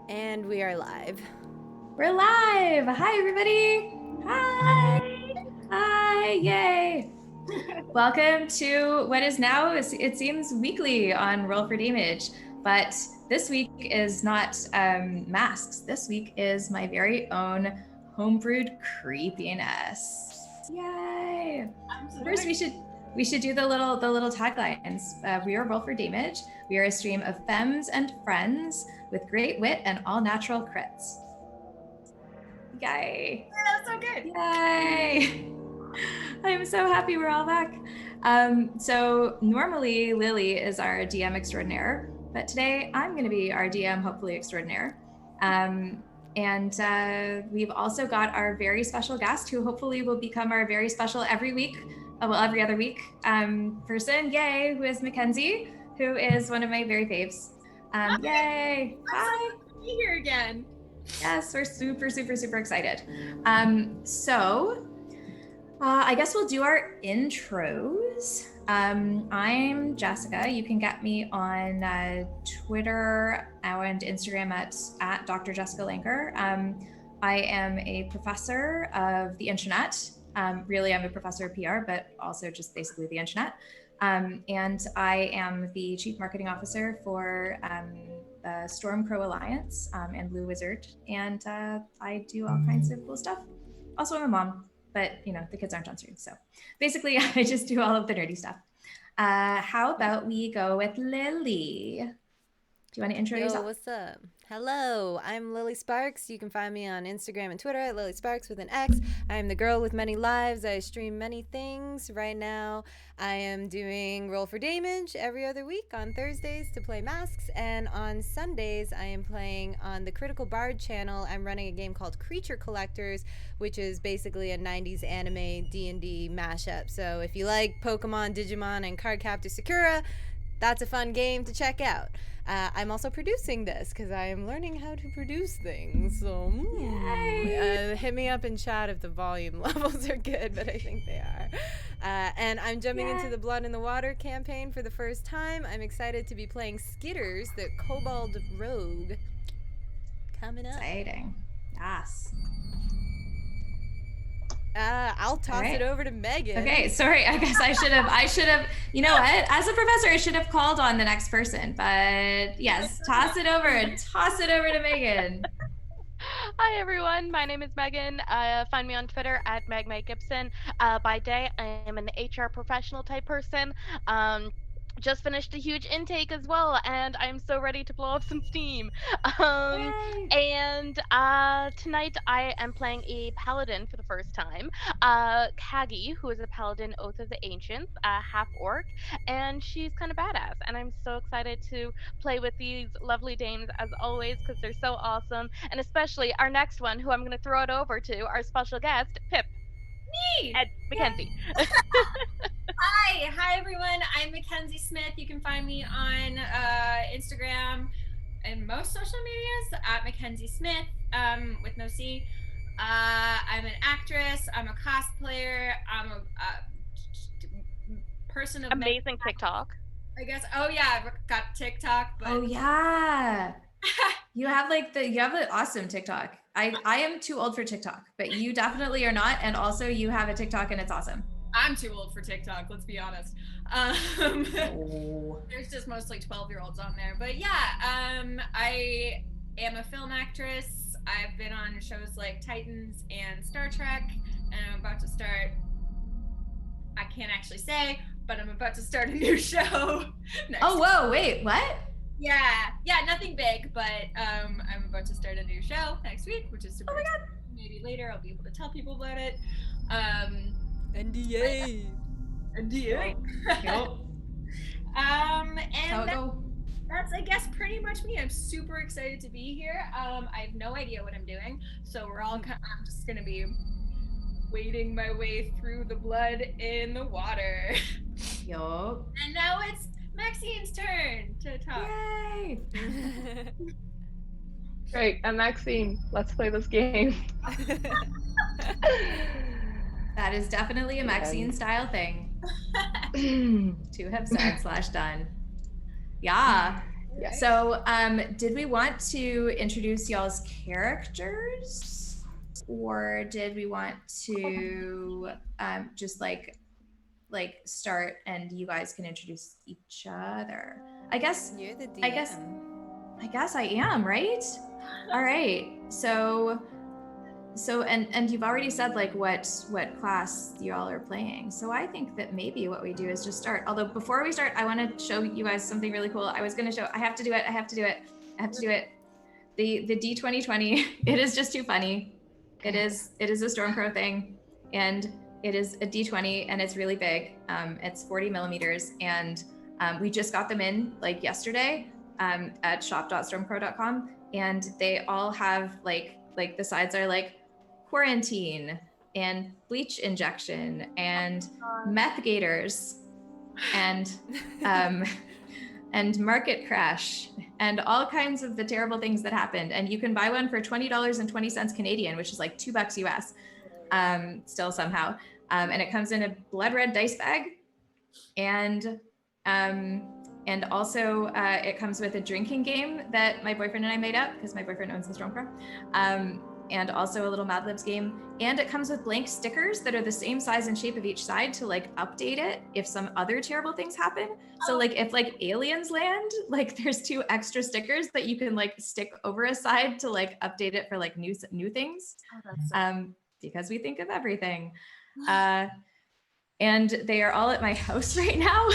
And we are live. We're live. Hi, everybody. Hi. Hi. Yay. Welcome to what is now, it seems, weekly on Roll for Damage. But this week is not masks. This week is my very own homebrewed creepiness. Yay. First, we should do the little taglines. We are Roll for Damage. We are a stream of femmes and friends with great wit and all natural crits. Yay. Yeah, that's so good. Yay. I'm so happy we're all back. So normally Lily is our DM extraordinaire, but today I'm going to be our DM hopefully extraordinaire. And we've also got our very special guest who hopefully will become our very special every other week person, yay, who is Mackenzie, who is one of my very faves. Yay. Hi. So good to be here again. Yes, we're super, super, super excited. I guess we'll do our intros. I'm Jessica. You can get me on Twitter and Instagram at Dr. Jessica Lanker. I am a professor of the internet. Really, I'm a professor of PR, but also just basically the internet. And I am the chief marketing officer for the Stormcrow Alliance and Blue Wizard. And I do all kinds of cool stuff. Also, I'm a mom. But, the kids aren't on stream. So basically, I just do all of the nerdy stuff. How about we go with Lily? Do you want to intro yourself? What's up? Hello, I'm Lily Sparks. You can find me on Instagram and Twitter at Lily Sparks with an X. I am the girl with many lives. I stream many things. Right now, I am doing Roll for Damage every other week on Thursdays to play masks. And on Sundays, I am playing on the Critical Bard channel. I'm running a game called Creature Collectors, which is basically a 90s anime D&D mashup. So if you like Pokemon, Digimon, and Cardcaptor Sakura, that's a fun game to check out. I'm also producing this because I am learning how to produce things. So hit me up in chat if the volume levels are good, but I think they are. And I'm jumping into the Blood in the Water campaign for the first time. I'm excited to be playing Skitters, the Kobold Rogue. Coming up. Exciting. Yes. I'll toss it over to Megan. Okay, sorry. I guess I should have, you know what? As a professor, I should have called on the next person, but yes, toss it over to Megan. Hi, everyone. My name is Megan. Find me on Twitter at MegMegGibson. By day, I am an HR professional type person. Just finished a huge intake as well, and I'm so ready to blow up some steam. And tonight I am playing a paladin for the first time, Kagi, who is a paladin Oath of the Ancients, half orc, and she's kind of badass. And I'm so excited to play with these lovely dames as always because they're so awesome, and especially our next one, who I'm going to throw it over to, our special guest, Pip. Me! Ed Mackenzie. Hi everyone. I'm Mackenzie Smith. You can find me on Instagram and most social medias at Mackenzie Smith with no C. I'm an actress. I'm a cosplayer. I'm a person of amazing TikTok. I guess. Oh yeah, I've got TikTok. But... Oh yeah. You have an awesome TikTok. I am too old for TikTok, but you definitely are not. And also you have a TikTok and it's awesome. I'm too old for TikTok, let's be honest. There's just mostly 12-year-olds on there. But yeah, I am a film actress. I've been on shows like Titans and Star Trek, and I'm about to start, I can't actually say, but I'm about to start a new show next whoa, wait, what? Yeah, nothing big, but I'm about to start a new show next week, which is super exciting. Maybe later I'll be able to tell people about it. NDA. NDA. Yep. And that's, I guess, pretty much me. I'm super excited to be here. I have no idea what I'm doing, so I'm just gonna be wading my way through the blood in the water. Yup. And now it's Maxine's turn to talk. Yay! Great, I'm Maxine. Let's play this game. That is definitely a Maxine style thing. To have said / done. Yeah. Yeah. So, did we want to introduce y'all's characters, or did we want to just like start and you guys can introduce each other? I guess You're the DM. I guess I am, right? All right. So and you've already said like what class y'all are playing. So I think that maybe what we do is just start. Although before we start, I want to show you guys something really cool. I was going to show. I have to do it. The D2020. It is just too funny. It is a Stormcrow thing, and it is a D20, and it's really big. It's 40 millimeters, and we just got them in like yesterday at shop.stormcrow.com, and they all have like the sides are like quarantine and bleach injection and meth gators and and market crash and all kinds of the terrible things that happened. And you can buy one for $20.20 Canadian, which is like $2 US, still somehow. And it comes in a blood red dice bag, and also it comes with a drinking game that my boyfriend and I made up because my boyfriend owns the Stormcrow. And also a little Mad Libs game. And it comes with blank stickers that are the same size and shape of each side to like update it if some other terrible things happen. So like if like aliens land, like there's 2 extra stickers that you can like stick over a side to like update it for like new things. Because we think of everything. And they are all at my house right now.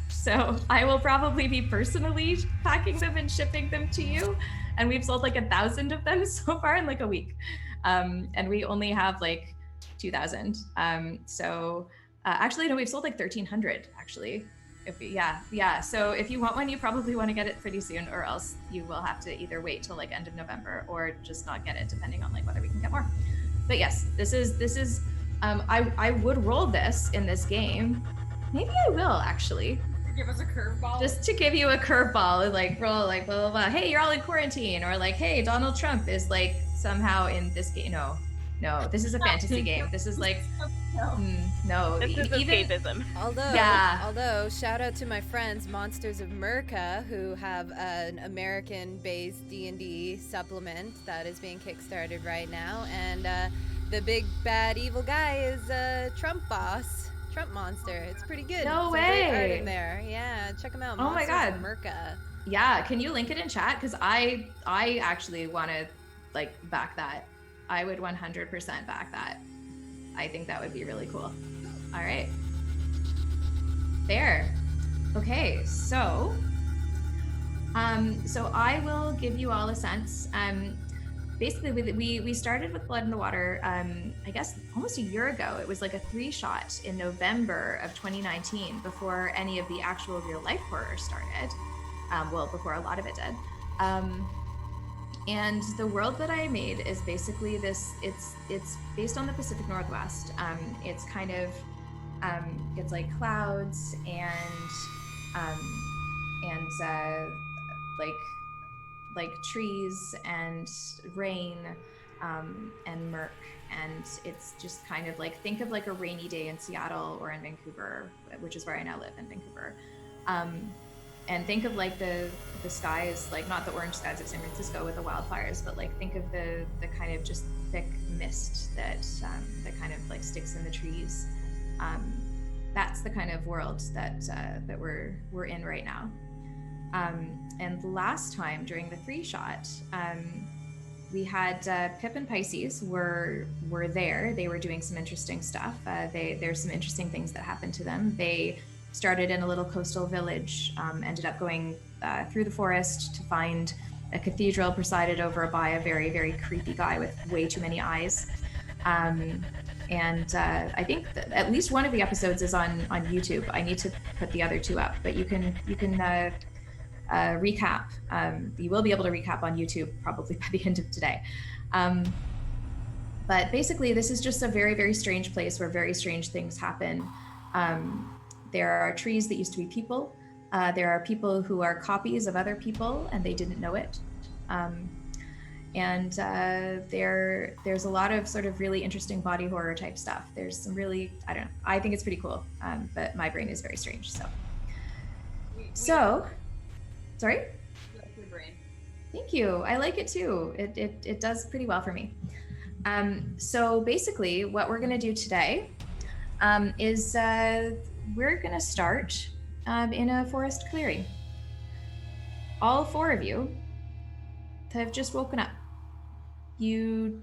So I will probably be personally packing them and shipping them to you. And we've sold like 1,000 of them so far in like a week. And we only have like 2,000. So actually, no, we've sold like 1,300 actually. Yeah. So if you want one, you probably want to get it pretty soon, or else you will have to either wait till like end of November or just not get it, depending on like whether we can get more. But yes, this is I would roll this in this game. Maybe I will actually. Give us a curveball. Just to give you a curveball, like roll like blah blah blah. Hey, you're all in quarantine, or like, hey, Donald Trump is like somehow in this game. No, this is a fantasy game. This is like no. This is escapism. Although, shout out to my friends Monsters of Merca, who have an American-based D&D supplement that is being kickstarted right now, and the big bad evil guy is Trump boss. Trump monster. It's pretty good. No way. Great art in there. Yeah, check them out. Oh my God. Monsters of Merca. Yeah, can you link it in chat? Because I actually want to like back that. I would 100% back that. I think that would be really cool. All right. There. Okay, so I will give you all a sense. Basically, we started with Blood in the Water, I guess almost a year ago. It was like a 3-shot in November of 2019 before any of the actual real life horror started. Well, before a lot of it did. And the world that I made is basically this, it's based on the Pacific Northwest. It's kind of, it's like clouds and like trees and rain and murk, and it's just kind of like, think of like a rainy day in Seattle or in Vancouver, which is where I now live, in Vancouver. And think of like the skies, like not the orange skies of San Francisco with the wildfires, but like think of the kind of just thick mist that kind of like sticks in the trees. That's the kind of world that we're in right now. And last time during the 3-shot, we had Pip and Pisces were there. They were doing some interesting stuff. There's some interesting things that happened to them. They started in a little coastal village, ended up going through the forest to find a cathedral presided over by a very, very creepy guy with way too many eyes. And I think that at least one of the episodes is on YouTube. I need to put the other 2 up, but you can recap. You will be able to recap on YouTube probably by the end of today. But basically, this is just a very, very strange place where very strange things happen. There are trees that used to be people. There are people who are copies of other people and they didn't know it. And there's a lot of sort of really interesting body horror type stuff. There's some really, I don't know, I think it's pretty cool, but my brain is very strange, so. Sorry? Thank you. I like it too. It does pretty well for me. So basically, what we're going to do today is we're going to start in a forest clearing. All 4 of you have just woken up. You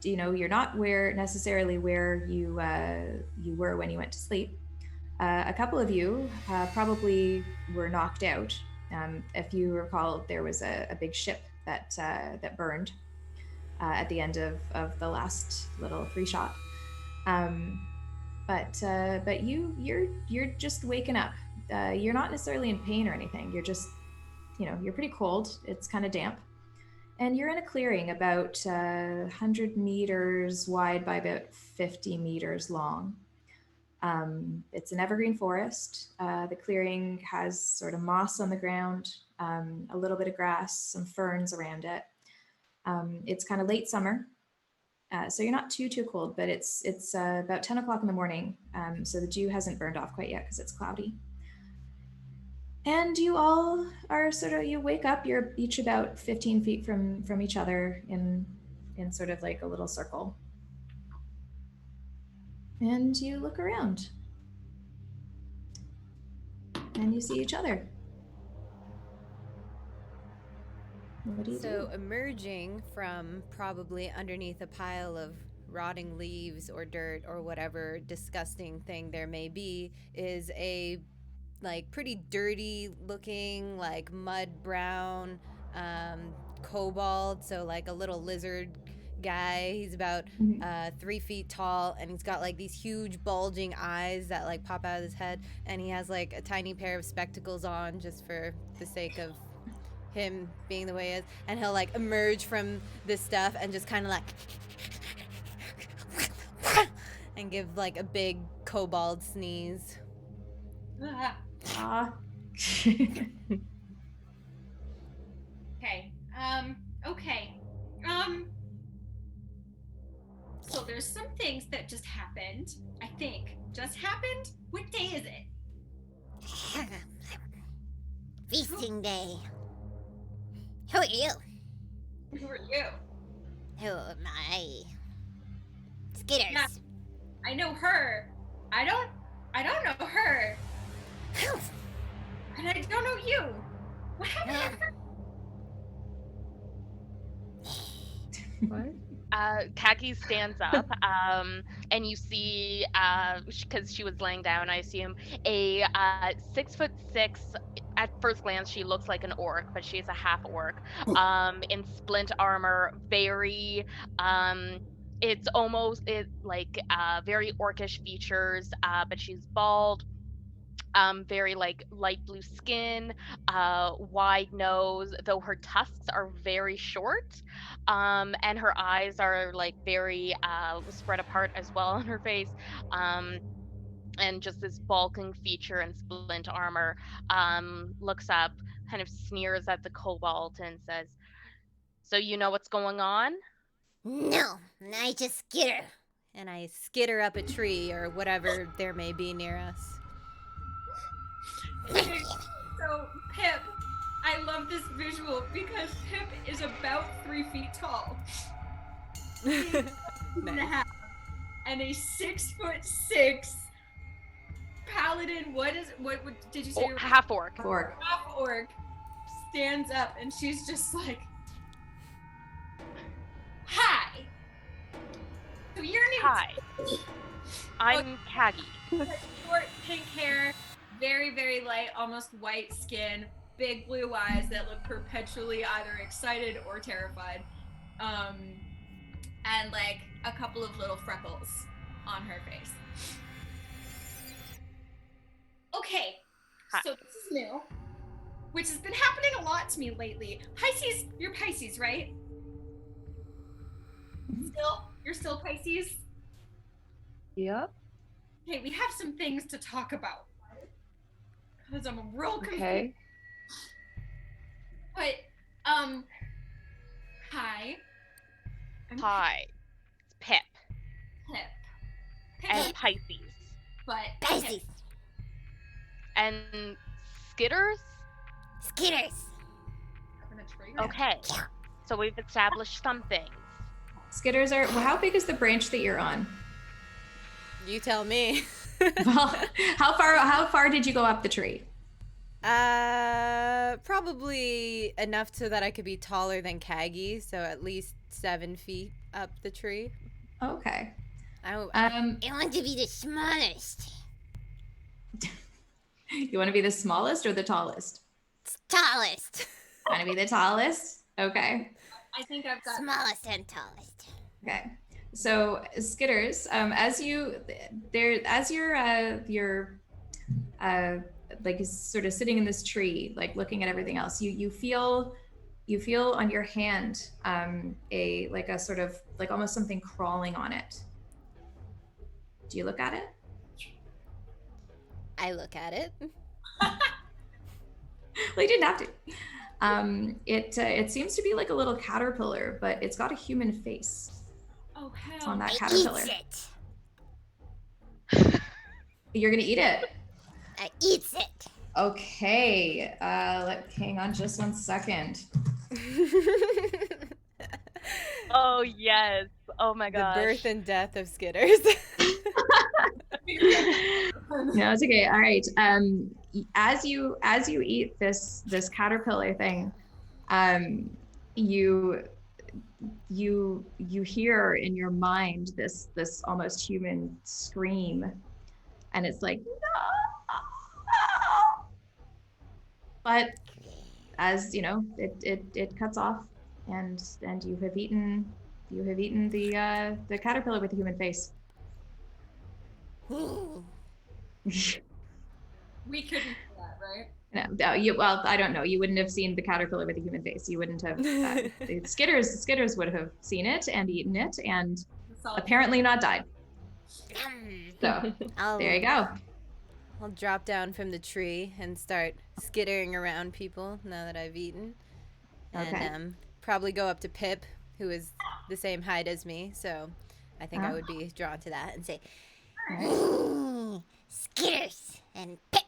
know, you're not necessarily where you were when you went to sleep. A couple of you probably were knocked out. If you recall, there was a big ship that burned at the end of the last little 3 shot. But you're just waking up. You're not necessarily in pain or anything. You're just, you're pretty cold. It's kind of damp. And you're in a clearing about 100 meters wide by about 50 meters long. It's an evergreen forest. The clearing has sort of moss on the ground, a little bit of grass, some ferns around it. It's kind of late summer, so you're not too cold, but it's about 10 o'clock in the morning, so the dew hasn't burned off quite yet because it's cloudy. And you all are you wake up, you're each about 15 feet from each other in sort of like a little circle. And you look around. And you see each other. What do you do? So emerging from probably underneath a pile of rotting leaves or dirt or whatever disgusting thing there may be is a pretty dirty looking mud brown kobold, so a little lizard guy. He's about 3 feet tall, and he's got these huge bulging eyes that pop out of his head, and he has a tiny pair of spectacles on just for the sake of him being the way he is, and he'll emerge from this stuff and just kind of and give a big kobold sneeze. Okay. Okay. So there's some things that just happened. I think just happened. What day is it? Feasting day. Who are you? Who are you? Who am I? Skitters. Yeah, I know her. I don't know her. And I don't know you. What happened to her? What? Kaki stands up, and you see, because she was laying down, I assume, a 6'6". At first glance, she looks like an orc, but she's a half orc, in splint armor, very, it's almost very orcish features, but she's bald. Very light blue skin, wide nose, though her tusks are very short, and her eyes are very spread apart as well on her face, and just this bulking feature and splint armor. Looks up, kind of sneers at the kobold and says, "So you know what's going on?" No, I just skitter. And I skitter up a tree or whatever there may be near us. Okay, so Pip, I love this visual because Pip is about 3 feet tall. And a half. And a 6'6" paladin. What did you say? Half orc. Half orc stands up, and she's just like, "Hi. So your name's Hi. I'm Kagi. Short pink hair, very, very light, almost white skin, big blue eyes that look perpetually either excited or terrified, and a couple of little freckles on her face. Okay, Hi. so this is new, which has been happening a lot to me lately. Pisces, you're Pisces, right? You're still Pisces? Yep. Okay, we have some things to talk about. Because I'm real confused. Okay. But, hi. I'm Hi. It's Pip. Pip. And Pisces. But Pisces. And Skitters? Skitters. I'm gonna tree. Okay. So we've established some things. Skitters are. Well, how big is the branch that you're on? You tell me. Well, how far did you go up the tree? Probably enough so that I could be taller than Kagi, so at least 7 feet up the tree. Okay. I want to be the smallest. You want to be the smallest or the tallest? Tallest. Want to be the tallest? Okay. I think I've got Smallest and tallest. Okay. So Skitters, as you're like sort of sitting in this tree, like looking at everything else, you feel on your hand a sort of like almost something crawling on it. Do you look at it? I look at it. Well, you didn't have to. It seems to be like a little caterpillar, but it's got a human face oh hell. on that I caterpillar. eats it. You're gonna eat it. I eats it. Okay. Hang on just 1 second. Oh yes. Oh my The gosh. birth and death of Skitters. No, it's okay. All right. As you eat this caterpillar thing, you hear in your mind this almost human scream, and it's like no. But as you know, it cuts off, and you have eaten the caterpillar with the human face. We couldn't do that, right? No, well, I don't know. You wouldn't have seen the caterpillar with a human face. You wouldn't have. Skitters would have seen it and eaten it, and apparently not died. So there you go. I'll drop down from the tree and start skittering around people now that I've eaten. Okay. And probably go up to Pip, who is the same height as me, so I think I would be drawn to that, and say, Skitters and Pip.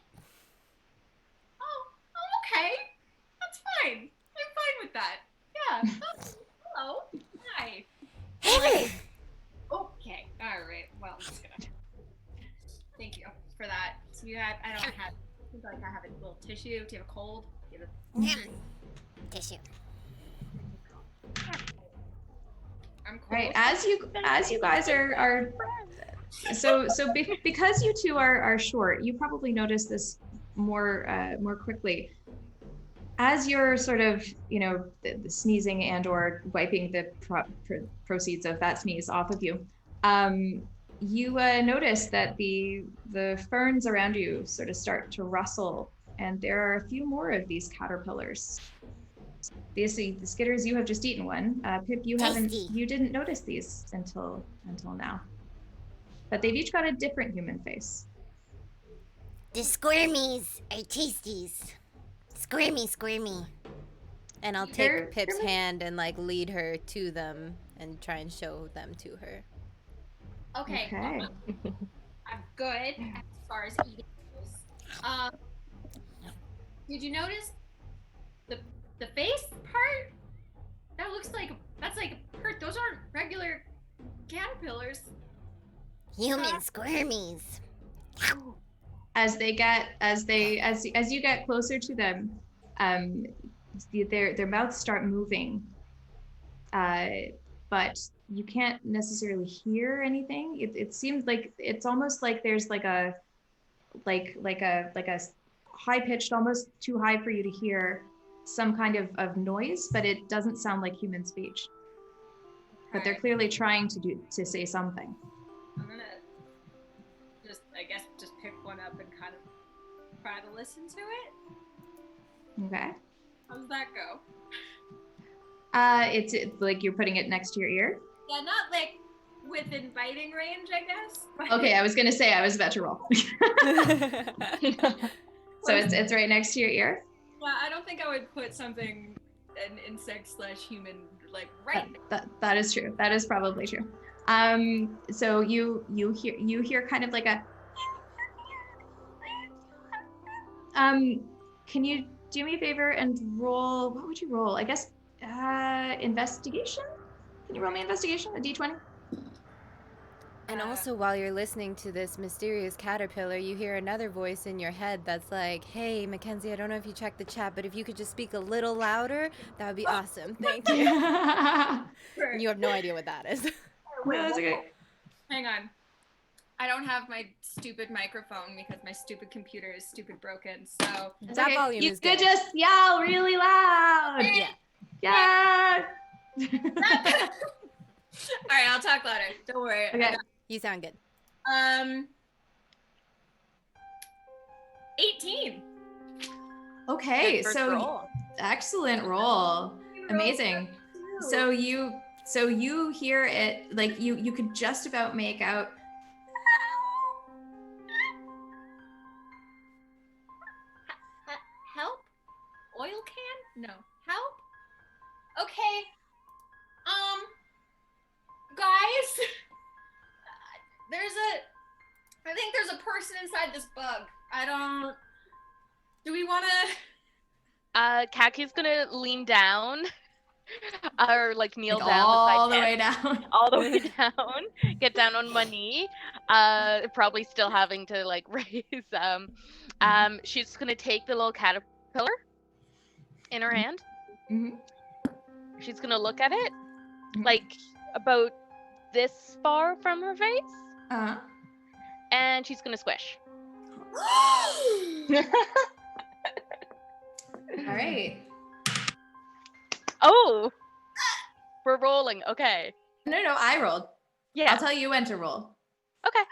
Oh, okay. That's fine. I'm fine with that. Yeah. Oh, hello. Hi. Hey. Okay. All right. Well, I'm just gonna. Thank you for that. So you had. I don't have. I think like I have a little tissue. Do you have a cold? Do you have Tissue. I'm cold. Right. As you guys are because you two are short, you probably notice this more quickly. As you're sort of, the sneezing and or wiping the proceeds of that sneeze off of you, you notice that the ferns around you sort of start to rustle, and there are a few more of these caterpillars. Basically, the Skitters, you have just eaten one. Pip, you didn't notice these until now. But they've each got a different human face. The squirmies are tasties. Squirmy. and I'll take Pip's hand and like lead her to them and try and show them to her. Okay. I'm good as far as eating goes. Did you notice the face part? That looks like that's like hurt. Those aren't regular caterpillars. Human squirmies. As you get closer to them, their mouths start moving, but you can't necessarily hear anything. It seems like it's almost like there's like a high pitched, almost too high for you to hear, some kind of noise, but it doesn't sound like human speech. But they're clearly trying to say something. I'm gonna just pick one up and kind of try to listen to it. Okay. How does that go? It's like you're putting it next to your ear. Yeah, not like within biting range, I guess. But Okay, I was gonna say I was about to roll. So it's right next to your ear. Yeah, I don't think I would put something, an insect/human, like right. That is true. That is probably true. So you hear kind of like a. Can you do me a favor and roll. What would you roll? I guess investigation. Can you roll me investigation? A d20. And also, while you're listening to this mysterious caterpillar, you hear another voice in your head that's like, hey, Mackenzie, I don't know if you checked the chat, but if you could just speak a little louder, that would be awesome. Thank you. And you have no idea what that is. No, that's okay. Hang on. I don't have my stupid microphone because my stupid computer is stupid broken. So That volume you is could good. just yell really loud. Yeah. Yeah. all right, I'll talk louder. Don't worry. Okay. You sound good. 18. Okay, Good first so roll. excellent roll. Amazing. So you hear it, like you could just about make out. Help? Oil can? No. Help? Okay. Guys, I think there's a person inside this bug. Do we want to? Kaki's gonna lean down, or like kneel Like down all beside the him. way down. All the way down, get down on one knee, probably still having to like raise. She's gonna take the little caterpillar in her hand. Mhm. She's gonna look at it, like about this far from her face, Uh-huh. and she's gonna squish. All right. Oh, we're rolling. Okay. No, I rolled. Yeah. I'll tell you when to roll. Okay.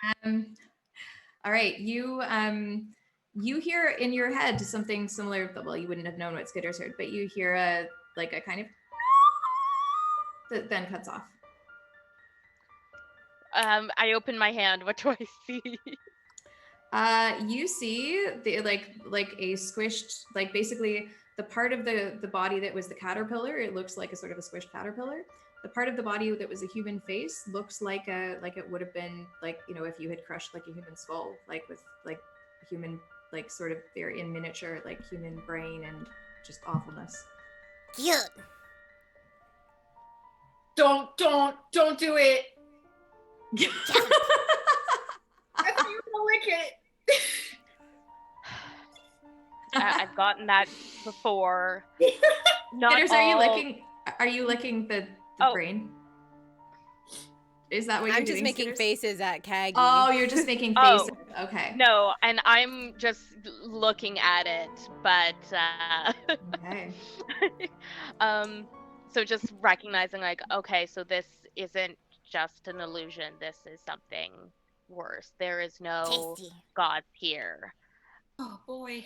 All right. You hear in your head something similar, but well, you wouldn't have known what Skitters heard, but you hear a kind of that then cuts off. I open my hand. What do I see? You see the like a squished, like basically the part of the body that was the caterpillar. It looks like a sort of a squished caterpillar. The part of the body that was a human face looks like it would have been like, you know, if you had crushed like a human skull, like with like human, like sort of they're in miniature, like human brain and just awfulness. Cute. Don't do it. I thought you were gonna lick it. I've gotten that before. Not Skitters, all. are you licking the Oh. brain? Is that what you're I'm doing? just making Skitters? faces at Kaggy. Oh, you're just making Oh. faces. Okay. No, and I'm just looking at it, but Okay. so just recognizing like, okay, so this isn't just an illusion. This is something worse. There is no Tasty. God here. Oh boy.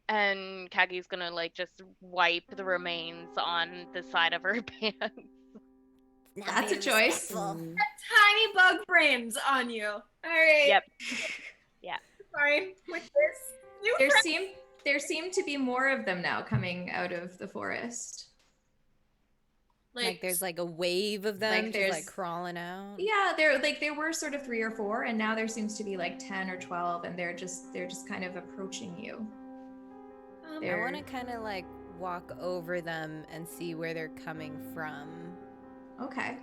And Kagi's gonna like just wipe the remains on the side of her pants. Not That's a very choice. respectful. Tiny bug brains on you. All right. Yep. Fine with this. You There seem to be more of them now coming out of the forest. Like there's like a wave of them Like just there's- like crawling out. Yeah, there were sort of 3 or 4, and now there seems to be like 10 or 12, and they're just kind of approaching you. I They're- want to kind of like walk over them and see where they're coming from, Okay.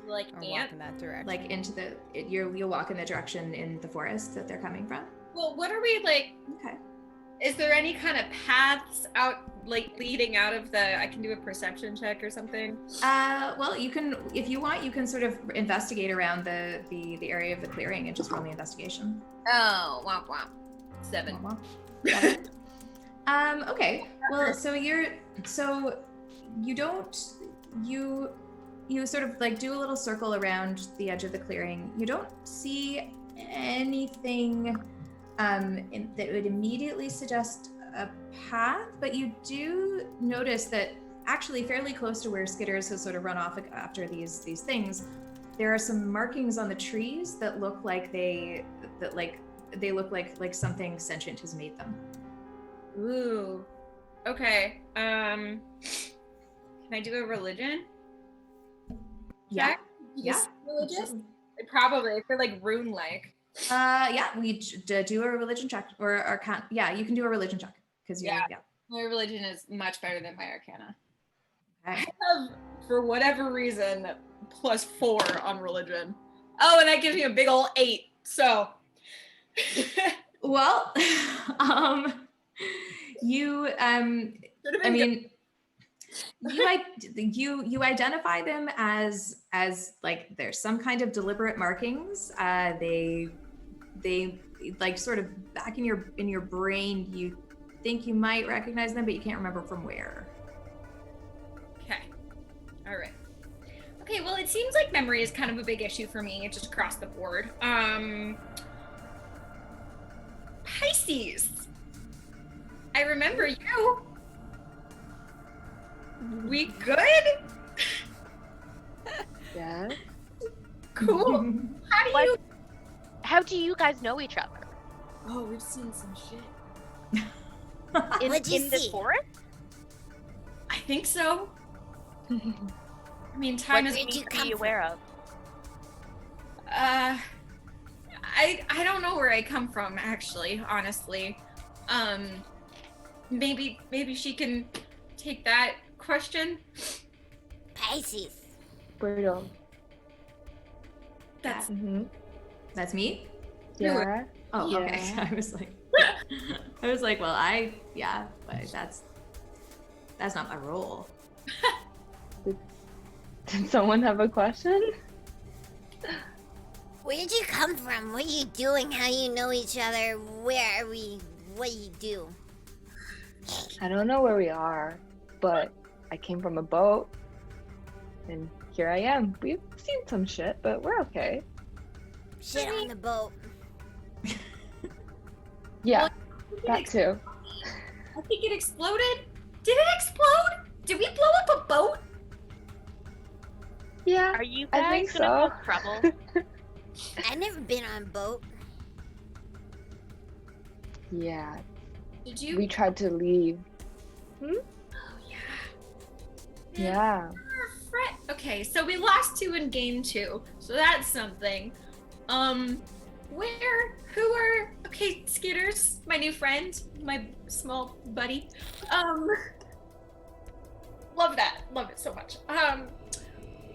like or walk ant. in that direction. Like into you'll walk in the direction in the forest that they're coming from. Well, what are we like? Okay. Is there any kind of paths out, like leading out of the? I can do a perception check or something. Well, you can, if you want, you can sort of investigate around the area of the clearing and just roll the investigation. Oh, womp womp. 7. Seven. Okay. Well, so you sort of like do a little circle around the edge of the clearing. You don't see anything that would immediately suggest a path, but you do notice that actually fairly close to where Skitters has sort of run off after these things, there are some markings on the trees that look like they look like something sentient has made them. Ooh. Okay. Can I do a religion? Yeah. check? Yeah. Just religious? Absolutely. Probably. If they're like rune-like. Yeah, we do a religion check or yeah, you can do a religion check because Yeah. My religion is much better than my arcana. I Okay. have, for whatever reason, +4 on religion. Oh, and that gives me a big ol' 8. So. Well, you I mean, you identify them as like there's some kind of deliberate markings. They like sort of back in your brain. You think you might recognize them, but you can't remember from where. Okay. All right. Okay. Well, it seems like memory is kind of a big issue for me, just across the board. Pisces. I remember you. We good? Yeah. Cool. How do you guys know each other? Oh, we've seen some shit. What'd you In the see? forest? I think so. I mean, time What is. Where'd did you you come be from? aware of? I don't know where I come from, actually. Honestly, maybe she can take that question. Pisces. Brutal. That's That's me. Yeah. Oh, Yeah. okay. I was like, well, but that's not my role. Did someone have a question? Where'd you come from? What are you doing? How you know each other? Where are we? What do you do? I don't know where we are, but I came from a boat, and here I am. We've seen some shit, but we're okay. Shit on the boat. Yeah, Well, that too. I think it exploded. Did it explode? Did we blow up a boat? Yeah, Are you I guys think gonna so. cause trouble? I've never been on a boat. Yeah, Did you? we tried to leave. Oh yeah. Yeah. Okay, so we lost 2 and gained 2, so that's something. Who are? Okay, Skitters, my new friend, my small buddy. Love it so much.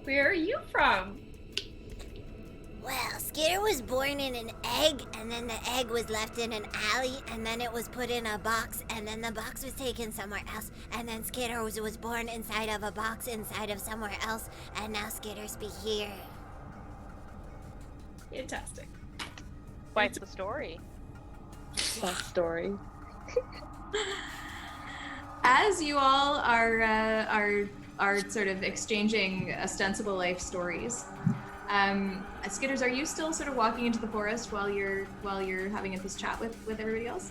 Where are you from? Well, Skitter was born in an egg, and then the egg was left in an alley, and then it was put in a box, and then the box was taken somewhere else, and then Skitter was born inside of a box inside of somewhere else, and now Skitters be here. Fantastic. Quite the story. That story. As you all are sort of exchanging ostensible life stories, Skitters, are you still sort of walking into the forest while you're having this chat with everybody else?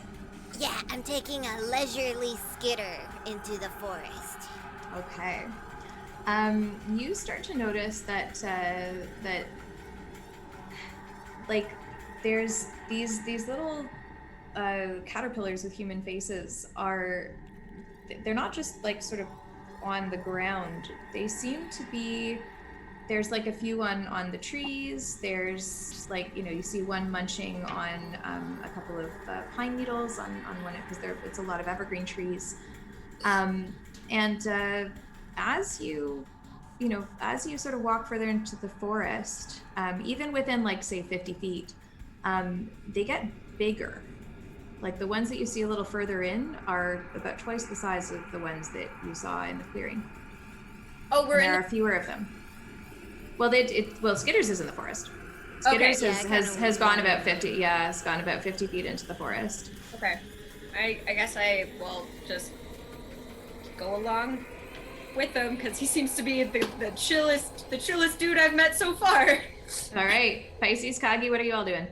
Yeah, I'm taking a leisurely Skitter into the forest. Okay. You start to notice that like there's these little caterpillars with human faces they're not just like sort of on the ground. They seem to be, there's like a few on the trees. There's like, you see one munching on a couple of pine needles on one, because it's a lot of evergreen trees. And as you sort of walk further into the forest, even within like say 50 feet, they get bigger. Like the ones that you see a little further in are about twice the size of the ones that you saw in the clearing. Oh, There are fewer of them. Well, Skitters is in the forest. Skitters has gone about 50. Yeah, it's gone about 50 feet into the forest. Okay. I guess I will just go along with him because he seems to be the chillest dude I've met so far. All right, Pisces, Kagi, what are you all doing?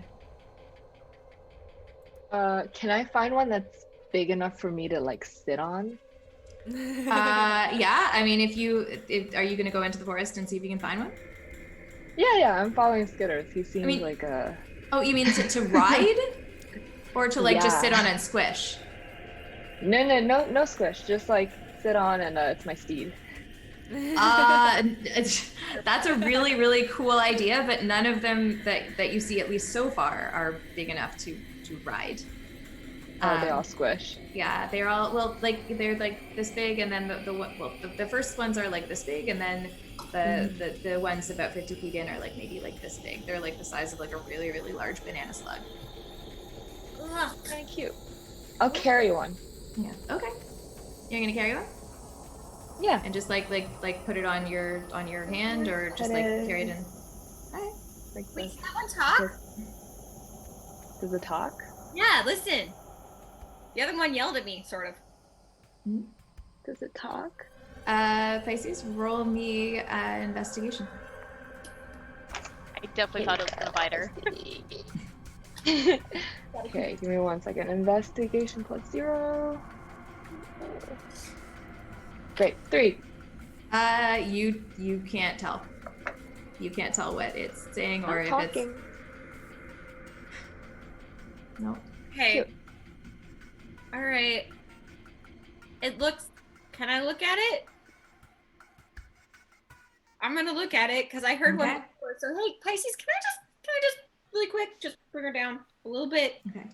Can I find one that's big enough for me to like sit on? Yeah. I mean, are you gonna go into the forest and see if you can find one? Yeah, I'm following Skitters. He seems like a... Oh, you mean to ride? Or to like just Yeah. sit on and squish? No squish. Just like sit on and it's my steed. That's a really, really cool idea, but none of them that you see, at least so far, are big enough to ride. Oh, they all squish. Yeah, they're all they're like this big, and then the first ones are like this big, and then the ones about 50 feet in are like maybe like this big. They're like the size of like a really really large banana slug. Ugh. Kind of cute. I'll carry one. Yeah. Okay. You're gonna carry one Yeah. and just like put it on your hand, or just like carry it in. Alright. Like Wait, this. does that one talk? Does it talk? Yeah, listen. The other one yelled at me, sort of. Does it talk? Pisces, roll me investigation. I definitely thought it was gonna bite her. Okay, give me 1 second. Investigation +0. Great. 3. You can't tell. You can't tell what it's saying, or I'm if talking. it's no. Hey. Cute. All right. It looks. Can I look at it? I'm gonna look at it because I heard one Okay. before. So hey, Pisces, can I just really quick just bring her down a little bit? Okay.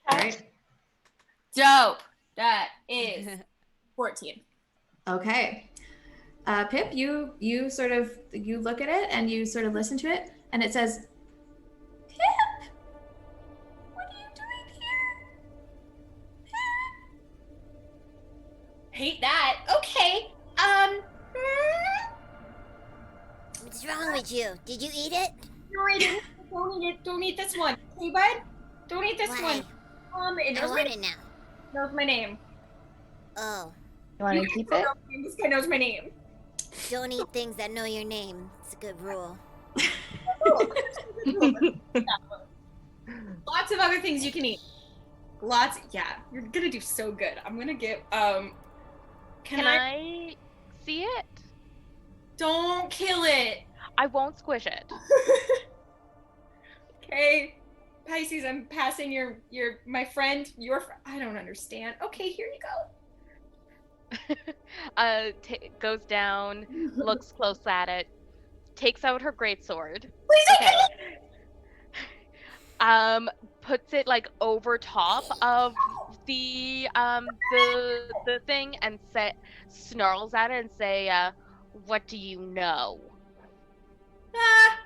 All right. Dope. That is 14. Okay. Pip, you look at it and you sort of listen to it, and it says, "Pip, what are you doing here? Hate that. Okay. What's wrong with you? Did you eat it? No, I didn't. Don't eat it. Don't eat this one. Hey, bud. Don't eat this Why? one. It I knows want it now. knows my name. Oh, You want to keep it? This guy knows my name. don't eat things that know your name. It's a good rule. Lots of other things you can eat. Lots. Yeah, you're gonna do so good. I'm gonna get. Can I see it? Don't kill it. I won't squish it. Okay, Pisces, I'm passing my friend, I don't understand. Okay, here you go. Goes down, looks close at it, takes out her greatsword. Please don't kill it. Puts it like over top of the thing and snarls at it and say, "What do you know?" Ah,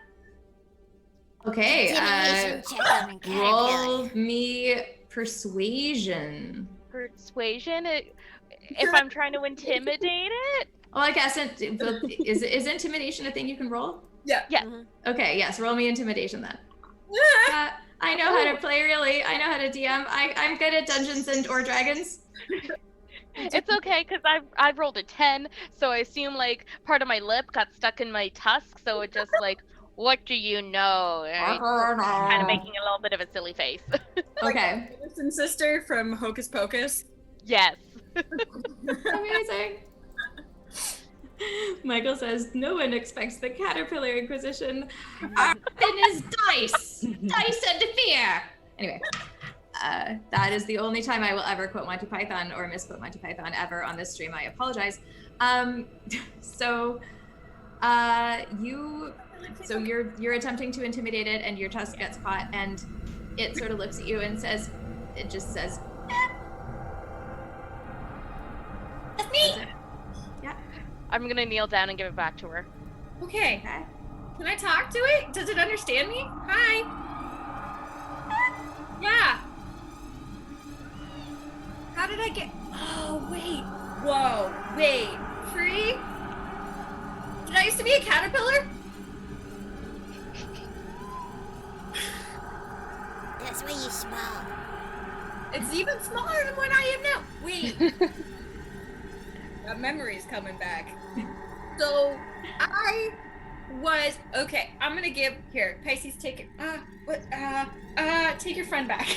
Okay. Intimidation check on a Roll caterpillar. me persuasion. Persuasion. If I'm trying to intimidate it. Well, I guess is intimidation a thing you can roll? yeah. Yes. Okay, yes, roll me intimidation then. I know how to play, really. I know how to DM. I'm good at Dungeons or Dragons. It's okay because I've rolled a 10, so I assume like part of my lip got stuck in my tusk, so it just like, what do you know? Kind of making a little bit of a silly face. Okay. Like sister from Hocus Pocus. Yes. Amazing. Michael says, "No one expects the Caterpillar Inquisition. Our weapon is dice. Dice and fear." Anyway, that is the only time I will ever quote Monty Python or misquote Monty Python ever on this stream. I apologize. You're attempting to intimidate it, and your tusk gets caught, and it sort of looks at you and says, it just says, That's me. "Yeah, I'm gonna kneel down and give it back to her. Okay. okay." Can I talk to it? Does it understand me? Hi. Yeah. How did I get? Oh wait. Whoa. Wait. Free? Did I used to be a caterpillar? That's why you small. It's even smaller than what I am now. Wait. That memory's coming back. So I was okay. I'm gonna give here. Pisces, take it. Take your friend back.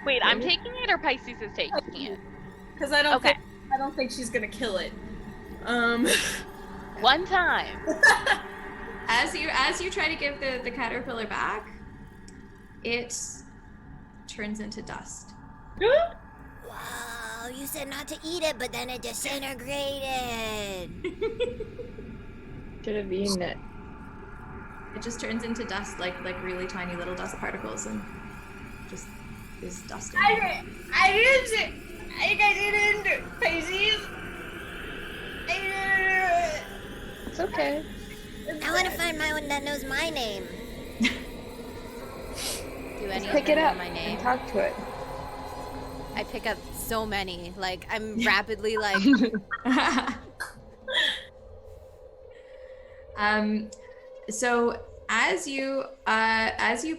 Wait, I'm taking it or Pisces is taking it? Because I don't Okay. think she's gonna kill it. One time. As you try to give the caterpillar back, it turns into dust. Wow, you said not to eat it, but then it disintegrated. Should have eaten it. It just turns into dust, like really tiny little dust particles, and just is dusting. I didn't, Pisces. It's okay. I want to find my one that knows my name. Do any of Pick it them up know my name? and talk to it. I pick up so many. Like I'm rapidly like. So as you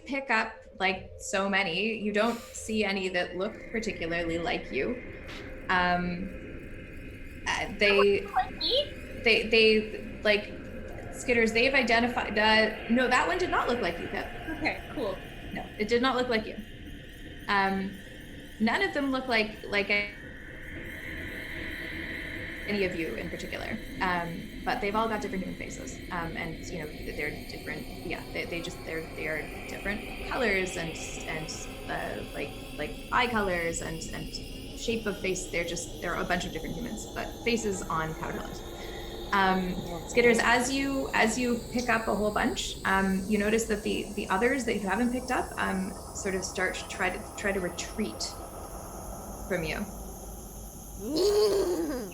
pick up like so many, you don't see any that look particularly like you. They like Skitters. They've identified. No, that one did not look like you, Pip. Okay, cool. No, it did not look like you. None of them look like any of you in particular. But they've all got different human faces. And you know, they're different. Yeah, they are different colors and like eye colors and shape of face. They're a bunch of different humans, but faces on powderlet. Skitters, as you pick up a whole bunch, you notice that the others that you haven't picked up sort of try to retreat from you.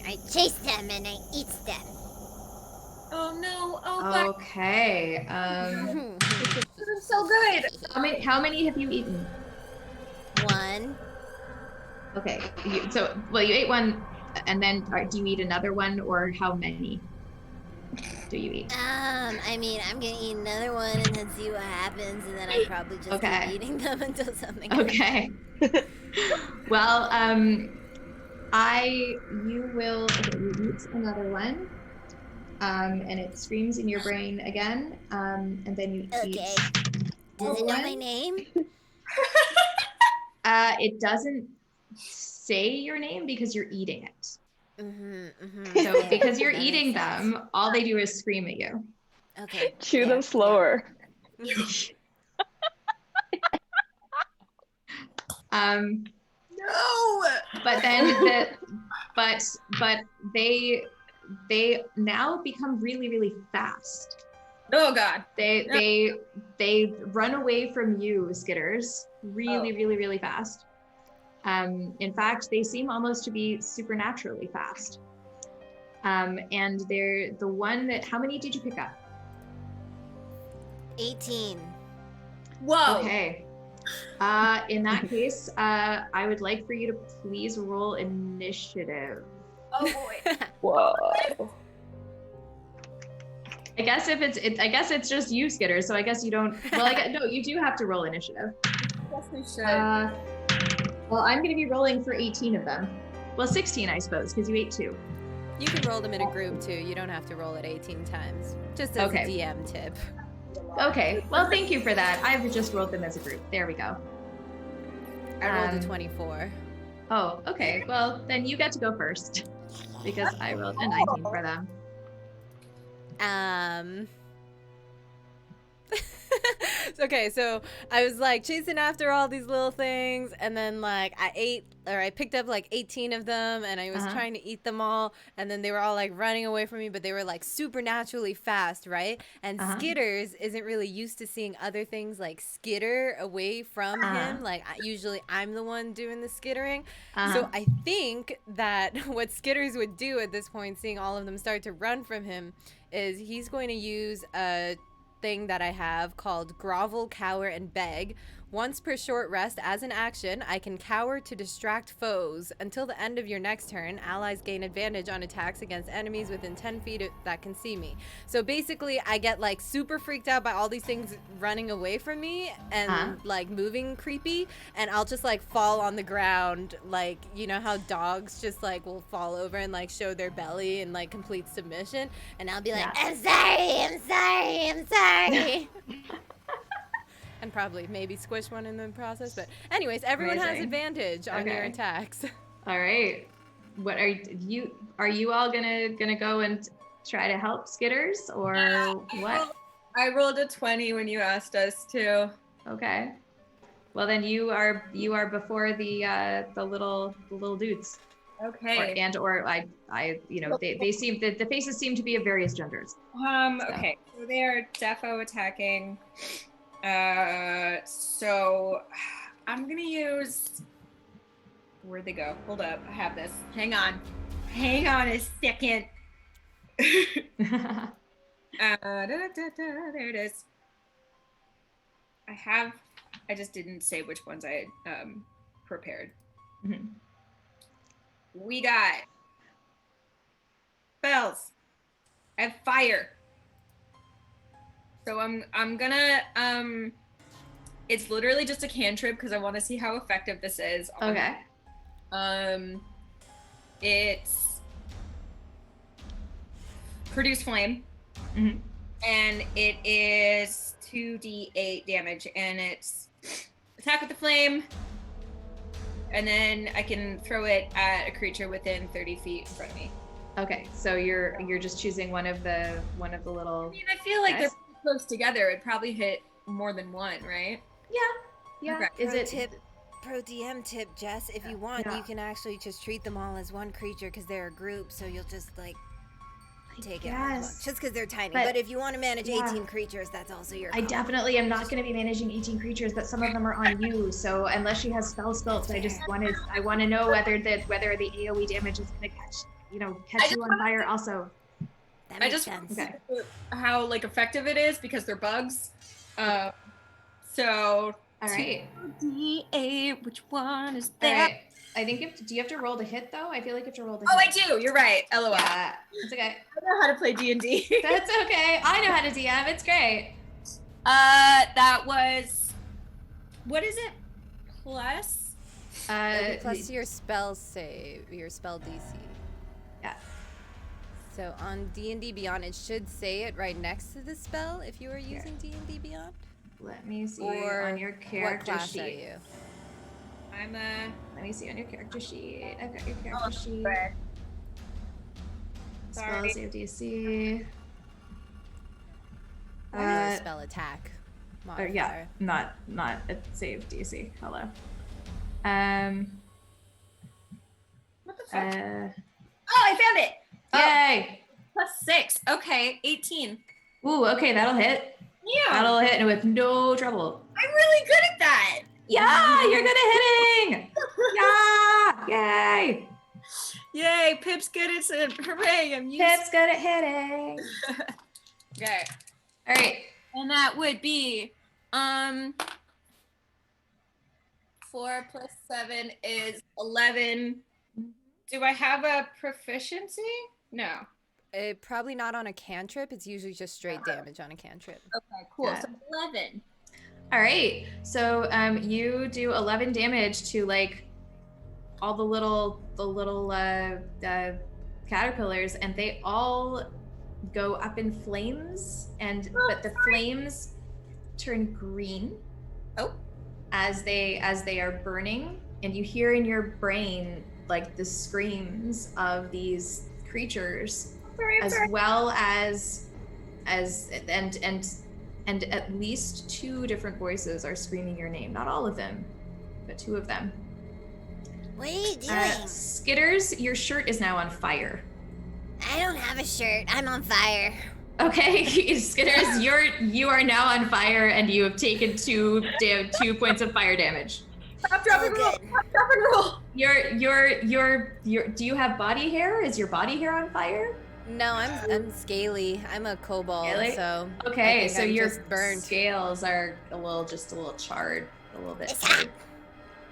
I chase them and I eat them. Oh no! Oh fuck! Okay. This is so good. How many have you eaten? One. Okay. You ate one, and then do you eat another one, or how many do you eat? I mean, I'm gonna eat another one and then see what happens, and then I probably just keep eating them until something. Okay. Well, you eat another one, and it screams in your brain again, and then you eat. Okay. Does it know my name? It doesn't say your name because you're eating it. So Yeah, because you're that eating makes sense. them, all they do is scream at you. Okay. Chew them slower. No. But then but they now become really, really fast. Oh god. They run away from you, Skitters, really, really, really fast. In fact, they seem almost to be supernaturally fast. And they're the one that. How many did you pick up? 18. Whoa. Okay. In that case, I would like for you to please roll initiative. Oh boy. Whoa. I guess I guess it's just you, Skitter. So I guess you don't. Well, no, you do have to roll initiative. Yes, we should. Well, I'm going to be rolling for 18 of them. Well, 16, I suppose, because you ate 2. You can roll them in a group too. You don't have to roll it 18 times. Just as a DM tip. Okay. Well, thank you for that. I've just rolled them as a group. There we go. I rolled a 24. Oh, okay. Well, then you get to go first because I rolled a 19 for them. Okay, so I was like chasing after all these little things, and then like I picked up like 18 of them, and I was trying to eat them all, and then they were all like running away from me, but they were like supernaturally fast, right? And Skitters isn't really used to seeing other things like skitter away from him. Like usually I'm the one doing the skittering. So I think that what Skitters would do at this point, seeing all of them start to run from him, is he's going to use a thing that I have called grovel, cower, and beg. Once per short rest as an action, I can cower to distract foes. Until the end of your next turn, allies gain advantage on attacks against enemies within 10 feet that can see me. So basically, I get like super freaked out by all these things running away from me and like moving creepy, and I'll just like fall on the ground, like, you know how dogs just like will fall over and like show their belly in like complete submission, and I'll be like, I'm sorry. And probably maybe squish one in the process, but anyways, everyone has advantage on your attacks. All right. What are you all gonna go and try to help Skitters, or what? I rolled a 20 when you asked us to. Okay. Well, then you are before the little dudes. Okay. Or they seem the faces seem to be of various genders. Okay. So they are defo attacking. So I'm gonna use. Where'd they go? Hold up. I have this. Hang on a second. There it is. I just didn't say which ones I had prepared. Mhm. We got spells. I have fire. So I'm gonna it's literally just a cantrip because I want to see how effective this is. Okay. It's produce flame. Mm-hmm. And it is 2d8 damage, and it's attack with the flame, and then I can throw it at a creature within 30 feet in front of me. Okay, so you're just choosing one of the little. I mean, I feel like guys? they're pretty close together. It'd probably hit more than one, right? Yeah. Okay. Is Pro it? tip, pro DM tip, Jess? If you want, Yeah. you can actually just treat them all as one creature because they're a group. So you'll just like take it as one, Yes. just because they're tiny. But- But if you want to manage yeah. 18 creatures, that's also your. I call. definitely am not going to be managing 18 creatures, but some of them are on you. So unless she has spells built, I want to know whether the AOE damage is going to catch you on fire also. That I makes just sense. Okay. how like effective it is because they're bugs. So All right. 2d8, which one is All that? right. I think do you have to roll to hit though? I feel like you have to roll to Oh, I hit. do. You're right. LOL. Yeah, it's okay. I know how to play D&D. That's okay. I know how to DM. It's great. That was. What is it? Plus. It'll be plus your spell save, your spell DC. Yeah. So on D&D Beyond, it should say it right next to the spell if you are using D&D Beyond. Let me see Or on your what character class sheet. are you? I'm a. Let me see on your character sheet. I've got your character sheet. Sorry. Spell save DC. Or your spell attack modifier. Yeah, not a save DC. Hello. What the fuck? Uh, Oh, I found it. yay! Plus 6. Okay, 18. Ooh, okay, that'll hit. Yeah. That'll hit with no trouble. I'm really good at that. Yeah, you're good at hitting. Yeah, yay! Yay, Pip's good at it. Hooray, I'm used. Pip's good at hitting. Okay. All right. And that would be 4 plus 7 is 11. Do I have a proficiency? No. Probably not on a cantrip. It's usually just straight damage on a cantrip. Okay, cool. Yeah. So 11. All right. So you do 11 damage to like all the little caterpillars, and they all go up in flames, but the flames turn green. Oh. As they are burning, and you hear in your brain like the screams of these creatures, well as and at least 2 different voices are screaming your name. Not all of them, but 2 of them. What are you doing? Skitters, your shirt is now on fire. I don't have a shirt. I'm on fire. Okay, Skitters, you are now on fire, and you have taken 2 points of fire damage. Stop, drop, and roll. good. Stop, drop, and roll. Do you have body hair? Is your body hair on fire? No, I'm scaly. I'm a kobold, Scaly? so Okay, I think so I'm your just burnt. scales are a little charred, a little bit It's charred.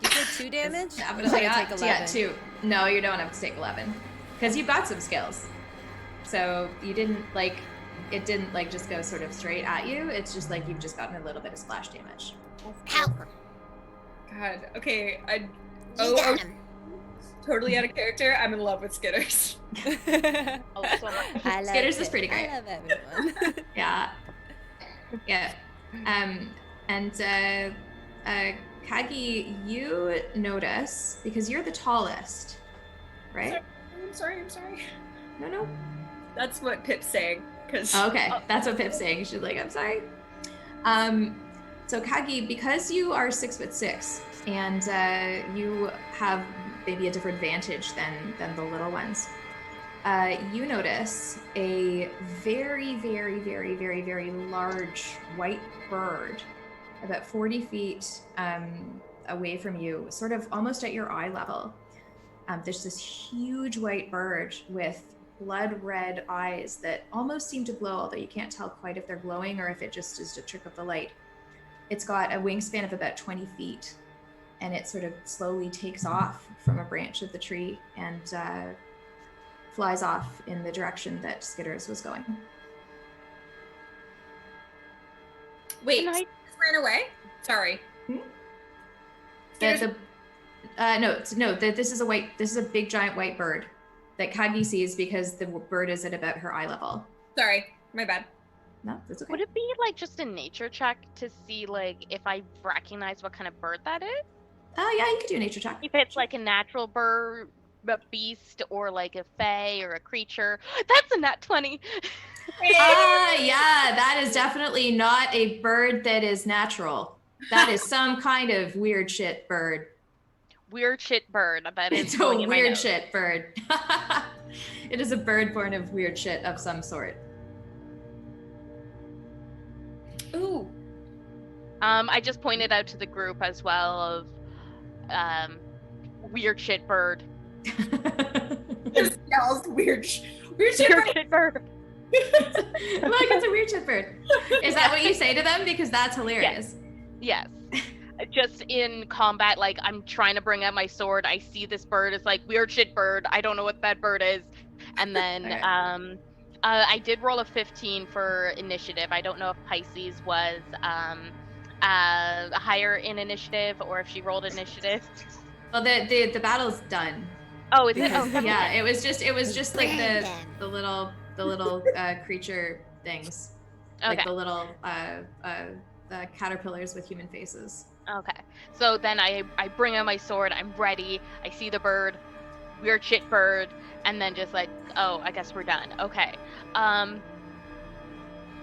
You did 2 damage? Yeah, Or but did I yeah, take 11? yeah, 2. No, you don't have to take 11 because you've got some scales. So you didn't it didn't just go sort of straight at you. It's just like you've just gotten a little bit of splash damage. Ow. God. Okay. You got him. Totally out of character. I'm in love with Skitters. Oh, so much. I love Skitters is it. pretty great. I love everyone. Yeah. Yeah. And Kagi, you notice, because you're the tallest, right? I'm sorry. No. That's what Pip's saying. Cause Okay, that's what Pip's saying. She's like, I'm sorry. So Kagi, because you are 6'6", and you have maybe a different vantage than the little ones. You notice a very, very, very, very, very large white bird about 40 feet away from you, sort of almost at your eye level. There's this huge white bird with blood red eyes that almost seem to glow, although you can't tell quite if they're glowing or if it just is a trick of the light. It's got a wingspan of about 20 feet, and it sort of slowly takes off from a branch of the tree and flies off in the direction that Skitters was going. Wait, Can I- Skitters ran away? Sorry. This is a big giant white bird that Kagi sees because the bird is at about her eye level. Sorry, my bad. No, that's okay. Would it be like just a nature check to see like if I recognize what kind of bird that is? Yeah, you can do a nature check. If it's like a natural bird, a beast, or like a fae or a creature. That's a nat 20. Yeah, that is definitely not a bird that is natural. That is some kind of weird shit bird. Weird shit bird. That is It's a going in my weird notes. shit bird. It is a bird born of weird shit of some sort. Ooh. I just pointed out to the group as well of weird shit bird. Just yells weird shit. Weird shit bird. Look, it's a weird shit bird. Is that what you say to them? Because that's hilarious. Yes. Just in combat, like I'm trying to bring out my sword. I see this bird. It's like weird shit bird. I don't know what that bird is. And then Okay. I did roll a 15 for initiative. I don't know if Pisces was higher in initiative or if she rolled initiative. Well, the battle's done. Oh, is it? Oh, Yeah, it was just like Brandon. the little creature things, Okay. like the little caterpillars with human faces. Okay. So then I bring out my sword. I'm ready. I see the bird, weird shit bird, and then just like, oh, I guess we're done. Okay.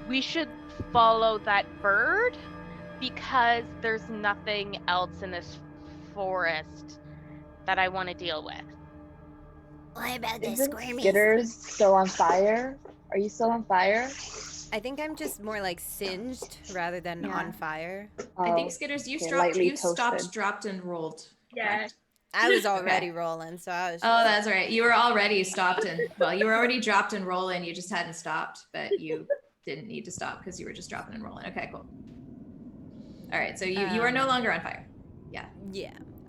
We should follow that bird because there's nothing else in this forest that I want to deal with. What about the Isn't squirmies? Skitters still on fire? Are you still on fire? I think I'm just more like singed rather than Yeah. on fire. I Oh, think Skitters, you okay, stopped, lightly you stopped, toasted. dropped, and rolled. Yeah. correct? I was already Okay. rolling, so I was. Oh, that's right. You were already stopped and you were already dropped and rolling. You just hadn't stopped, but you didn't need to stop because you were just dropping and rolling. Okay, cool. All right, so you are no longer on fire. Yeah,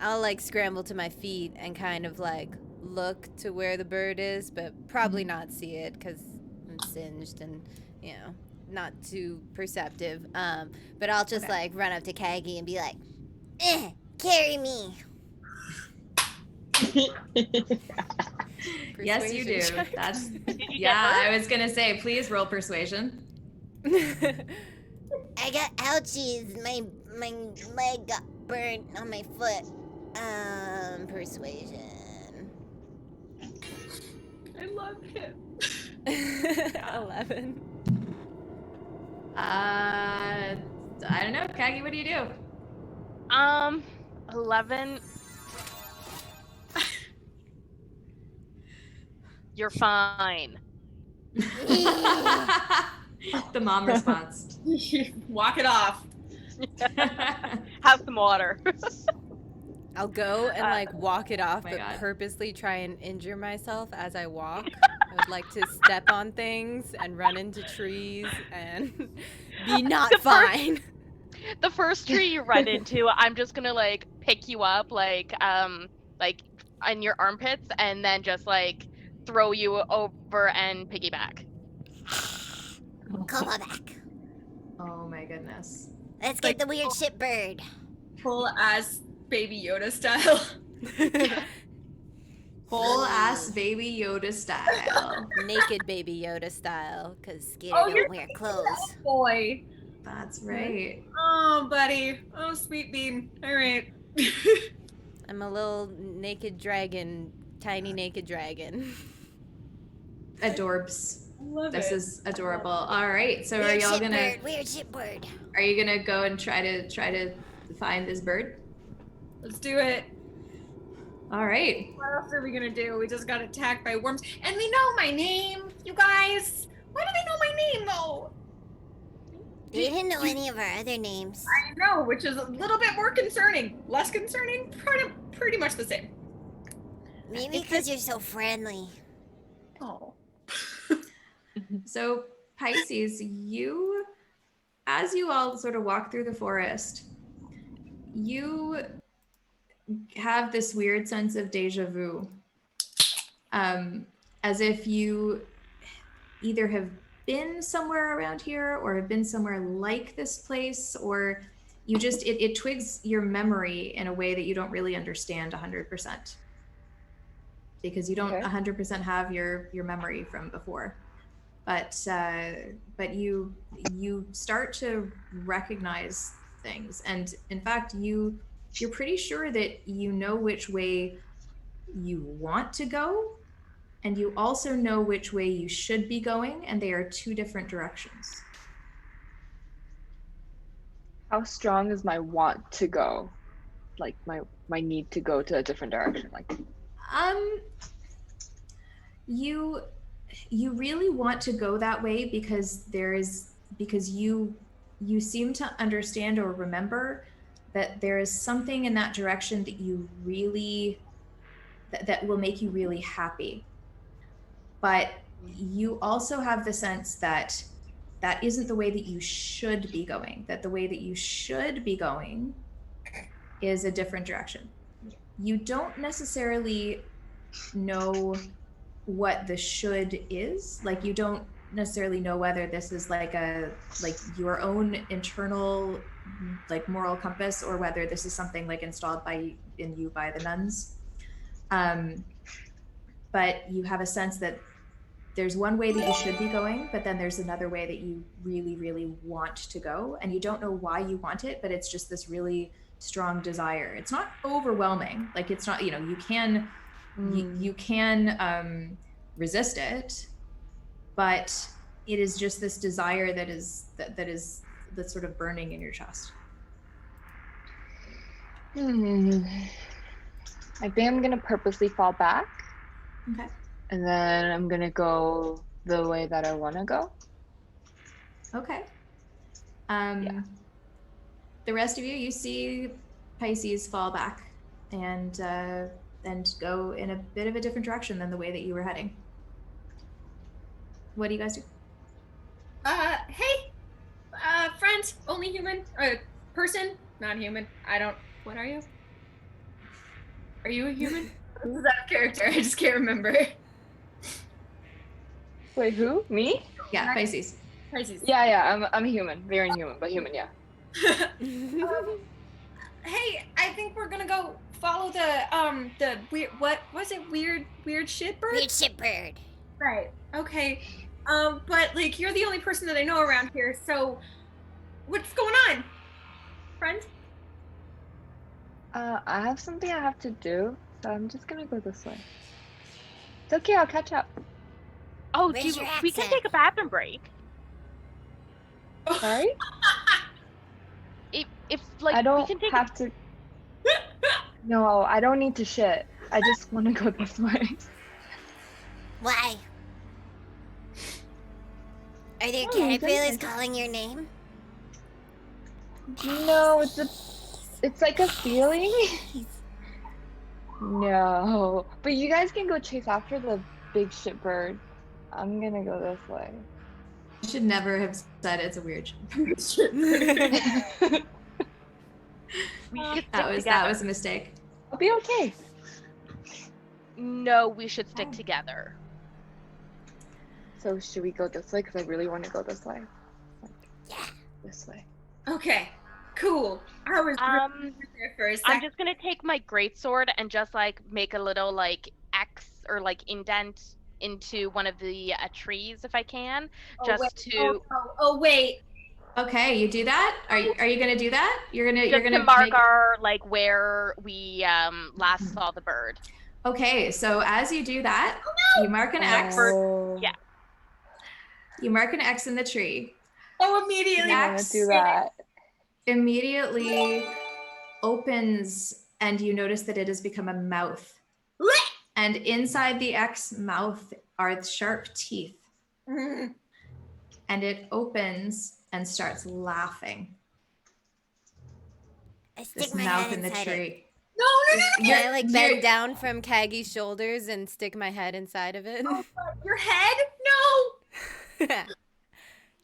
I'll like scramble to my feet and kind of like look to where the bird is, but probably not see it because I'm singed and not too perceptive. But I'll just Okay. like run up to Kagi and be like, Carry me. Yes, you do. "Persuasion check." That's Did you yeah. get I was gonna say, please roll persuasion. I got ouchies. My leg got burnt on my foot. Persuasion. I love him. 11. I don't know, Kagi. What do you do? 11. You're fine. The mom response. Walk it off. Have some water. I'll go and like walk it off, my but God. purposely try and injure myself as I walk. I would like to step on things and run into trees and be not The first- fine. The first tree you run into, I'm just gonna like pick you up like in your armpits and then just like throw you over and piggyback. Come on back. Oh my goodness. Let's get the weird shit bird. Full ass Baby Yoda style. Whole ass Baby Yoda style. Naked Baby Yoda style, because Skitter Oh, don't you're- wear clothes. Boy. That's right. Oh, buddy. Oh, sweet bean. All right. I'm a little naked dragon, tiny naked dragon. Adorbs. Love This it. is adorable. All right. So are Weird y'all shit gonna bird. Weird shit bird. go and try to find this bird? Let's do it. All right. What else are we gonna do? We just got attacked by worms, and they know my name. You guys, why do they know my name though? They didn't know any of our other names. I know, which is a little bit more concerning. Less concerning, pretty much the same. Maybe because you're so friendly. Oh. So Pisces, as you all sort of walk through the forest, you have this weird sense of deja vu, as if you either have been somewhere around here or have been somewhere like this place, or you just, it twigs your memory in a way that you don't really understand 100%, because you don't 100% have your memory from before. But you start to recognize things, and in fact you're pretty sure that you know which way you want to go, and you also know which way you should be going, and they are two different directions. How strong is my want to go? Like my need to go to a different direction? Like, you really want to go that way because you seem to understand or remember that there is something in that direction that you really that will make you really happy. But you also have the sense that that isn't the way that you should be going, that the way that you should be going is a different direction. You don't necessarily know what the should is. Like, you don't necessarily know whether this is like your own internal like moral compass, or whether this is something like installed in you by the nuns. But you have a sense that there's one way that you should be going, but then there's another way that you really, really want to go. And you don't know why you want it, but it's just this really strong desire. It's not overwhelming. Like, it's not, you can, you can resist it, but it is just this desire that's sort of burning in your chest. I think I'm gonna purposely fall back. Okay. And then I'm gonna go the way that I want to go. Okay. The rest of you see Pisces fall back and go in a bit of a different direction than the way that you were heading. What do you guys do? Hey, friend, only human, person, not human. What are you? Are you a human? This is out of character. I just can't remember. Wait, who? Me? Yeah, Pisces. Pisces. Yeah. I'm a human. Very human, but human. Yeah. Hey, I think we're gonna go follow the weird, what was it? Weird shit bird? Weird shit bird. Right. Okay. But like, you're the only person that I know around here, so what's going on, friend? I have something I have to do, so I'm just gonna go this way. It's okay, I'll catch up. Oh, Raise your we can accent. take a bathroom break. Sorry? If like I we don't can take have to. No, I don't need to shit. I just want to go this way. Why? Are there caterpillars calling your name? No, it's like a feeling. No, but you guys can go chase after the big shit bird. I'm gonna go this way. I should never have said it's a weird we should stick that together. was a mistake. I'll be okay. No, we should stick together. So should we go this way? Because I really want to go this way. Yeah. This way. Okay, cool. I was really there for a I'm second. just gonna take my greatsword and just like make a little like X or like indent into one of the trees if I can, Oh wait. Okay, you do that? Are you gonna do that? You're gonna to mark our like where we last saw the bird. Okay, so as you do that, you mark an X. Yeah. You mark an X in the tree. Oh, immediately. I want to do that. Immediately opens and you notice that it has become a mouth. And inside the X mouth are sharp teeth. And it opens and starts laughing. I stick This my mouth head in the inside tree. it. No. Can I like bend down from Kaggy's shoulders and stick my head inside of it? Oh, your head? No.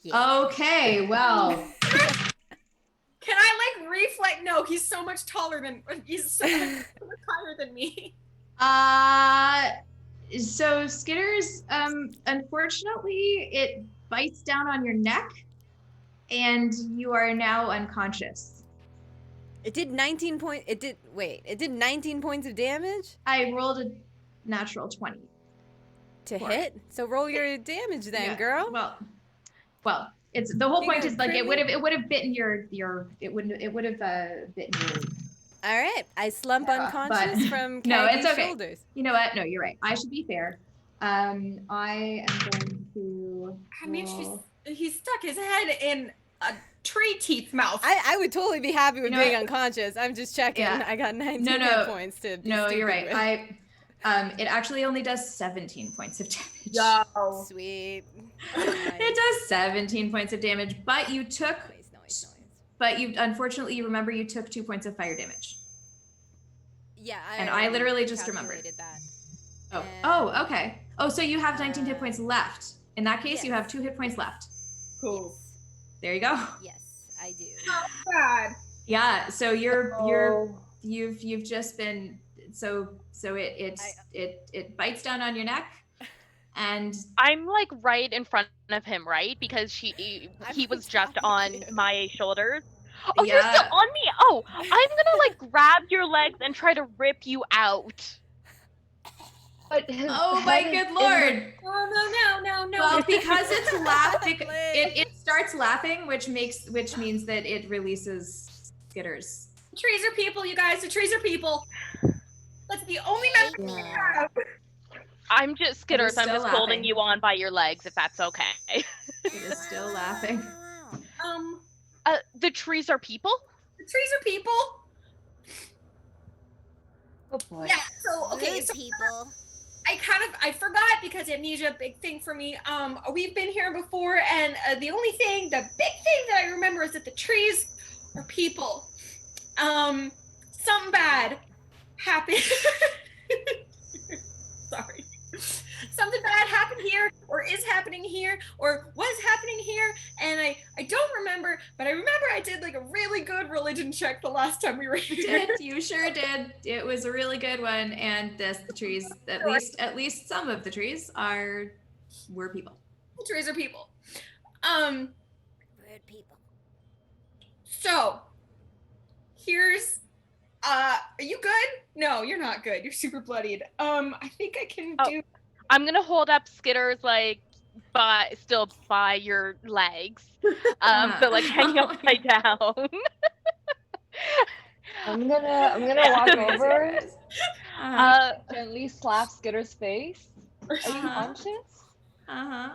Yeah. Okay, well, Can I like reflex? No, he's so much taller than he's so much higher than me. so Skitters, unfortunately, it bites down on your neck, and you are now unconscious. It did 19 points. It did 19 points of damage I rolled a natural 20. to For hit. So roll your damage then, Yeah, girl. Well, it's the whole You point got is like crit it would have bitten your it would have bitten your. All right, I slump Yeah, unconscious but- from No, Kaggy's it's okay. shoulders. You know what? No, you're right. I should be fair. I am going to. I mean, roll- he stuck his head in a tree teeth mouth. I would totally be happy with You know being what? unconscious. I'm just checking. Yeah. I got 19 No, hit points to be No, stupid you're right. with. It actually only does 17 points of damage. Yo. Sweet. It does 17 points of damage, but you took. Noise. But you unfortunately you remember you took 2 points of fire damage. Yeah, And I literally just remembered. calculated that. Oh. And- Oh, okay. Oh, so you have 19 hit points left. In that case, you yes. have 2 hit points left. Cool. There you go. Yes, I do. God. Yeah. So you've just been so it bites down on your neck, and I'm like right in front of him, right? Because he was just on my shoulders. Oh, you're still Yeah. on me. Oh, I'm gonna like grab your legs and try to rip you out. But his oh my head is good in lord. No. Well, because it's laughing, Leg. it starts laughing, which means that it releases skitters. The trees are people, you guys. The trees are people. That's the only memory we Yeah. have. I'm just Skitters. I'm still just holding laughing. you on by your legs, if that's okay. It is still laughing. The trees are people. The trees are people. Oh boy. Yeah. So okay. Rude So people. I forgot because amnesia, big thing for me. We've been here before, and the big thing that I remember is that the trees are people. Something bad happened. Sorry. Something bad happened here, or is happening here, or was happening here, and I don't remember, but I remember I did like a really good religion check the last time we were here. You sure did. It was a really good one, and the trees, at least some of the trees were people. The trees are people. Rude people. So here's are you good? No, you're not good. You're super bloodied. I think I can do I'm gonna hold up Skitters like still by your legs. So like hanging upside down. I'm gonna walk over, Uh-huh. gently slap Skitter's face. Are you Uh-huh. conscious? Uh-huh.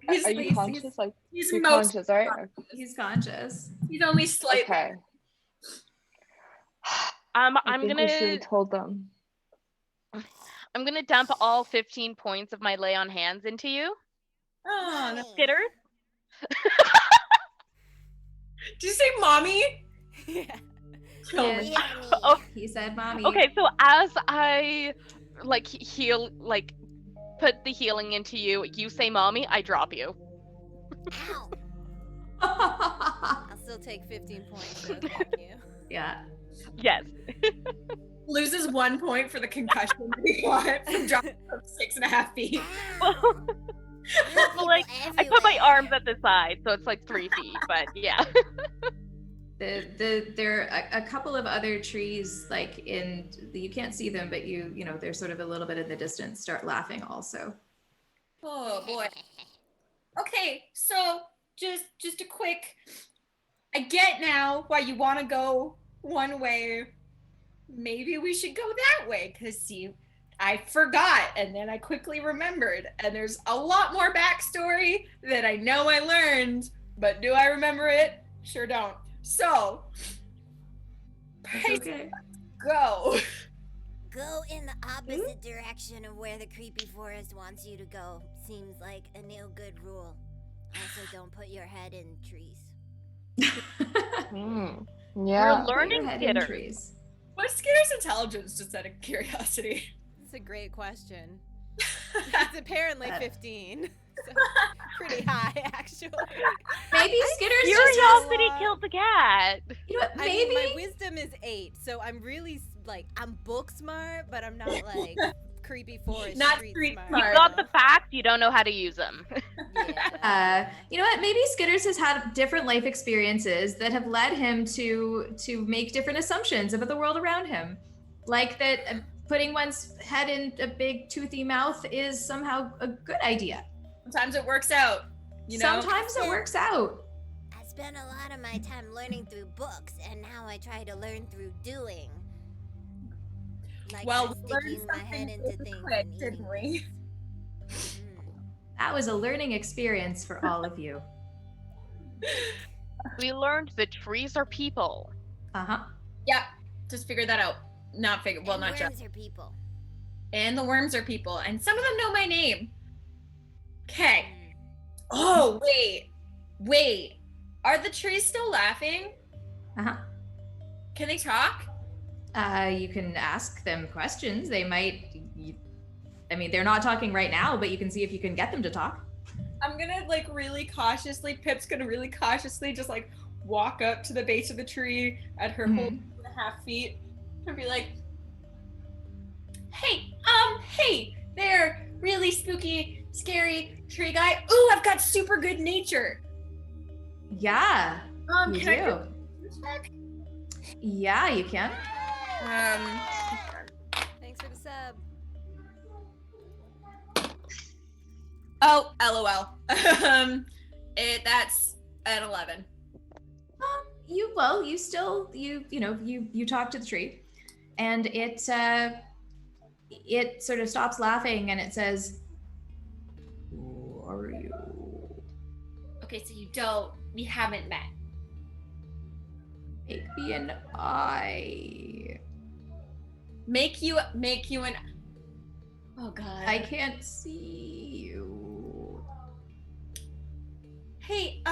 Are you conscious? Like he's you're most conscious, right? He's conscious. he's only slightly Okay. I'm We should gonna have told them. I'm gonna dump all 15 points of my lay on hands into you, Oh, no. Skitters. Did you say mommy? Yeah. Kill Yeah. me. Yummy. Oh, He said mommy. okay, so as I like heal, like put the healing into you, you say mommy, I drop you. Ow. I'll still take 15 points, so thank you. Yeah. Yes. Loses 1 point for the concussion that he got from dropping from 6.5 feet. Ow. Rude Like, people I put my everywhere. arms at the side, so it's like 3 feet, but yeah. There are a couple of other trees, like you can't see them, but you know they're sort of a little bit in the distance. Start laughing also. Oh boy. Okay, so just a quick. I get now why you want to go one way. Maybe we should go that way, because see, I forgot, and then I quickly remembered, and there's a lot more backstory that I know I learned, but do I remember it? Sure don't. So, Right, Okay. go. Go in the opposite direction of where the creepy forest wants you to go. Seems like a new good rule. Also, don't put your head in trees. Hmm. We're Yeah. Put your learning head in Skitters. trees. What's Skitter's intelligence, just out of curiosity? It's a great question. It's apparently 15. So pretty high, actually. Maybe Skitters just has. Curiosity killed the cat. You know what? I Maybe. mean, my wisdom is 8, so I'm really, like, I'm book smart, but I'm not, like, creepy forest Not street street smart. You smart. got the facts, you don't know how to use them. Yeah. You know what? Maybe Skitters has had different life experiences that have led him to make different assumptions about the world around him, like that putting one's head in a big toothy mouth is somehow a good idea. Sometimes it works out, you know? Sometimes it works out. I spent a lot of my time learning through books, and now I try to learn through doing. Like Well, by we learned sticking my head something into really things quick, and eating didn't we? things. That was a learning experience for all of you. We learned that trees are people. Uh-huh. Yeah, just figured that out. Not figure. Well, And not just. worms are people. And the worms are people, and some of them know my name. Okay. Oh, wait. Are the trees still laughing? Uh-huh. Can they talk? You can ask them questions. They might. I mean, they're not talking right now, but you can see if you can get them to talk. I'm gonna like really cautiously. Pip's gonna really cautiously just like walk up to the base of the tree at her whole 2.5 feet and be like, hey there, really spooky, scary tree guy. Ooh, I've got super good nature. Yeah, you Can I do. do a check? Yeah, you can. Thanks for the sub. Oh, LOL. That's an 11. You talk to the tree, and it sort of stops laughing and it says, "Who are you?" Okay, so we haven't met. Make me an eye. Make you an. Oh God. I can't see you. Hey,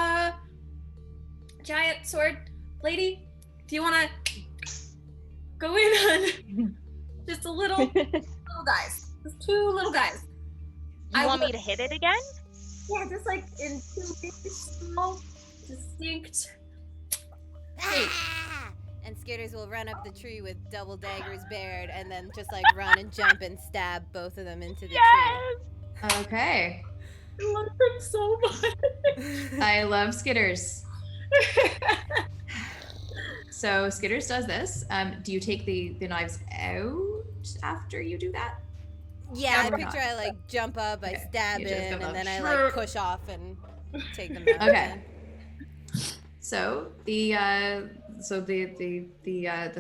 giant sword lady, do you wanna go in on just a little guys? Just 2 little guys. You want me to hit it again? Yeah, just like in 2 big, small, distinct. Hey. Ah! And Skitters will run up the tree with double daggers bared and then just like run and jump and stab both of them into the Yes! Okay. I love them so much. I love Skitters. So Skitters does this. Do you take the knives out after you do that? tree. Yeah, I Or picture not? I like jump up, I Okay, stab you just in, jump and up. then I Sure. like push off and take them out. Okay. again. So the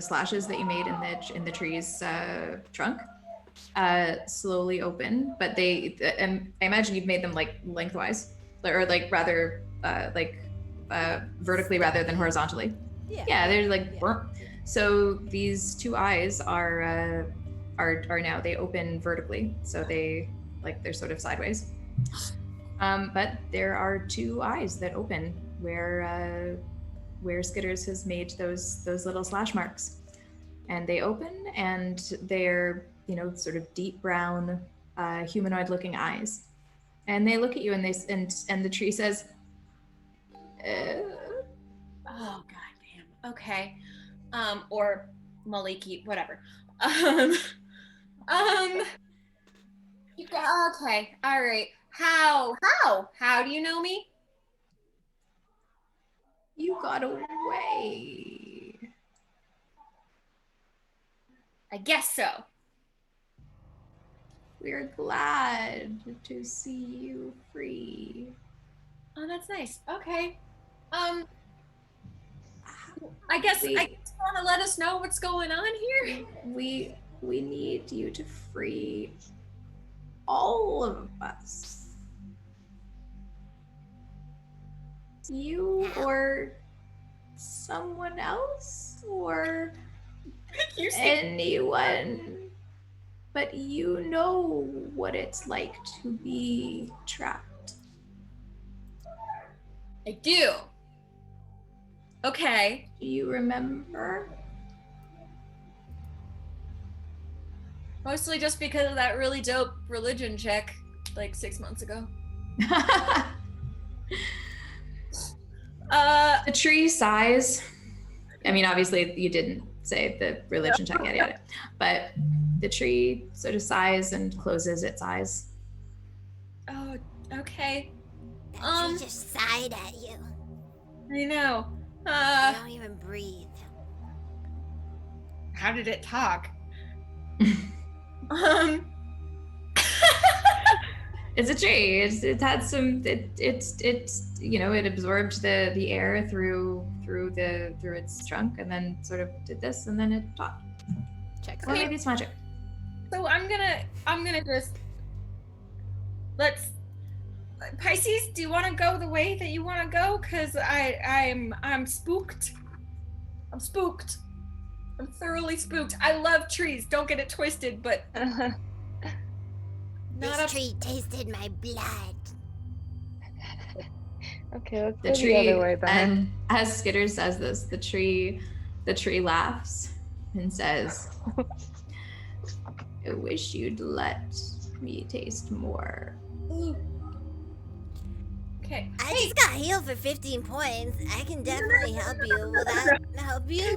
slashes that you made in the tree's trunk slowly open, but I imagine you've made them like lengthwise, or like rather vertically rather than horizontally. Yeah. Yeah, they're like. Yeah. So these 2 eyes are now, they open vertically, so they're sort of sideways. But there are 2 eyes that open where Skitters has made those little slash marks, and they open, and they're sort of deep brown, humanoid-looking eyes, and they look at you, and the tree says, Oh goddamn. Okay. Or Maliki, whatever. Okay. All right. How do you know me? "You got away." I guess so. "We're glad to see you free." Oh, that's nice. Okay. I guess We- I just want to let us know what's going on here. We need you to free all of us. You or someone else, or You say anyone, but you know what it's like to be trapped. I do. Okay. Do you remember? Mostly just because of that really dope religion check like 6 months ago. The tree sighs. I mean, obviously you didn't say the religion check, yada yada, but the tree sort of sighs and closes its eyes. Oh, okay. She just sighed at you. I know. You don't even breathe. How did it talk? It's a tree. It had some. It's you know, it absorbed the air through its trunk, and then sort of did this, and then it talked. Checks Or out. maybe it's magic. So I'm gonna just let's Pisces, do you want to go the way that you want to go? Cause I'm spooked. I'm spooked. I'm thoroughly spooked. I love trees. Don't get it twisted, but This tree tasted my blood. Okay, let's The go tree, the other way then. and as Skitter says this, the tree laughs and says, "I wish you'd let me taste more." ooh. Okay. I just got healed for 15 points. I can definitely help you. Will that help you?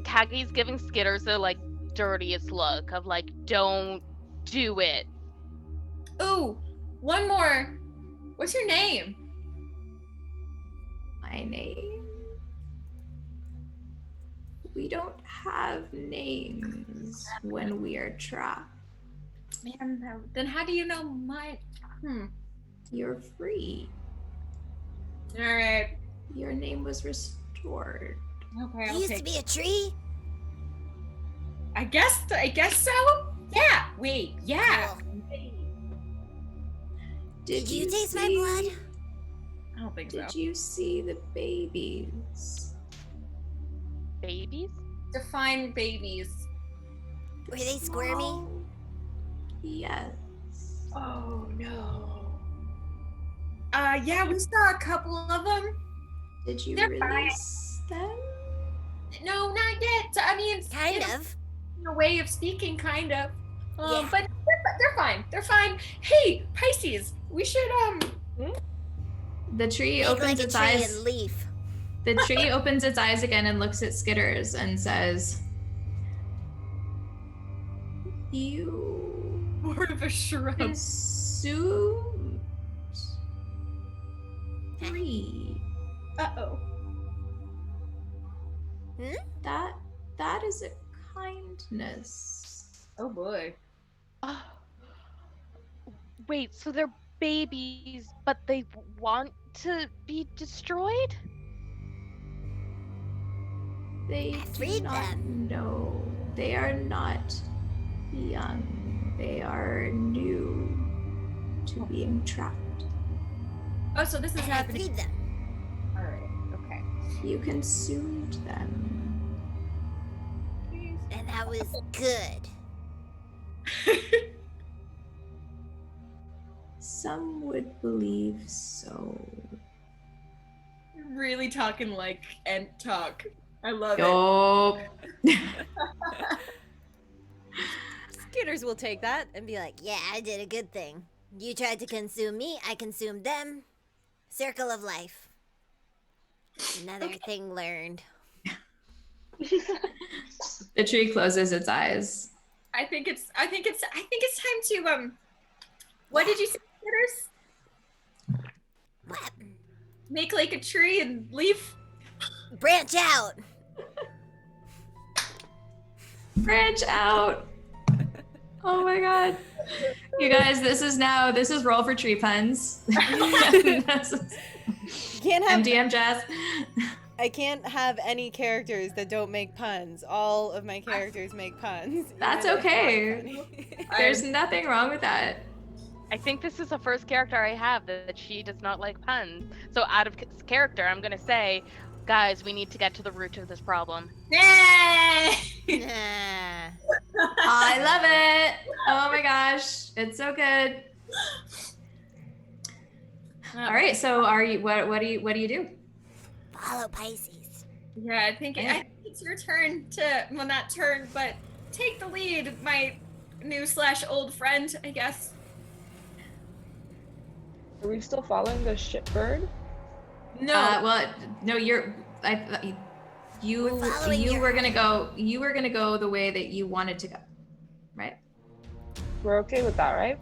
Kagi's giving Skitters the like dirtiest look of like, don't do it. Ooh, one more. What's your name? My name? We don't have names when we are trapped. Man, then how do you know my? You're free. All right. Your name was restored. Okay. You I'll used to take. be a tree? I guess so. Yeah. Wait. Yeah. Cool. Did you taste my see- blood? I don't think so. Did you see the babies? Babies? Define babies. Were they squirmy? Oh, yes. Oh no. Yeah, we saw a couple of them. Did you They're fine. release them? No, not yet. I mean, Kind in a- of. in a way of speaking, kind of. Yeah. But they're fine. They're fine. Hey, Pisces, we should The tree Make opens like a its tree eyes. and leaf. The tree opens its eyes again and looks at Skitters and says, "You more of a shrub. consumed 3. Uh-oh. That is a kindness." Oh boy. Oh. Wait, so they're babies, but they want to be destroyed? They I do freed not them. know. They are not young. They are new to being trapped. Oh, so this is And I happening. freed them. All right. Okay. You consumed them. And that was good. Some would believe so. Really talking like Ent talk. I love it. Yup. Skitters will take that. And be like, yeah, I did a good thing. You tried to consume me, I consumed them. Circle of life. Another thing learned. The tree closes its eyes. I think it's time to what did you say, Skitters? What? Make like a tree and leaf? Branch out. Branch out. Oh my god. You guys, this is roll for tree puns. This is- Can't I'm have DM Jess. I can't have any characters that don't make puns. All of my characters make puns. That's Even though it's okay. not funny. There's nothing wrong with that. I think this is the first character I have that she does not like puns. So out of character, I'm gonna say, Guys, we need to get to the root of this problem. Yay! Nah. I love it. Oh my gosh, it's so good. All right, so what do you do? Follow Pisces. Yeah, I think it's your turn to, well, not turn, but take the lead, my new / old friend, I guess. Are we still following the shitbird? No. Well, no, you We're following your were gonna go the way that you wanted to go, right? We're okay with that, right?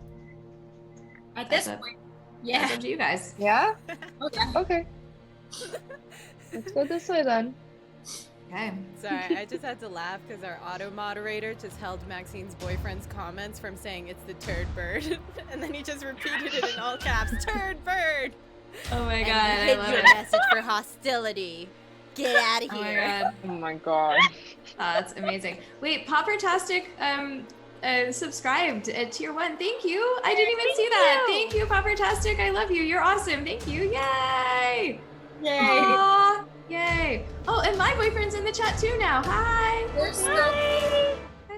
At this That's point, That's yeah. up to you guys. Yeah? Okay. Okay. Let's go this way then. Okay. Sorry, I just had to laugh because our auto moderator just held Maxine's boyfriend's comments from saying it's the turd bird, and then he just repeated it in all caps, turd bird. Oh my god, And I hid love your it. message for hostility. Get out of Oh my here. god, Oh my god. that's amazing. Wait, Poppertastic subscribed at tier 1. Thank you. I didn't even see that. Thank you, Poppertastic. I love you. You're awesome. Thank you. Yay! Yay. Aw, yay. Oh, and my boyfriend's in the chat too now. Hi. There's so, Hi,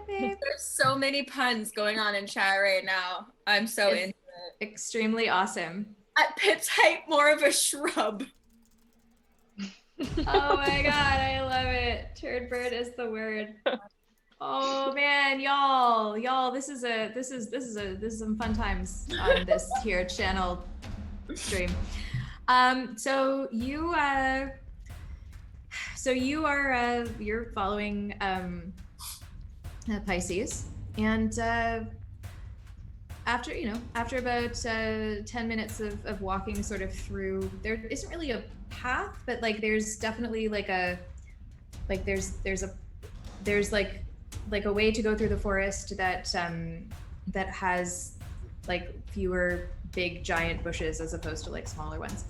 babe. there's so many puns going on in chat right now. I'm so It's into it. extremely awesome. At Pip's height, more of a shrub. Oh my god, I love it. Turd bird is the word. Oh man, y'all, this is some fun times on this here channel stream. You're following Pisces, and after about 10 minutes of walking sort of through, there isn't really a path, but like there's definitely there's a way to go through the forest that has like fewer big giant bushes as opposed to like smaller ones.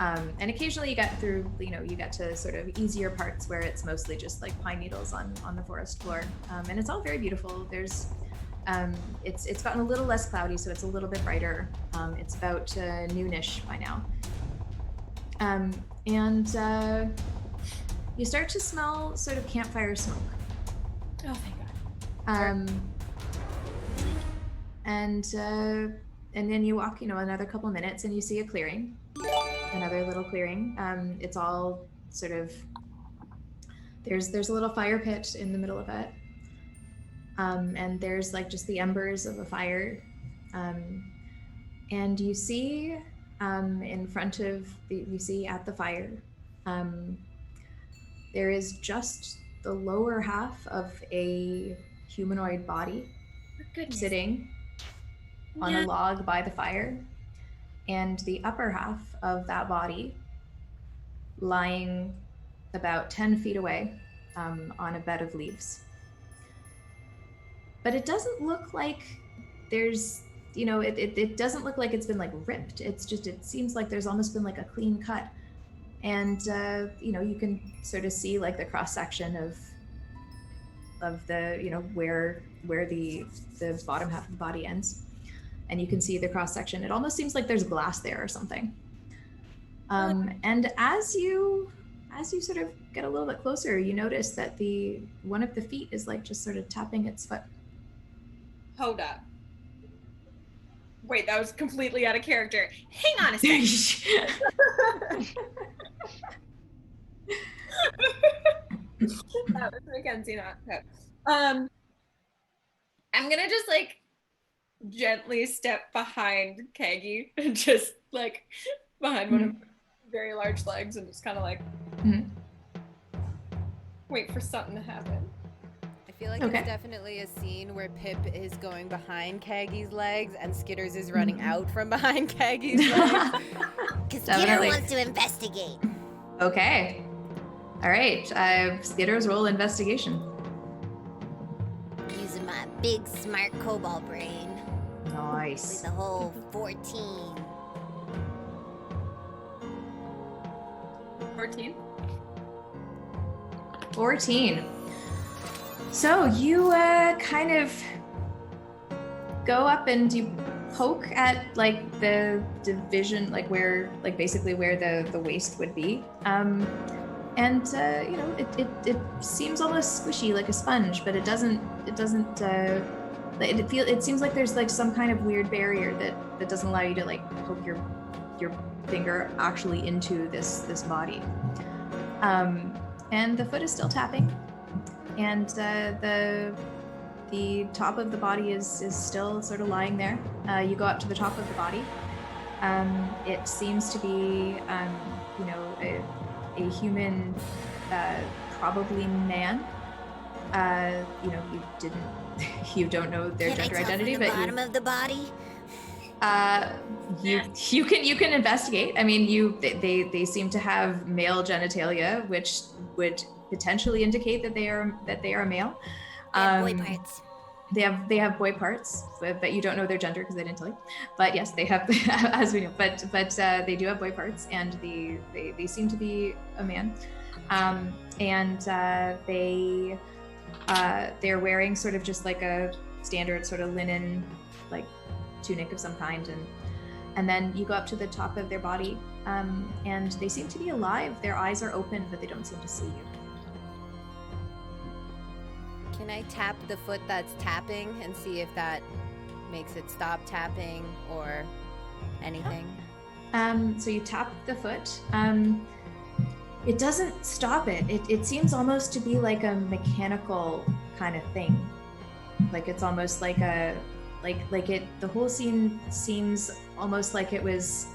And occasionally you get through, you get to sort of easier parts where it's mostly just like pine needles on the forest floor. And it's all very beautiful. There's, it's gotten a little less cloudy, so it's a little bit brighter. It's about noonish by now. And you start to smell sort of campfire smoke. Oh, thank God. And then you walk, another couple minutes, and you see a clearing, another little clearing. It's all sort of, there's a little fire pit in the middle of it, and there's like just the embers of a fire, and you see in front of you see at the fire, there is just the lower half of a humanoid body sitting on a log by the fire, and the upper half of that body lying about 10 feet away on a bed of leaves. But it doesn't look like there's, it doesn't look like it's been like ripped. It's just, it seems like there's almost been like a clean cut. And, you can sort of see like the cross section of the, where the bottom half of the body ends. And you can see the cross section. It almost seems like there's glass there or something. And as you sort of get a little bit closer, you notice that one of the feet is like just sort of tapping its foot. Hold up. Wait, that was completely out of character. Hang on a second. That was Mackenzie, not Pip. I'm gonna just like gently step behind Kagi, just like behind one of her very large legs, and just kind of like wait for something to happen. I feel like it's definitely a scene where Pip is going behind Kagi's legs and Skitters is running out from behind Kagi's legs. Because Skitter wants to investigate. Okay. All right. Skitters, roll investigation. Using my big smart cobalt brain. Nice. With a whole 14. 14. 14. So you kind of go up and you poke at like the division, like where, like basically where the waist would be. you know, it seems almost squishy like a sponge, but it doesn't it seems like there's like some kind of weird barrier that doesn't allow you to like poke your finger actually into this body. And the foot is still tapping, and the top of the body is still sort of lying there. You go up to the top of the body. It seems to be you know, a human, probably man. You know, you don't know their gender identity, but bottom of the body. You can investigate. I mean, they seem to have male genitalia, which would potentially indicate that they are male. Boy parts. They have boy parts, but you don't know their gender because they didn't tell you. But yes, they have, as we know. But they do have boy parts, and they seem to be a man. And they're wearing sort of just like a standard sort of linen, like tunic of some kind, and then you go up to the top of their body, and they seem to be alive. Their eyes are open, but they don't seem to see you. Can I tap the foot that's tapping and see if that makes it stop tapping or anything? So you tap the foot. It doesn't stop it. It seems almost to be like a mechanical kind of thing. Like it's almost like a the whole scene seems almost like it was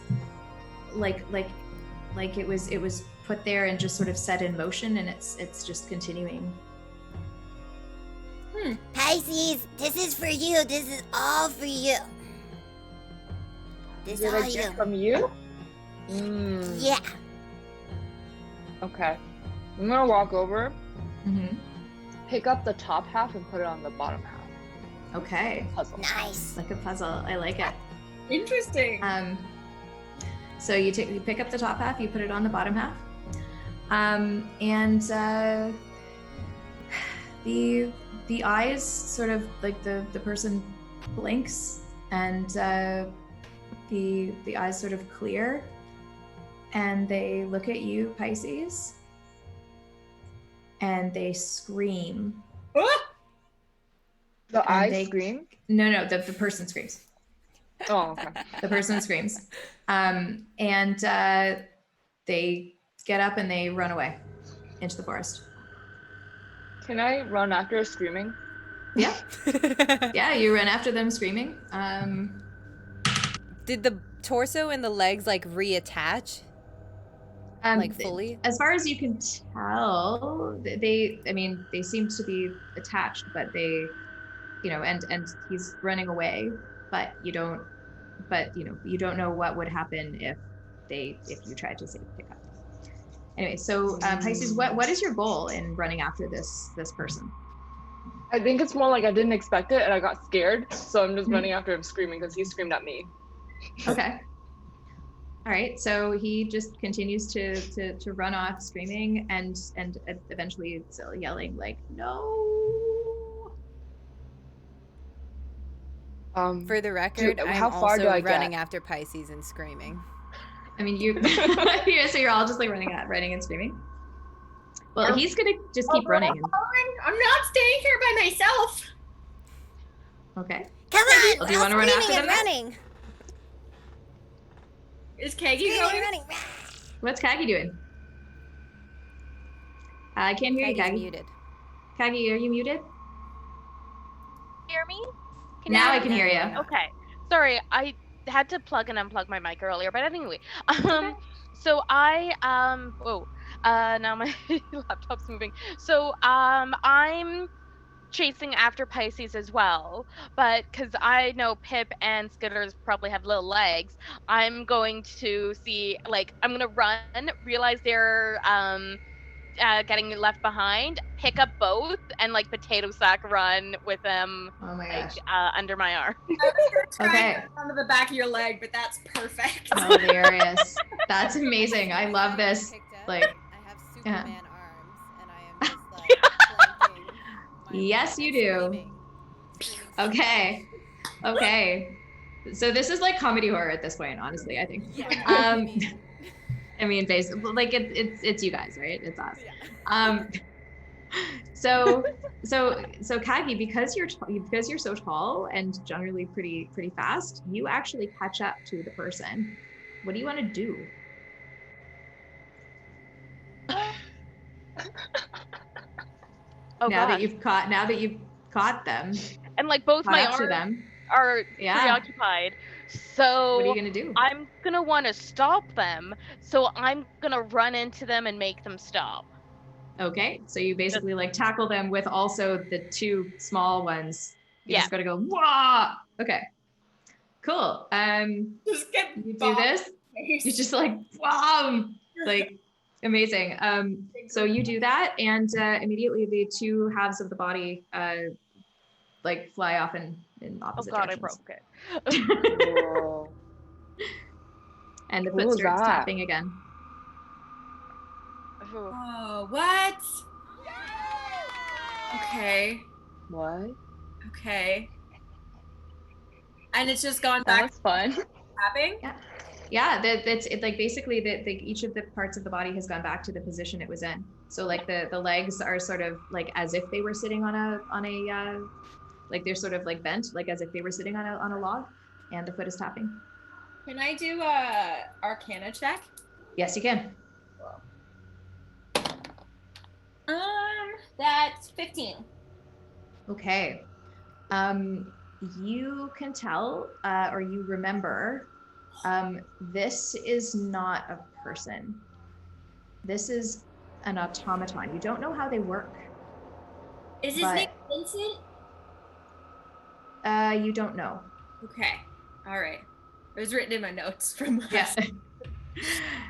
like it was put there and just sort of set in motion, and it's just continuing. Pisces, this is for you. This is all for you. This Is it all a you. gift from you? Yeah. Okay. I'm gonna walk over, Mm-hmm. pick up the top half, and put it on the bottom half. Okay. Puzzle. Nice. Like a puzzle. I like it. Interesting. So you pick up the top half, you put it on the bottom half, and the eyes sort of like the person blinks, and the eyes sort of clear, and they look at you, Pisces, and they scream. The And eyes they- scream? No, the person screams. Oh, okay. The person screams. And they get up and they run away into the forest. Can I run after screaming? Yeah. Yeah, you run after them screaming. Did the torso and the legs like reattach? Like fully? As far as you can tell, they seem to be attached, but they, you know, and he's running away, but you don't know what would happen if you tried to say pick up. Anyway, so Pisces, what is your goal in running after this person? I think it's more like I didn't expect it and I got scared, so I'm just running after him screaming because he screamed at me. Okay. All right, so he just continues to run off screaming and eventually still yelling like, no. For the record, I'm how far also do I get? running after Pisces and screaming. I mean, you so you're all just like running and screaming. Well, he's gonna just keep running. I'm not staying here by myself. Okay. Come on. Do you want to run after them? Running. Is Kagi Screaming going? and running. What's Kagi doing? I can't hear you, Kaggy's Kagi. muted. Kagi, are you muted? Hear me? Now I can hear you. Okay. Sorry, I had to plug and unplug my mic earlier, but anyway. So I now my laptop's moving. So I'm chasing after Pisces as well, but because I know Pip and Skitters probably have little legs, I'm going to see, like, I'm gonna run, realize they're getting left behind, pick up both, and like potato sack run with them, Oh my like gosh. under my arm. Okay. Onto the back of your leg, but that's perfect. Hilarious. That's amazing. I love this. Like, I have Superman yeah. arms, and I am just like planking my Yes, you and do. screaming. Okay. So this is like comedy horror at this point, honestly, I think. Yeah. I mean, basically, like it's you guys, right? It's us. Yeah. So Kagi, because you're so tall and generally pretty fast, you actually catch up to the person. What do you want to do? Oh Now that gosh. you've caught them, And like both caught my up to arms them, are yeah. preoccupied. What are you So gonna do? I'm gonna want to stop them. So I'm gonna run into them and make them stop. Okay, so you Just basically like tackle them with also the two small ones. You yeah. just gotta go, wah! Okay, cool. Just get You do bopped this, in the you face. just like, wow, like amazing. So you do that, and immediately the two halves of the body like fly off in Oh opposite god, I directions. broke it. Whoa. And the Who foot was starts that? tapping again. Ooh. Oh, what? Okay. What? Okay. And it's just gone That back was fun. to tapping? Yeah, that's it. Like basically, each of the parts of the body has gone back to the position it was in. So like the legs are sort of like as if they were sitting on a like they're sort of like bent, like as if they were sitting on a log, and the foot is tapping. Can I do a Arcana check? Yes, you can. That's 15. Okay. You can tell, or you remember, this is not a person. This is an automaton. You don't know how they work. Is his But- name Vincent? You don't know. Okay. All right. It was written in my notes from last. Yes.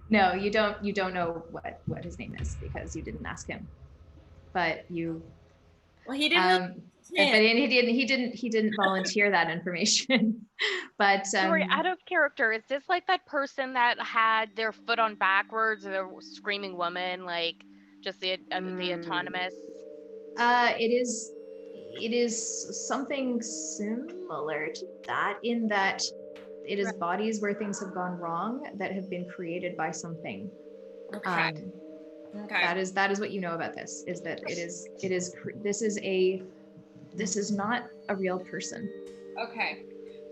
No, you don't know what his name is because you didn't ask him. But you Well, he didn't. but he didn't volunteer that information. But Sorry, out of character, is this like that person that had their foot on backwards, the screaming woman, like just the autonomous? it is something similar to that in that it is bodies where things have gone wrong that have been created by something. Okay. Okay. That is what you know about this, is that this is not a real person. Okay.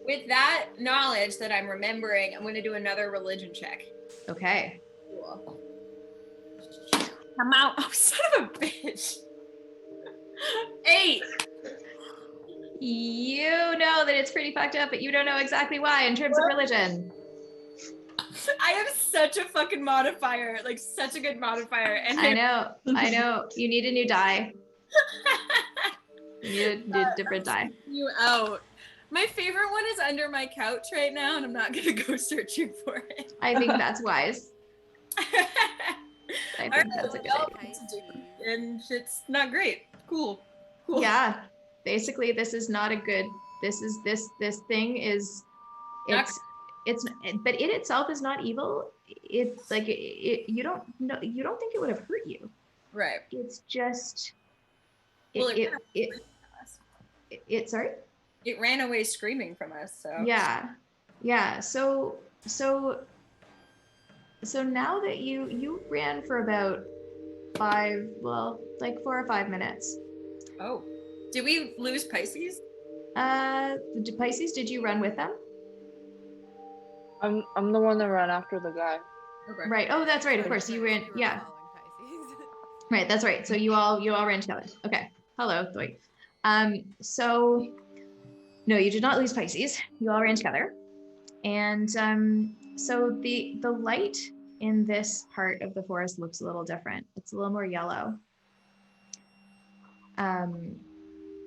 With that knowledge that I'm remembering, I'm going to do another religion check. Okay. Cool. Come out. Oh, son of a bitch. 8. You know that it's pretty fucked up, but you don't know exactly why in terms of religion. I have such a fucking modifier, like such a good modifier. And I know. You need a new die. You need a different die. You out. My favorite one is under my couch right now, and I'm not gonna go searching for it. I think that's wise. I think Alright, that's a good well, idea. and it's not great. Cool. Yeah. Basically, this is not a good. This thing is. It's but it itself is not evil. It's like you don't know. You don't think it would have hurt you. Right. It's just. Well, Sorry. It ran away screaming from us. So. Yeah. So now that you ran for about 4 or 5 minutes. Oh, did we lose Pisces? Pisces, did you run with them? I'm the one that ran after the guy. Okay. Right. Oh, that's right. Of course, you ran. Yeah. Right. That's right. So you all ran together. Okay. Hello, Thoy. So no, you did not lose Pisces. You all ran together, and so the light in this part of the forest looks a little different. It's a little more yellow.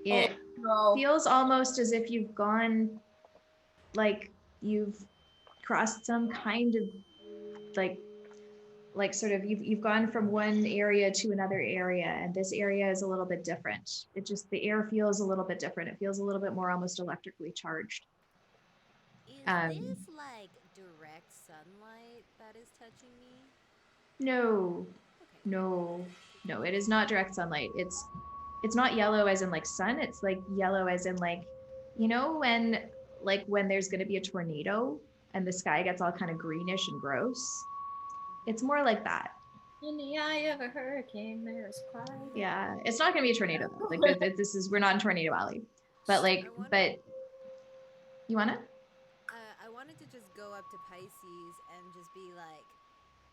It feels almost as if you've gone, like you've crossed some kind of like sort of you've gone from one area to another area, and this area is a little bit different. It just, the air feels a little bit different. It feels a little bit more almost electrically charged. Is this like direct sunlight that is touching me? No, Okay. no, it is not direct sunlight. It's not yellow as in like sun. It's like yellow as in like, you know, when there's going to be a tornado and the sky gets all kind of greenish and gross. It's more like that. In the eye of a hurricane, there's quiet. Yeah, it's not gonna be a tornado though. Like this is, we're not in Tornado Alley. But like, but you wanna? I wanted to just go up to Pisces and just be like,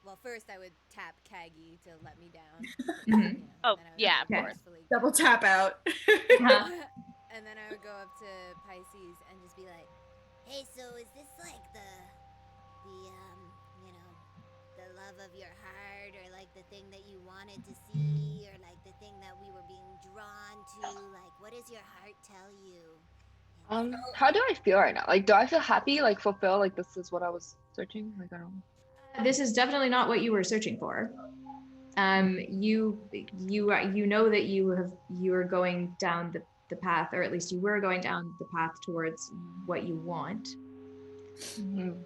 well, first I would tap Kagi to let me down. Mhm. Oh, then I would yeah, of Okay. course. forcefully Double tap out. Uh-huh. And then I would go up to Pisces and just be like, Hey, so is this like the you know, the love of your heart, or like the thing that you wanted to see, or like the thing that we were being drawn to? Like, what does your heart tell you? How do I feel right now? Like, do I feel happy? Like, fulfilled? Like, this is what I was searching? Like, I don't know. This is definitely not what you were searching for. You know that you are going down the path, or at least you were going down the path towards what you want. Mhm.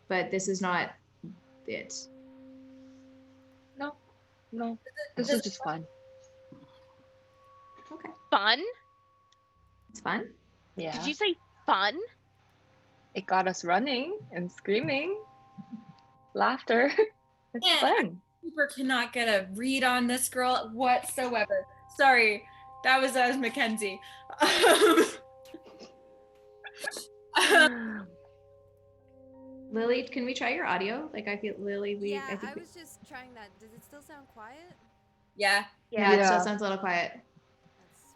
But this is not it. No, this is just fun. Okay, Fun? it's fun. Yeah. Did you say fun? It got us running and screaming, laughter. It's Yeah. fun. Cooper cannot get a read on this girl whatsoever. Sorry, that was Mackenzie. Lily, can we try your audio? Like, I feel Lily, yeah, I think I was just trying that. Does it still sound quiet? Yeah. yeah, it still Yeah. sounds a little quiet.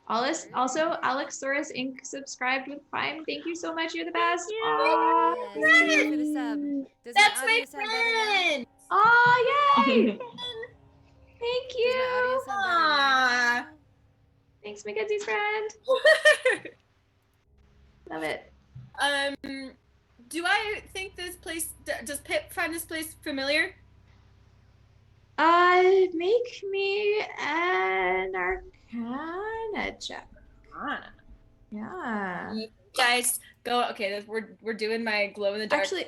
That's weird. Also, Alex Soros Inc. subscribed with Prime. Thank you so much. You're the best. you. Aw, Yes, thank you for the sub. Does That's my my audio sound better now? friend. Aw, yay! Thank Does my audio you. sound better now? Thanks, Mackenzie's friend. Love it. Do I think this place, does Pip find this place familiar? Make me an Arcana check. Yeah. Guys, go. Okay, we're doing my glow in the dark. Actually,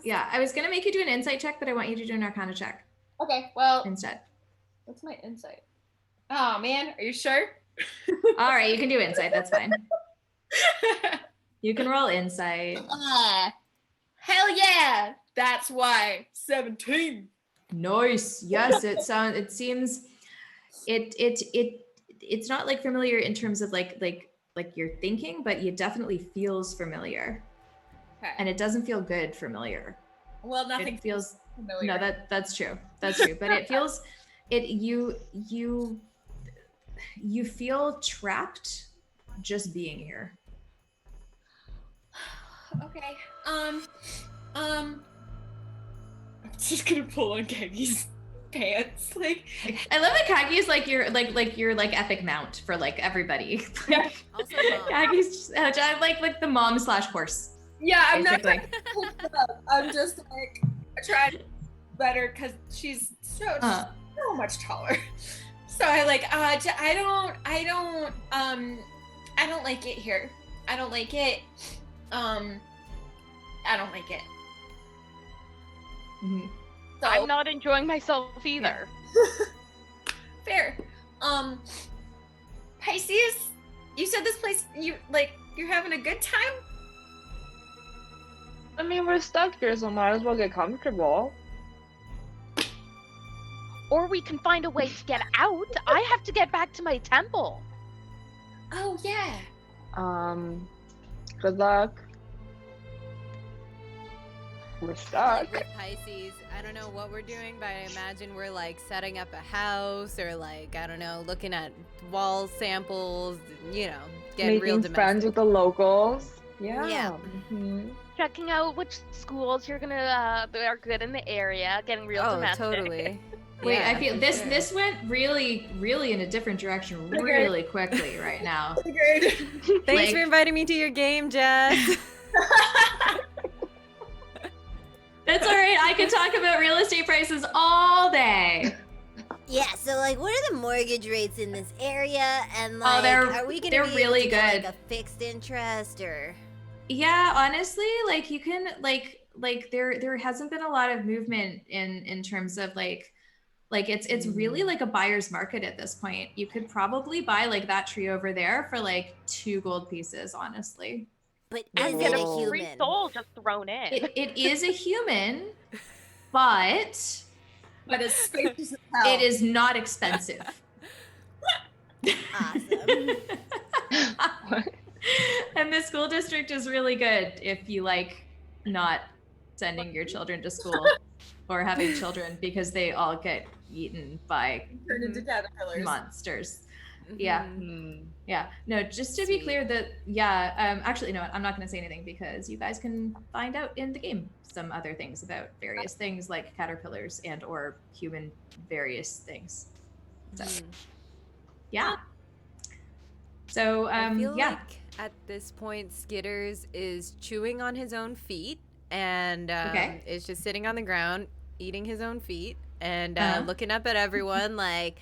yeah, I was gonna make you do an insight check, but I want you to do an Arcana check Okay, well, instead. what's my insight? Oh man, are you sure? All right, you can do insight. That's fine. You can roll insight. Hell yeah! That's why 17. Nice. Yes, it's not like familiar in terms of like you're thinking, but it definitely feels familiar. Okay. And it doesn't feel good familiar. Well, nothing It feels familiar. no, that's true. That's true. But it feels you feel trapped just being here. Okay. I'm just gonna pull on Kagi's pants. Like, I love that Kagi's like your epic mount for like everybody. Yeah. Also, mom. Kagi's like the mom / horse. yeah, I'm not. Basically. I'm just like trying better because she's so much taller. So I like. I don't like it here. I don't like it. I don't like it. Mhm. So, I'm not enjoying myself either. fair. Pisces, you said this place you're having a good time? I mean, we're stuck here, so might as well get comfortable. Or we can find a way to get out. I have to get back to my temple. Oh yeah. Good luck. We're stuck. Like with Pisces, I don't know what we're doing, but I imagine we're like setting up a house, or like, I don't know, looking at wall samples, you know, getting real Making domestic. friends with the locals. Yeah. Yeah. Mhm. Checking out which schools you're gonna that are good in the area, getting real Oh, domestic. totally. Wait, Yeah, I feel for this sure. this went really in a different direction Okay. really quickly right now. Good. Thanks Like- for inviting me to your game, Jess. That's all right. I could talk about real estate prices all day. Yeah, so like, what are the mortgage rates in this area? And Oh, like, they're- are we gonna they're be able really to get, good. like a fixed interest, or? Yeah, honestly, like you can like there hasn't been a lot of movement in terms of like it's really like a buyer's market at this point. You could probably buy like that tree over there for like 2 gold pieces, honestly. But And is get it a a free human? soul just thrown in. It is a human, but it's spacious as hell. it is not expensive. Awesome. And the school district is really good if you like not sending your children to school or having children, because they all get eaten by Turned into caterpillars. monsters. Yeah. Hmm. Yeah. No, just to be clear that, actually, no, I'm not going to say anything because you guys can find out in the game some other things about various things like caterpillars and or human various things. So, yeah. So, I feel yeah. like at this point, Skitters is chewing on his own feet and Okay. is just sitting on the ground eating his own feet and looking up at everyone like,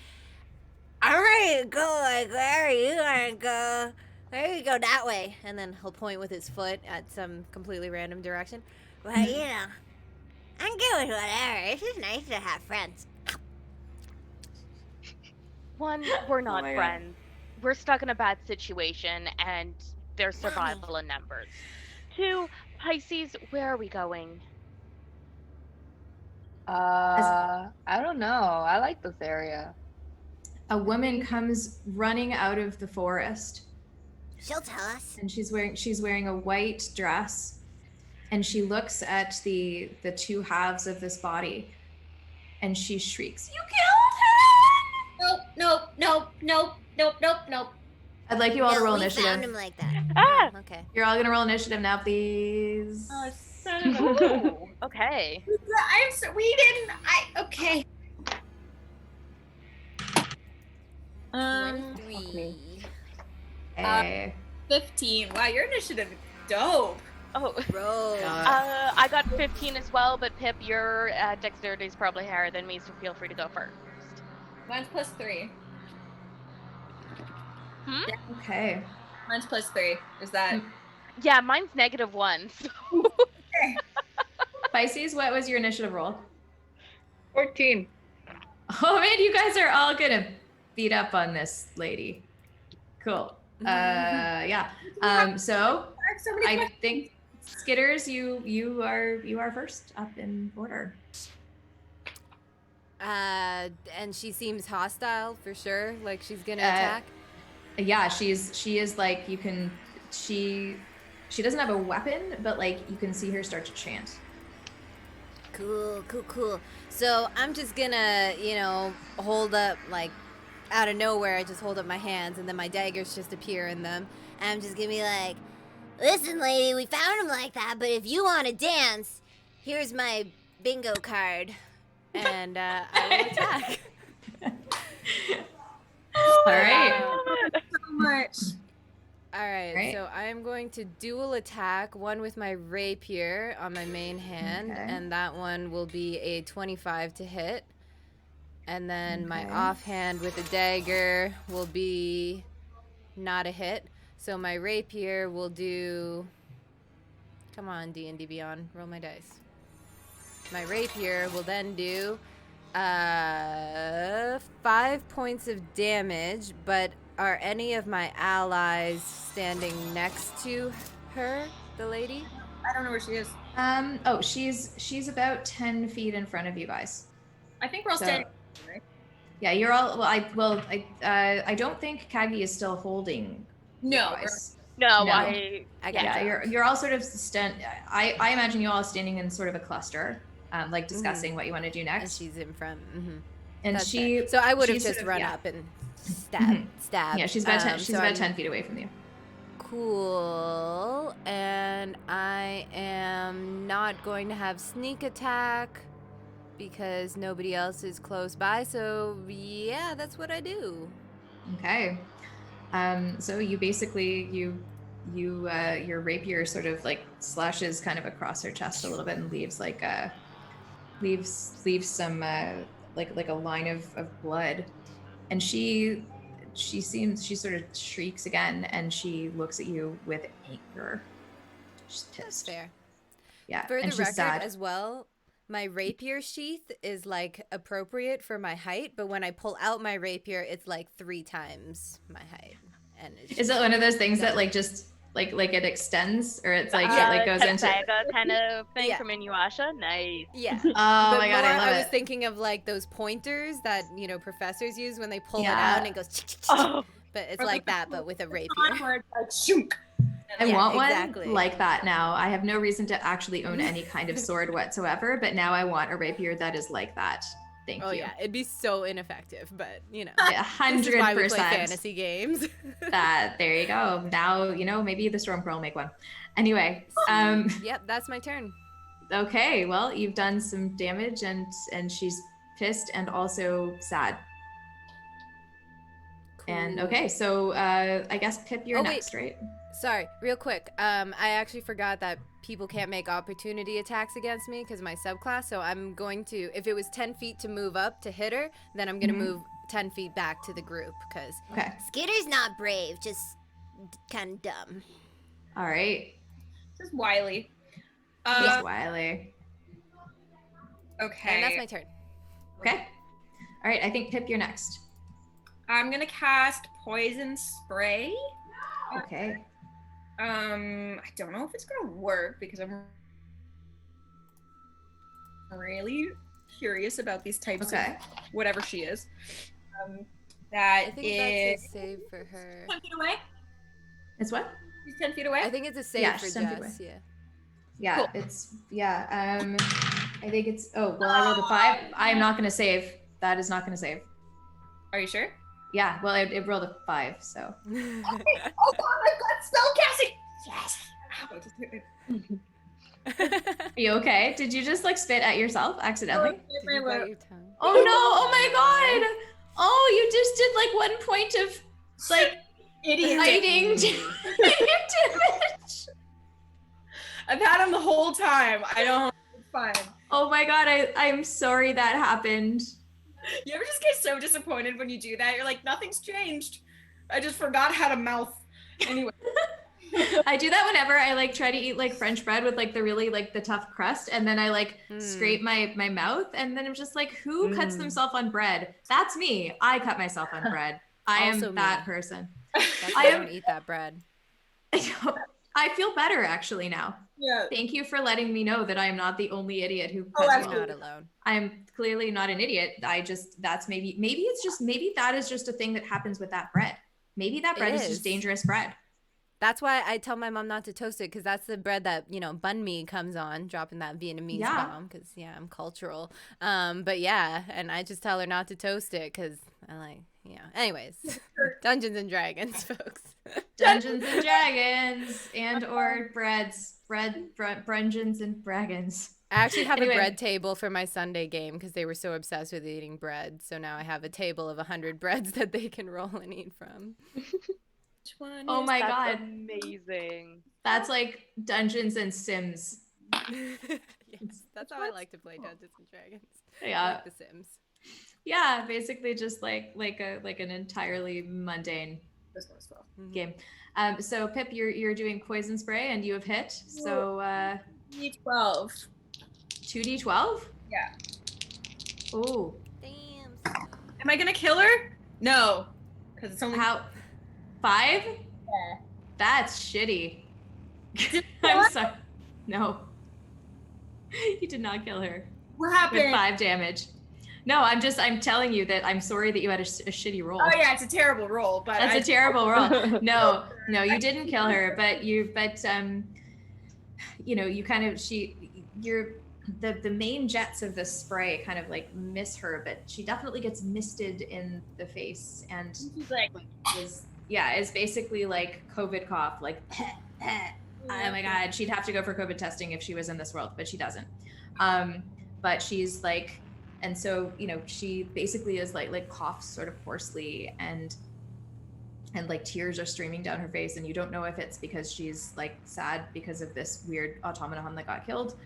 I'm ready to go. Like, where are you gonna go? There you go that way. and then he'll point with his foot at some completely random direction. Well, you know, I'm good with whatever. It's just nice to have friends. One, we're not my God. friends. We're stuck in a bad situation, and there's survival in numbers. Two, Pisces, where are we going? I don't know. I like this area. A woman comes running out of the forest, She'll tell us. and she's wearing a white dress, and she looks at the two halves of this body, and she shrieks, "You killed him!" Nope. I'd like you all to No, roll we initiative. found him like that. Ah! Oh, okay. You're all gonna roll initiative now, please. Oh, son of a... Ooh, okay. We didn't. Okay. 23. Hey. 15. Wow, your initiative is dope. Oh, Roll. I got 15 as well, but Pip, your dexterity is probably higher than me, so feel free to go first. Mine's +3. Okay. Mine's +3. Is that? Yeah, mine's -1. So. Pisces, what was your initiative roll? 14. Oh man, you guys are all gonna beat up on this lady. Cool. Yeah. So So many I questions. think Skitters, you are first up in order. And she seems hostile for sure. Like she's gonna Uh, attack. Yeah, she is like, you can, she doesn't have a weapon, but like you can see her start to chant. Cool. So I'm just gonna, hold up, like, out of nowhere, I just hold up my hands, and then my daggers just appear in them. And I'm just gonna be like, listen, lady, we found him like that, but if you want to dance, here's my bingo card. And I will attack. All right. So much. All right, Right. so I am going to dual attack, one with my rapier on my main hand, Okay. and that one will be a 25 to hit. And then my Okay. offhand with a dagger will be not a hit. So my rapier will do... Come on, D&D Beyond, roll my dice. My rapier will then do 5 points of damage, but are any of my allies standing next to her, the lady? I don't know where she is. Oh, she's about 10 feet in front of you guys. I think we're all So- standing. Right? Yeah, you're all. I don't think Kagi is still holding. No. you guys. No, No. I I got Yeah, dropped. you're all sort of I imagine you all standing in sort of a cluster, like discussing what you want to do And next. she's in front. Mm-hmm. And That's she. fair. So I would have she's just sort of- run yeah. up and Mhm. stab. Yeah, she's about 10. She's so about I'm- 10 feet away from you. Cool. And I am not going to have sneak attack because nobody else is close by. So yeah, that's what I do. Okay. So you basically your rapier sort of like slashes kind of across her chest a little bit and leaves like leaves some like a line of blood, and she sort of shrieks again, and she looks at you with anger. She's That's pissed. fair. Yeah, For and the she's record sad. as well, my rapier sheath is like appropriate for my height, but when I pull out my rapier, it's like 3 times my height. And it's Is it one of those things that like just Like it extends, or it's like it like goes into. Saga kind of thing Yeah. from Inuyasha. Nice. Yeah. Oh But my god, more, I love I was it. thinking of like those pointers that, you know, professors use when they pull it Yeah. out and it goes. Oh, But it's like that, but with a rapier. Where it's like, shook. I Yeah, want exactly. one like that now. I have no reason to actually own any kind of sword whatsoever, but now I want a rapier that is like that. Thank Oh you. yeah, it'd be so ineffective, but you know, Yeah, this is why we play 100%. fantasy games. That there you go. Now you know maybe the Stormcrow will make one. Anyway, Yep, that's my turn. okay. Well, you've done some damage, and she's pissed and also sad. And Cool. okay, so I guess Pip, you're Oh, wait. next, right? Sorry, real quick. I actually forgot that people can't make opportunity attacks against me because my subclass. So I'm going to, if it was 10 feet to move up to hit her, then I'm gonna move 10 feet back to the group because Okay. Skitter's not brave, just kind of dumb. All right. This is Wiley. Miss Wiley. Okay. and that's my turn. Okay. All right. I think Pip, you're next. I'm gonna cast poison spray. Okay. I don't know if it's gonna work because I'm really curious about these types Okay. of whatever she is. That I think is that's a save for her. 10 feet away. It's what? She's 10 feet away. I think it's a save Yeah, for she's 10 feet Jess. Yeah. Yeah, Cool. it's I think it's I rolled a 5. I'm not gonna save. That is not gonna save. Are you sure? Yeah, well it rolled a 5, so. Oh god, I've got spell casting. Yes. Are you okay? Did you just like spit at yourself accidentally? Did you bite your tongue? Oh no, oh my god! Oh, you just did like 1 point of like Idiot. fighting damage. I've had him the whole time. I don't. It's fine. Oh my god, I'm sorry that happened. You ever just get so disappointed when you do that? You're like, nothing's changed. I just forgot how to mouth. Anyway. I do that whenever I like try to eat like French bread with like the really like the tough crust, and then I like scrape my mouth, and then I'm just like, who cuts themselves on bread? That's me. I cut myself on bread. I Also am me. that person. That's I why I am- don't eat that bread. I feel better actually now. Yeah. Thank you for letting me know that I am not the only idiot who Oh, cuts You're well. not alone. I'm clearly not an idiot. That's maybe that is just a thing that happens with that bread. Maybe that bread is is. just dangerous bread. That's why I tell my mom not to toast it, because that's the bread that, you know, bun mi comes on, dropping that Vietnamese Yeah. bomb, because, yeah, I'm cultural. But, yeah, and I just tell her not to toast it, because I like, yeah. Anyways, Dungeons and Dragons, folks. Dungeons and Dragons and or Brungeons and Dragons. I actually have Anyway. a bread table for my Sunday game, because they were so obsessed with eating bread. So now I have a table of 100 breads that they can roll and eat from. Oh my that's god. amazing. That's like Dungeons and Sims. Yes, that's how I like to play Dungeons and Dragons. Yeah. Like The Sims. Yeah, basically just like an entirely mundane This goes well. game. So Pip, you're doing poison spray and you have hit. So D12. 2d12? Yeah. Ooh. Damn. Am I gonna kill her? No. Because it's only. How 5? Yeah. That's shitty. I'm sorry. No. You did not kill her. What With happened? 5 damage. No, I'm telling you that I'm sorry that you had a shitty roll. Oh yeah, it's a terrible roll, but That's a terrible roll. No, you didn't kill her, but you know, you kind of the main jets of the spray kind of like miss her, but she definitely gets misted in the face and She's like, is basically like COVID cough, like oh my god, she'd have to go for COVID testing if she was in this world, but she doesn't. But she's like, and so, you know, she basically is like coughs sort of hoarsely and like tears are streaming down her face, and you don't know if it's because she's like sad because of this weird automaton that got killed,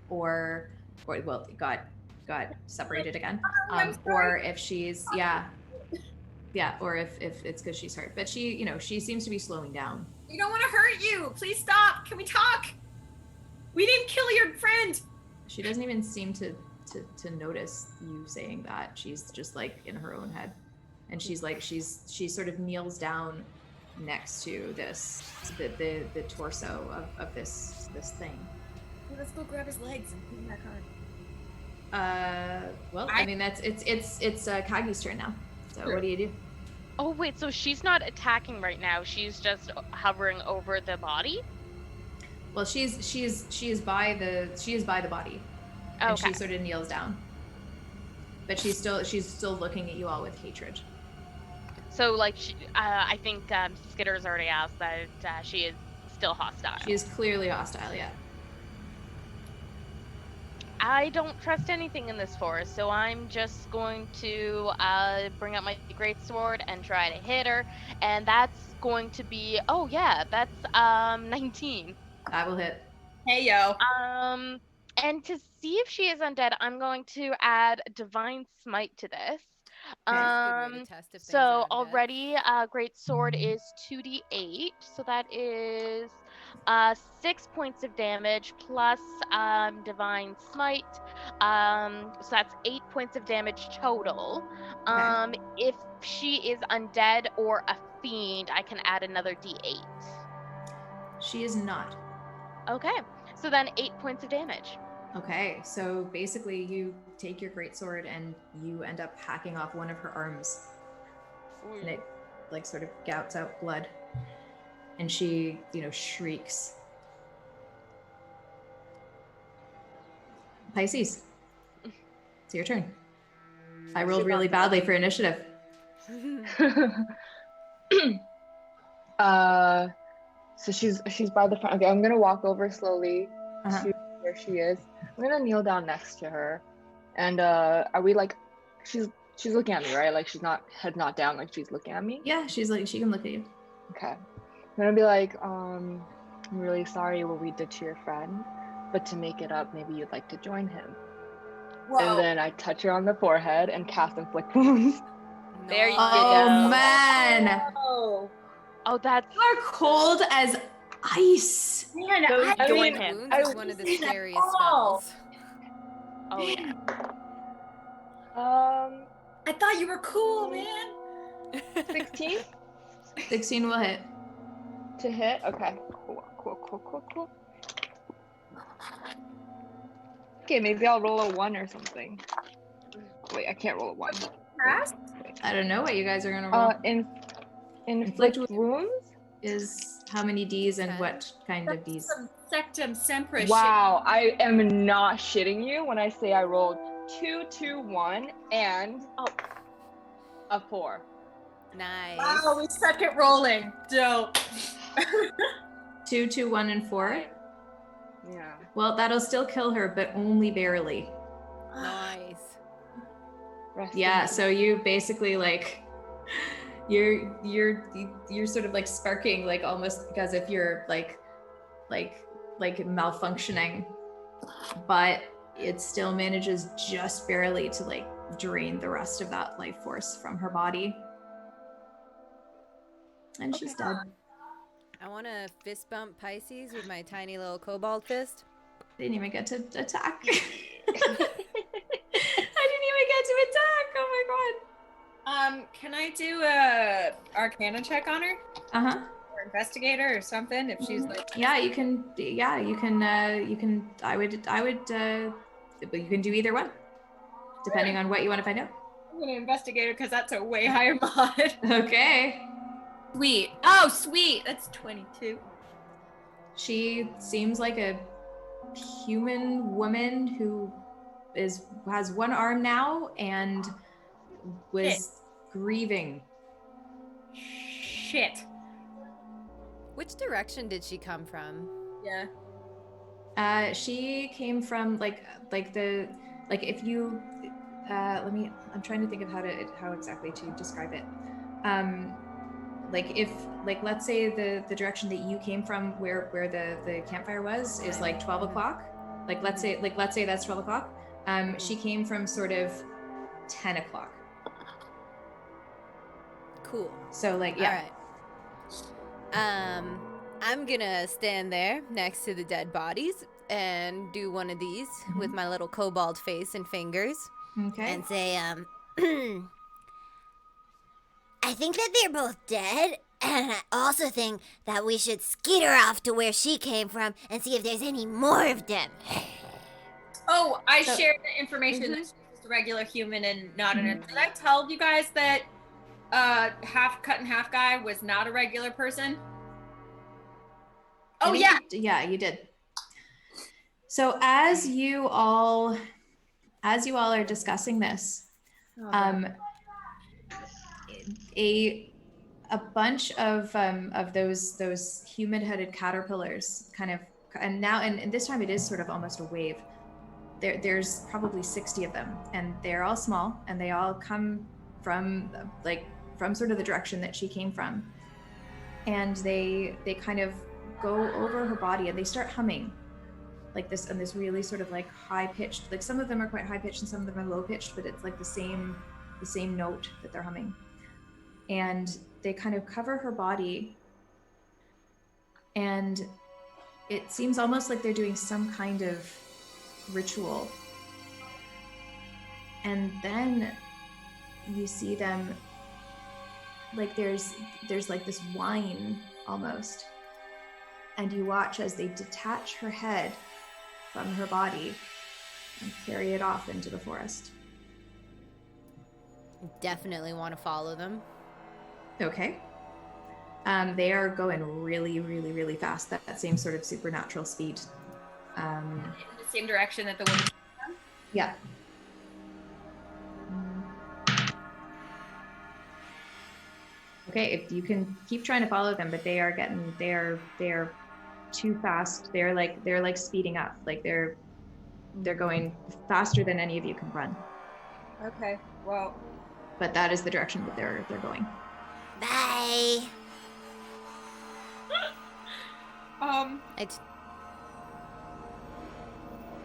or well, got separated again, or if she's or if it's because she's hurt. But she, you know, she seems to be slowing down. we don't want to hurt you. Please stop. Can we talk? We didn't kill your friend. She doesn't even seem to notice you saying that. She's just like in her own head, and she's like she sort of kneels down next to the torso of this thing. Hey, let's go grab his legs and put him back on. Well, I mean it's Kagi's turn now. So Sure. what do you do? Oh wait, so she's not attacking right now. She's just hovering over the body. Well, she is by the body, and Okay. she sort of kneels down. But she's still looking at you all with hatred. So like, I think Skitter's already asked that she is still hostile. She is clearly hostile. Yeah. I don't trust anything in this forest, so I'm just going to bring out my greatsword and try to hit her, and that's going to be, oh yeah, that's 19. That will hit. Hey, yo. And to see if she is undead, I'm going to add Divine Smite to this. That's a good way to test if things So are undead. already, greatsword is 2d8, so that is 6 points of damage plus Divine Smite. So that's 8 points of damage total. If she is undead or a fiend, I can add another d8. She is not. Okay, so then 8 points of damage. Okay, so basically you take your greatsword and you end up hacking off one of her arms. And it like sort of gouts out blood. And she, shrieks. Pisces. It's your turn. I rolled really badly for initiative. So she's by the front. Okay, I'm gonna walk over slowly Uh-huh. to where she is. I'm gonna kneel down next to her. And are we like, she's looking at me, right? Like she's not head not down, like she's looking at me. Yeah, she's like, she can look at you. Okay. I'm gonna be like, I'm really sorry what we did to your friend, but to make it up, maybe you'd like to join him. Whoa. And then I touch her on the forehead and cast inflict wounds. There you Oh go. man, Oh, Oh, that's you are cold as ice. man, Those I join mean, him. Wounds is one of the I've seen that scariest all. spells. Oh yeah. I thought you were cool, man. 16 16 will hit. to hit. Okay. Cool. Okay, maybe I'll roll a 1 or something. Wait, I can't roll a 1. Pass? I don't know what you guys are gonna roll. Inflict wounds? Is how many D's and 10. what kind of D's? Some Sectum Sempra shit. Wow, I am not shitting you when I say I rolled 2, 2, 1, and a 4. Nice. Wow, we suck at rolling. Dope. 2, 2, 1, and 4. Yeah. Well, that'll still kill her, but only barely. Nice. Rest in Yeah. peace. So you basically like, you're sort of like sparking, like almost as if you're like malfunctioning, but it still manages just barely to like drain the rest of that life force from her body. And she's dead. I want to fist bump Pisces with my tiny little kobold fist. Didn't even get to attack. I didn't even get to attack. Oh my Can I do a Arcana check on her? god. Uh-huh. Or investigator or something if she's like Yeah, you can. Yeah, you can. I would. But you can do either one, depending on what you want to find out. I'm gonna investigate her because that's a way higher mod. Okay. Sweet. Oh, sweet. That's 22. She seems like a human woman who has one arm now and was grieving. Shit. Which direction did she come from? Yeah. She came from if you I'm trying to think of how exactly to describe it. Let's say the direction that you came from where the campfire was is like 12 o'clock. Let's say that's 12 o'clock. She came from sort of 10 o'clock. Cool. So yeah. All right. I'm gonna stand there next to the dead bodies and do one of these with my little kobold face and fingers Okay. And say, I think that they're both dead, And I also think that we should skitter off to where she came from and see if there's any more of them. Oh, I So- shared the information that she's just a regular human and not an. Did I tell you guys that half cut in half guy was not a regular person? I Oh think yeah. Yeah, you did. So as you all are discussing this, a bunch of those human-headed caterpillars kind of, and now and this time it is sort of almost a wave. There's probably 60 of them, and they're all small, and they all come from sort of the direction that she came from, and they kind of go over her body and they start humming like this, and this really sort of like high pitched, like some of them are quite high pitched and some of them are low pitched, but it's like the same note that they're humming. And they kind of cover her body, and it seems almost like they're doing some kind of ritual. And then you see them, like there's like this whine almost, and you watch as they detach her head from her body and carry it off into the forest. Definitely want to follow them. Okay. They are going really, really, really fast. That same sort of supernatural speed. In the same direction that the woman. Yeah. Okay, if you can keep trying to follow them, but they're too fast. They're like speeding up. Like they're going faster than any of you can run. Okay. Well. But that is the direction that they're going. Bye. It's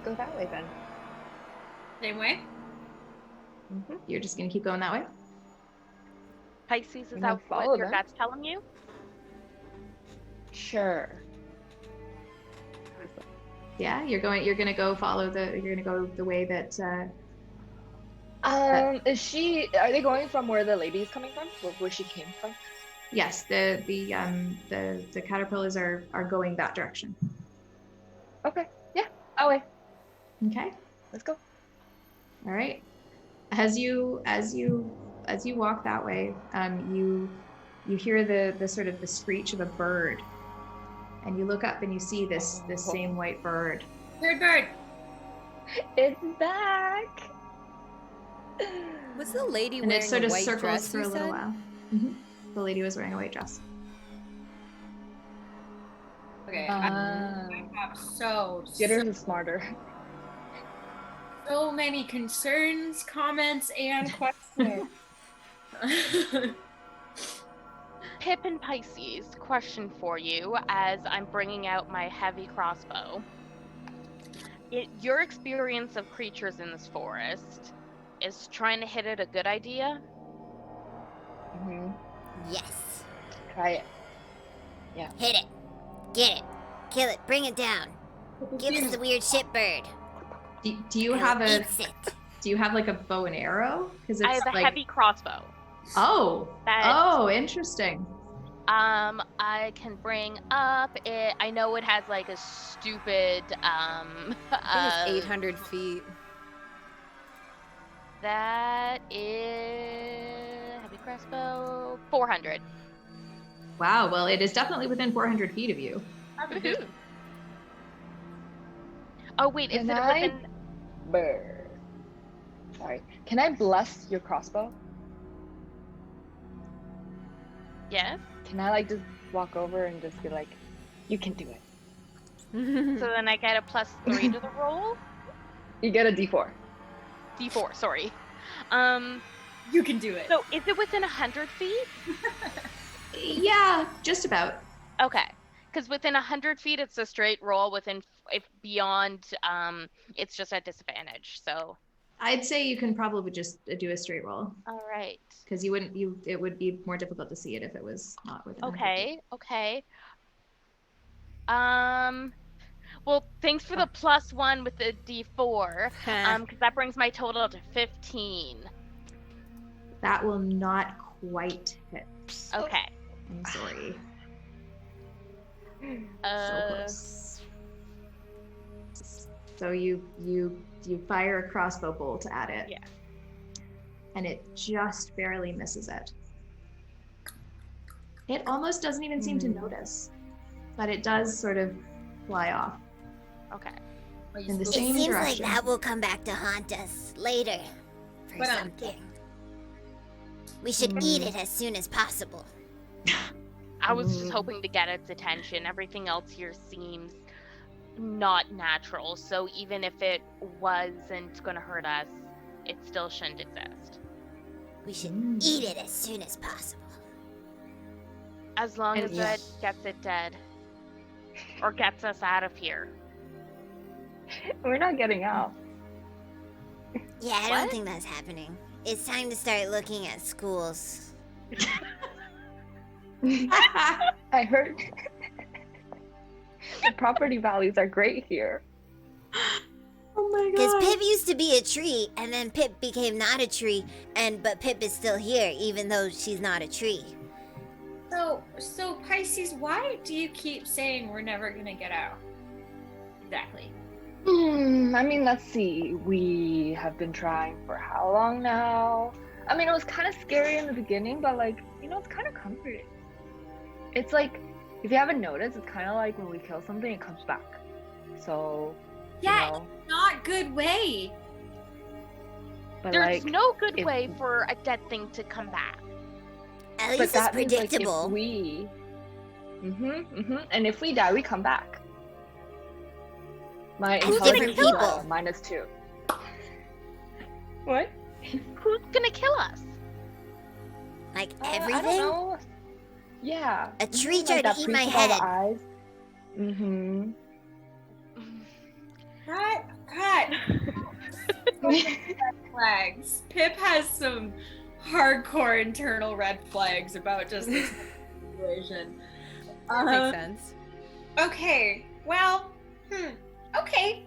Go that way then. Same way. You're just gonna keep going that way? Pisces, is I'm that gonna follow what your them. gut's telling you? Sure. Yeah, you're gonna go the way that Are they going from where the lady's coming from? Where she came from? yes, the caterpillars are going that direction. Okay. Yeah. Away. Okay. Let's go. All right. As you walk that way, you hear the sort of the screech of a bird, and you look up and you see this same white bird. Third bird. It's back. was the lady And wearing it sort a of white circles dress? for a You little said? while. The lady was wearing a white dress. Okay. Ah. I have so Jitters is smarter. many concerns, comments, and questions. Pip and Pisces, question for you as I'm bringing out my heavy crossbow. Your experience of creatures in this forest, is trying to hit it a good idea? Yes. Try it. Hit it. Get it. Kill it. Bring it down. Give us the weird shit bird. Do you have a Eats it. do you have like a bow and arrow? Because it's I have a like heavy crossbow. oh That- interesting. I can bring up it. I know it has like a stupid I think it's 800 feet. That is heavy crossbow 400. Wow. Well, it is definitely within 400 feet of you. Woohoo. Oh wait, is Can it I- within? Bird. Sorry. Can I bless your crossbow? Yes. Can I like just walk over and just be like, you can do it? So then I get a +3 to the roll. You get a D4. D4, sorry. You can do it. So is it within 100 feet? Yeah, just about. Okay. Because within 100 feet, it's a straight roll. If beyond, it's just at disadvantage. So. I'd say you can probably just do a straight roll All right. because it would be more difficult to see it if it was not within. 100 feet. Okay. Well, thanks for the +1 with the D4. Because that brings my total to 15. That will not quite hit. Okay. I'm sorry. So close. So you fire a crossbow bolt at it. Yeah. And it just barely misses it. It almost doesn't even seem to notice, but it does sort of fly off Okay. in the It same seems direction. like that will come back to haunt us later for But, something. We should eat it as soon as possible. I was just hoping to get its attention. Everything else here seems not natural, so even if it wasn't going to hurt us, it still shouldn't exist. We should eat it as soon as possible. As long And as yeah. it gets it dead. Or gets us out of here. We're not getting out. Yeah, I What? don't think that's happening. It's time to start looking at schools. I heard the property values are great here. Oh my Because god. Pip used to be a tree, and then Pip became not a tree, but Pip is still here, even though she's not a tree. So Pisces, why do you keep saying we're never gonna get out? Exactly. I mean, let's see. We have been trying for how long now? I mean, it was kind of scary in the beginning, but like, it's kind of comforting. It's like, if you haven't noticed, it's kind of like when we kill something, it comes back. So, Yeah, not good way. but There's like, no good if- way for a dead thing to come back. At but least it's that means like if predictable. we, and if we die, we come back. My Who's intelligence gonna is kill us? -2. What? Who's gonna kill us? Like I don't everything? know. Yeah. A tree Like tried that to eat my priest with all the head. eyes. Mm-hmm. Cut. Flags. Pip has some hardcore internal red flags about just this situation. Makes sense. Okay. Well. Okay.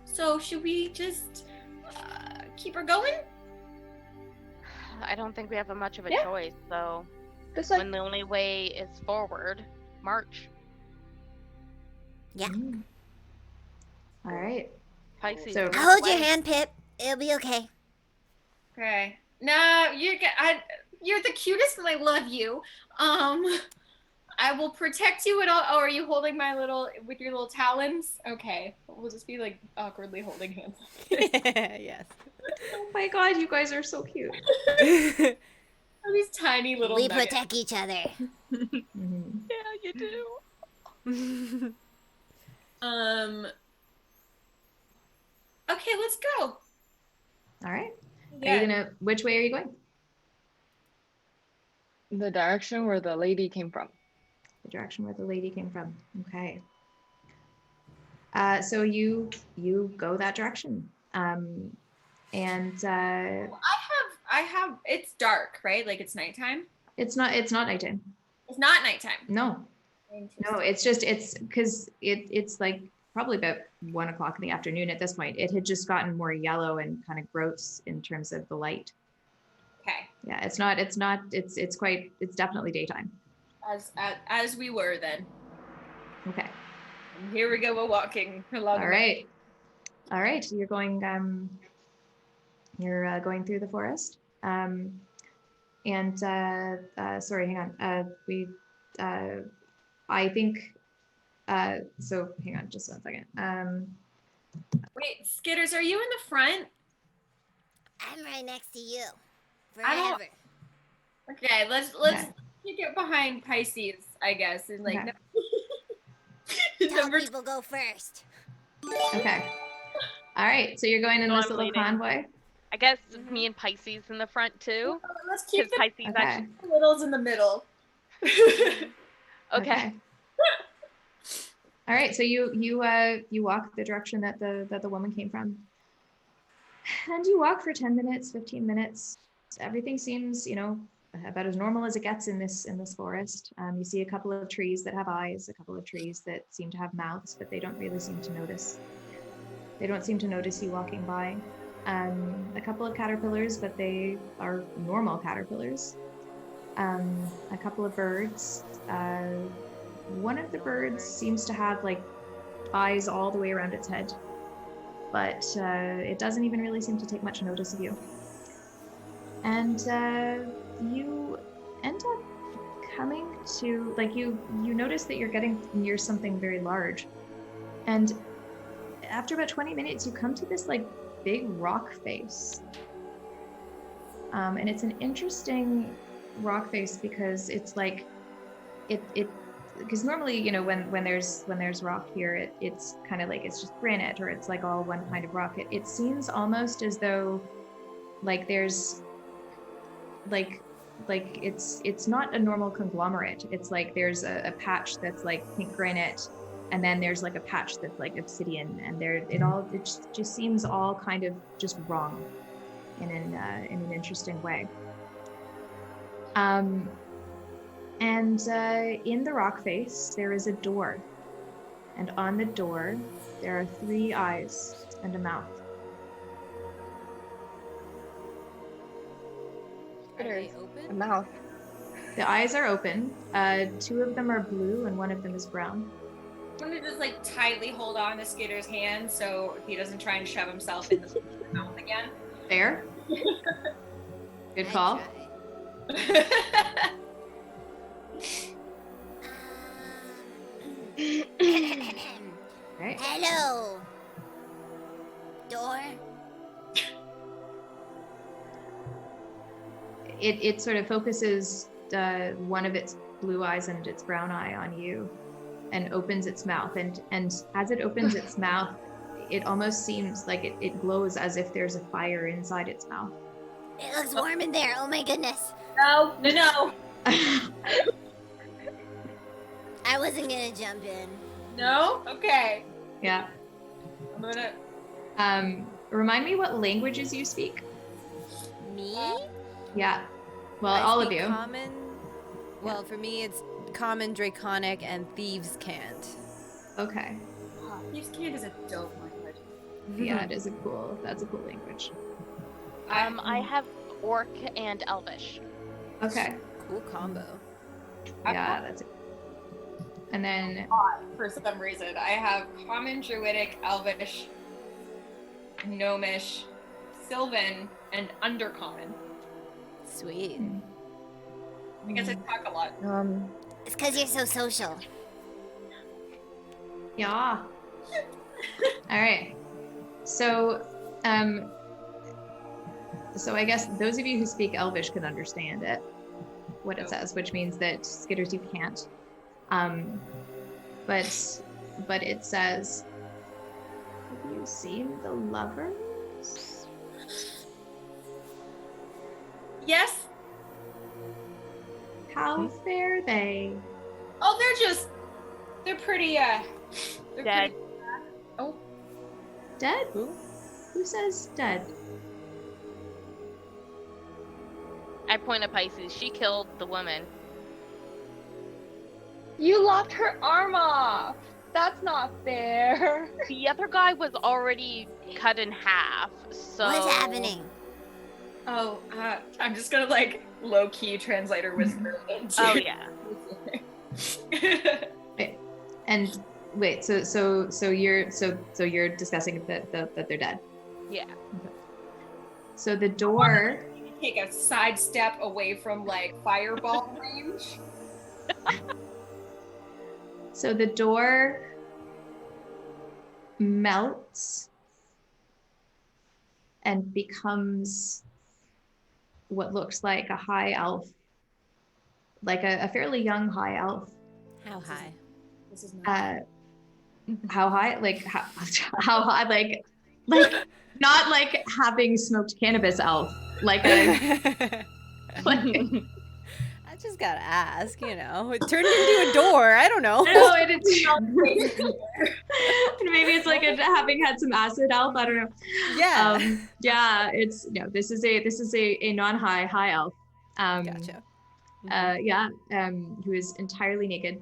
So should we just keep her going? I don't think we have much of a Yeah. choice, though. Just like When the only way is forward, march. Yeah. All right. Pisces. So- lead I'll hold the your way. hand, Pip. It'll be okay. Okay. No, you're the cutest and I love you. I will protect you at all. Oh, are you holding with your little talons? Okay. We'll just be like awkwardly holding hands. Yes. Oh my god, you guys are so cute. These tiny little We nuggets. protect each other. Mhm. Yeah, you do. Okay, let's go. All right. Yeah. Which way are you going? the direction where the lady came from. The direction where the lady came from. Okay. So you go that direction. And I have it's dark, right? Like it's nighttime. it's not nighttime. It's not nighttime. No, it's because it's like probably about 1 o'clock in the afternoon at this point. It had just gotten more yellow and kind of gross in terms of the light. Okay. Yeah, it's definitely daytime. As we were then. Okay. And here we go, we're walking along. All right. You're going through the forest. Sorry, hang on. I think so hang on just 1 second. Wait, Skitters, are you in the front? I'm right next to you. I don't- Forever. Okay, let's Okay. get behind Pisces, I guess, and like Okay. Tell number people go first. Okay. All right. So you're going in So this I'm little leading. convoy. I guess it's me and Pisces in the front too. let's keep Because Pisces Okay. actually. the littles in the middle. Okay. All right. So you walk the direction that the woman came from, and you walk for 10 minutes, 15 minutes. Everything seems, about as normal as it gets in this forest. You see a couple of trees that have eyes, a couple of trees that seem to have mouths, but they don't really seem to notice. They don't seem to notice you walking by. A couple of caterpillars, but they are normal caterpillars. a couple of birds. One of the birds seems to have like eyes all the way around its head, but it doesn't even really seem to take much notice of you. And you end up coming to, like, you notice that you're getting near something very large. And after about 20 minutes, you come to this like big rock face. And it's an interesting rock face because it's like, because normally, you know, when there's rock here, it's kind of like, it's just granite, or it's like all one kind of rock. It seems almost as though like there's like it's not a normal conglomerate. It's like there's a patch that's like pink granite, and then there's like a patch that's like obsidian, and it just seems all kind of just wrong in an interesting way. And in the rock face, there is a door. And on the door, there are 3 eyes and a mouth. Are they open? A mouth. The eyes are open. 2 of them are blue and 1 of them is brown. I'm gonna just like tightly hold on to Skitter's hand so he doesn't try and shove himself in the mouth again. Fair. Good call. Right. Hello. Door. It sort of focuses one of its blue eyes and its brown eye on you, and opens its mouth. And as it opens its mouth, it almost seems like it glows as if there's a fire inside its mouth. It looks warm in there. Oh my goodness. No. I wasn't gonna jump in. No? Okay. Yeah. I'm gonna. Remind me what languages you speak. Me? Yeah. Well, I all of speak you. Common. Well, for me, it's Common, Draconic, and Thieves' Cant. Okay. Oh, Thieves' Cant is a dope language. Yeah, that's a cool language. I have Orc and Elvish. Okay. Cool combo. Yeah, that's it. And then For some reason, I have Common, Druidic, Elvish, Gnomish, Sylvan, and Undercommon. Sweet. I guess I talk a lot. It's because you're so social. yeah. All right. So, so I guess those of you who speak Elvish can understand it, what it says, which means that Skitters, you can't. But it says, have you seen the lovers? Yes? How fare they? Oh, they're pretty, they're Dead. pretty. Oh, Dead? Who says dead? I point at Pisces. She killed the woman. You lopped her arm off. That's not fair. The other guy was already cut in half. So What's happening? oh, I'm just gonna like low-key translator whisper into. Oh yeah. And wait, so you're discussing that they're dead. Yeah. So the door. Take a side step away from like fireball range. So the door melts and becomes what looks like a high elf, like a fairly young high elf. How high? This is not. How high? Like how high? Like not like having smoked cannabis elf. Like a like. I just gotta ask, you know. It turned into a door. I don't know. No, it's maybe it's like having had some acid elf. I don't know. Yeah. Yeah. It's no. This is a non-high elf. Gotcha. Yeah. Who is entirely naked.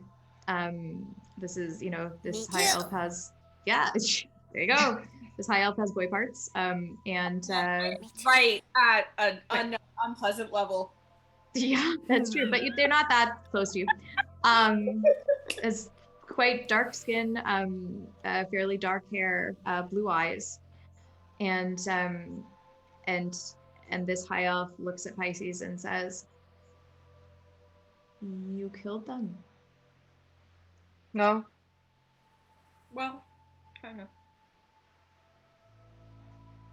This is this Me high too. elf has there you go. This high elf has boy parts. And Right at an unpleasant level. Yeah, that's true. But they're not that close to you. It's quite dark skin, fairly dark hair, blue eyes, and this high elf looks at Pisces and says, "You killed them." No. Well, kind of.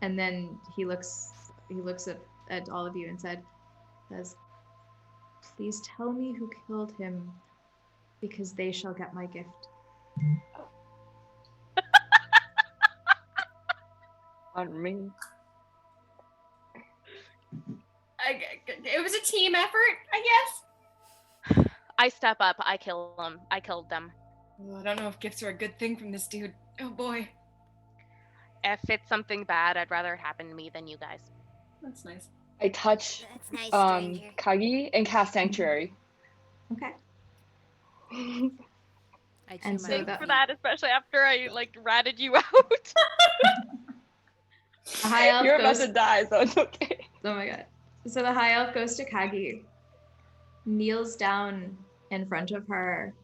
And then he looks at all of you and says, "Please tell me who killed him, because they shall get my gift." On me. It was a team effort, I guess. I step up. I kill them. I killed them. Well, I don't know if gifts are a good thing from this dude. Oh boy. If it's something bad, I'd rather it happen to me than you guys. That's nice. I touch That's nice, stranger. Kagi and cast Sanctuary. Okay. I chew And my so Thanks that- for that, especially after I ratted you out. The high elf You're about goes. to die, so it's okay. Oh my god. So the high elf goes to Kagi, kneels down in front of her,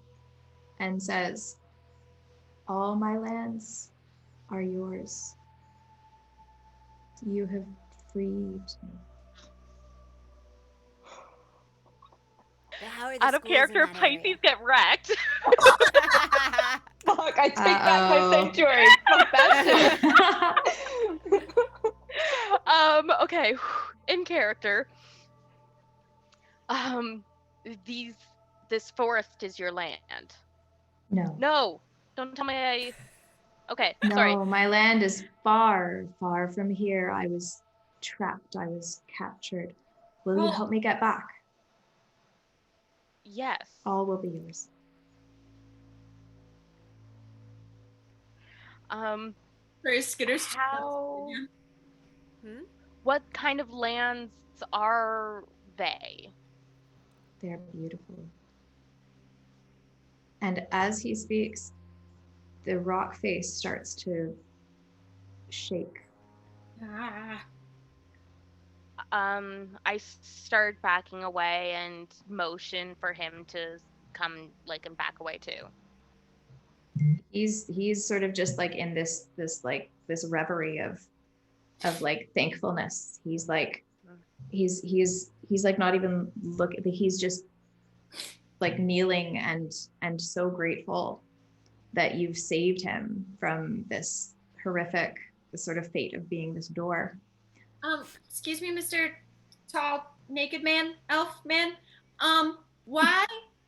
and says, "All my lands are yours. You have freed me." But how are the Out of schools in character, that area? Pisces get wrecked. Fuck, I take back my Uh-oh. Sanctuary. Fuck that shit. Okay, in character. This forest is your land. No. No, don't tell me Okay, No, sorry. my land is far, far from here. I was trapped. I was captured. Will you Well- help me get back? Yes. All will be yours. Very Skitter's. How? Hmm? What kind of lands are they? They're beautiful. And as he speaks, the rock face starts to shake. Ah. I start backing away and motion for him to come and back away too. He's sort of just like in this reverie of thankfulness. He's like not even he's just like kneeling and so grateful that you've saved him from this horrific sort of fate of being this door. Excuse me, Mr. Tall Naked Man, Elf Man. Why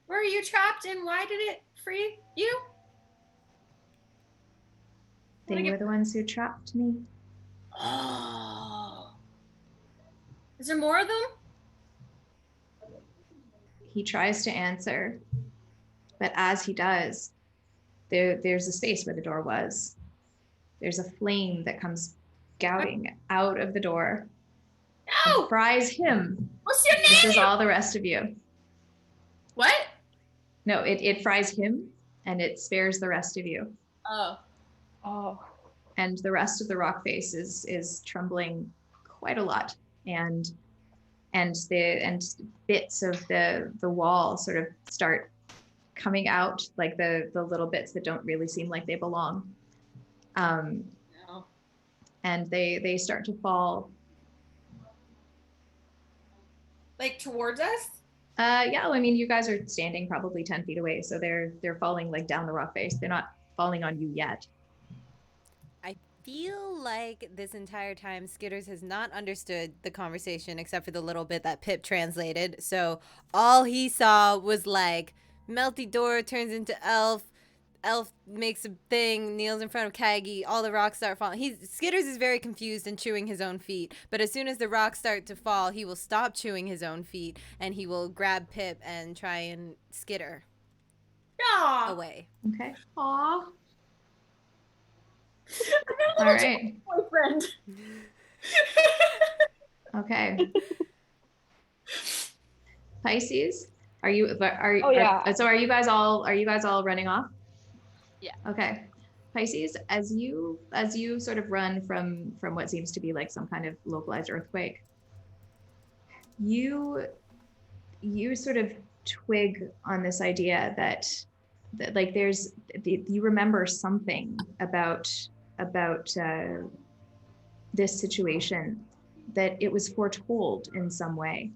were you trapped and why did it free you? They were the ones who trapped me. Oh. Is there more of them? He tries to answer, but as he does, there's a space where the door was. There's a flame that comes gouting out of the door No! and fries him. What's your name? This is all the rest of you. What? No, it fries him and it spares the rest of you. Oh. Oh. And the rest of the rock face is trembling quite a lot. And bits of the wall sort of start coming out, like the little bits that don't really seem like they belong. No. And they start to fall. Like towards us? Yeah, I mean, you guys are standing probably 10 feet away, so they're falling like down the rock face. They're not falling on you yet. I feel like this entire time Skitters has not understood the conversation except for the little bit that Pip translated. So all he saw was like melty door turns into elf. Elf makes a thing, kneels in front of Kagi, all the rocks start falling. Skitters is very confused and chewing his own feet, but as soon as the rocks start to fall, he will stop chewing his own feet and he will grab Pip and try and skitter Aw. away. Okay. Aw. I got a All little right. boyfriend. Okay. Pisces, are you? Oh, yeah. So are you guys all running off? Yeah. Okay. Pisces, as you sort of run from what seems to be like some kind of localized earthquake, you you sort of twig on this idea that like you remember something about this situation, that it was foretold in some way,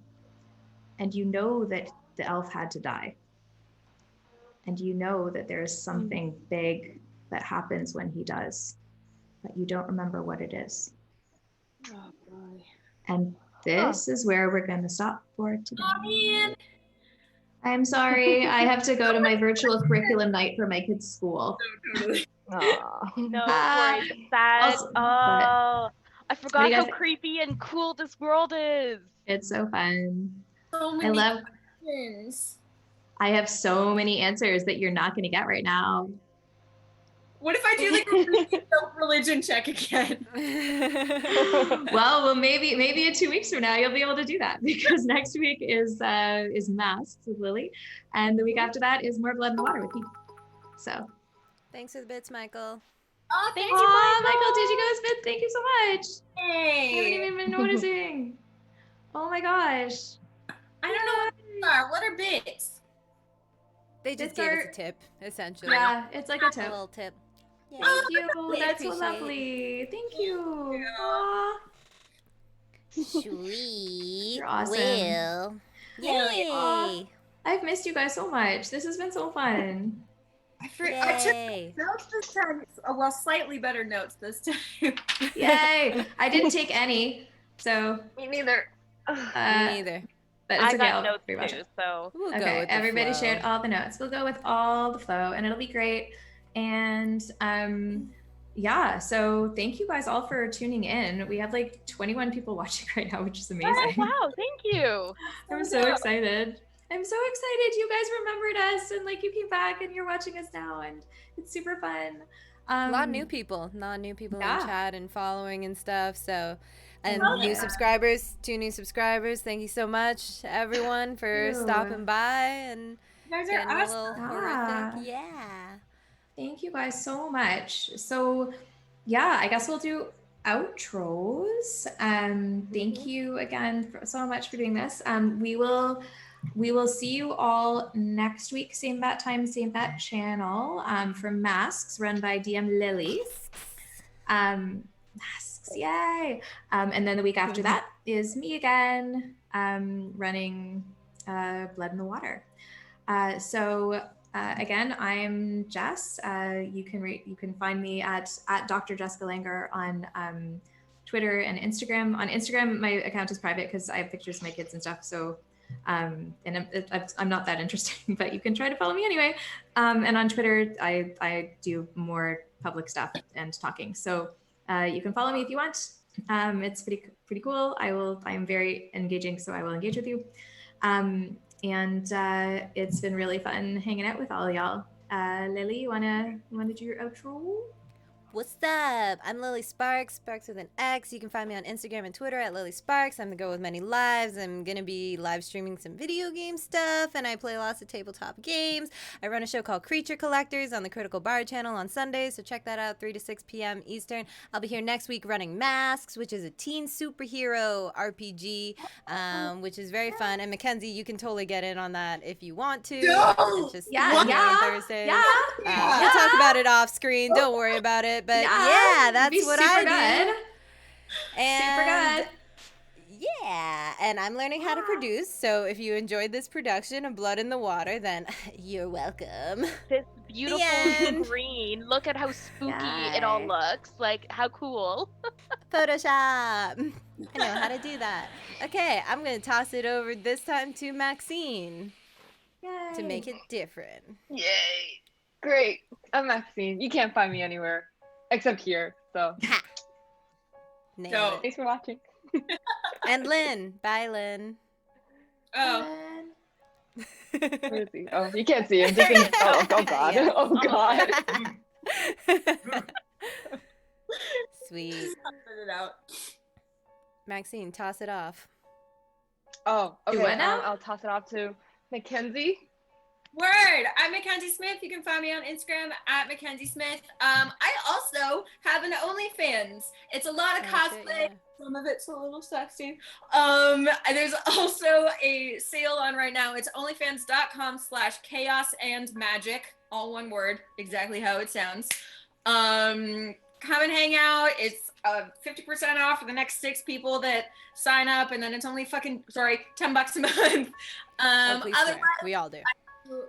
and you know that the elf had to die, and you know that there is something big that happens when he does, but you don't remember what it is. Oh boy. And this is where we're going to stop for today. Oh, man. I'm sorry, I have to go to my virtual curriculum night for my kids' school. Aw. No Ah, worries. Sad. also- Oh, I forgot you how guys- creepy and cool this world is. It's so fun. So I many love, questions. I have so many answers that you're not going to get right now. What if I do like a really self-religion check again? Well, maybe in 2 weeks from now you'll be able to do that, because next week is masks with Lily, and the week after that is more blood in the water with me. So, Thanks for the bits, Michael. Oh, Thank thank you, oh, Michael. Michael, did you go spit? Thank you so much. I haven't Hey. even been noticing. Oh my gosh. I don't know what these are. What are bits? They just Bits gave us are- a tip, essentially. Yeah, it's like a A tip. little tip. Yeah. Thank you. We That's so appreciate it. lovely. Thank you. Aw. Sweet. You're awesome. Will. Yay. Aw. I've missed you guys so much. This has been so fun. I Yay. took notes this time. Well, slightly better notes this time. Yay. I didn't take any, so Me neither. Me neither. but it's I okay. got I'll notes rewatch too, it. so We'll go Okay, with the everybody flow. shared all the notes. We'll go with all the flow, and it'll be great. And yeah, so thank you guys all for tuning in. We have like 21 people watching right now, which is amazing. oh, wow, thank you. I'm so excited. I'm so excited. You guys remembered us, and like you came back and you're watching us now, and it's super fun. A lot of new people, in yeah. chat and following and stuff. So, and Oh, new yeah. subscribers, 2 new subscribers. Thank you so much, everyone, for Thank you. stopping by and You guys are getting a awesome. little Yeah. horrific. Yeah. Thank you guys so much. So yeah, I guess we'll do outros. Thank you again so much for doing this. We will see you all next week, same bat time, same bat channel, for Masks, run by DM Lily. Masks, yay! And then the week after that is me again, running Blood in the Water. Again, I'm Jess. You can find me at Dr. Jessica Langer on Twitter and Instagram. On Instagram, my account is private because I have pictures of my kids and stuff. So, and I'm not that interesting, but you can try to follow me anyway. And on Twitter, I do more public stuff and talking. So you can follow me if you want. It's pretty cool. I'm very engaging, so I will engage with you. And it's been really fun hanging out with all y'all. Lily, you wanna do your outro? What's up? I'm Lily Sparks, Sparks with an X. You can find me on Instagram and Twitter at Lily Sparks. I'm the girl with many lives. I'm going to be live streaming some video game stuff, and I play lots of tabletop games. I run a show called Creature Collectors on the Critical Bard channel on Sundays, so check that out, 3 to 6 p.m. Eastern. I'll be here next week running Masks, which is a teen superhero RPG, which is very fun. And Mackenzie, you can totally get in on that if you want to. It's just on Thursdays. We'll talk about it off screen. Don't worry about it. But yeah, that's what I do. And super good. Yeah, and I'm learning how to produce. So if you enjoyed this production of Blood in the Water, then you're welcome. This beautiful end. green. Look at how spooky it all Yay. looks. Like, how cool. Photoshop. I know how to do that. Okay, I'm going to toss it over this time to Maxine to make it different. Yay. Great. I'm Maxine. You can't find me anywhere except here. So Nailed Go. it. thanks for watching. And Lynn. Bye, Lynn. Oh, Where is he? Oh, you can't see him. Just in, oh god. Yeah. Oh god. Sweet. spit it out. Maxine, toss it off. Oh, Do okay. what now? I'll toss it off to Mackenzie. Word. I'm Mackenzie Smith. You can find me on Instagram at Mackenzie Smith. I also have an OnlyFans. It's a lot of cosplay. Some of it's a little sexy. There's also a sale on right now. It's onlyfans.com/chaosandmagic. All one word, exactly how it sounds. Come and hang out. It's 50% off for the next 6 people that sign up, and then it's only $10 a month. Please swear. We all do.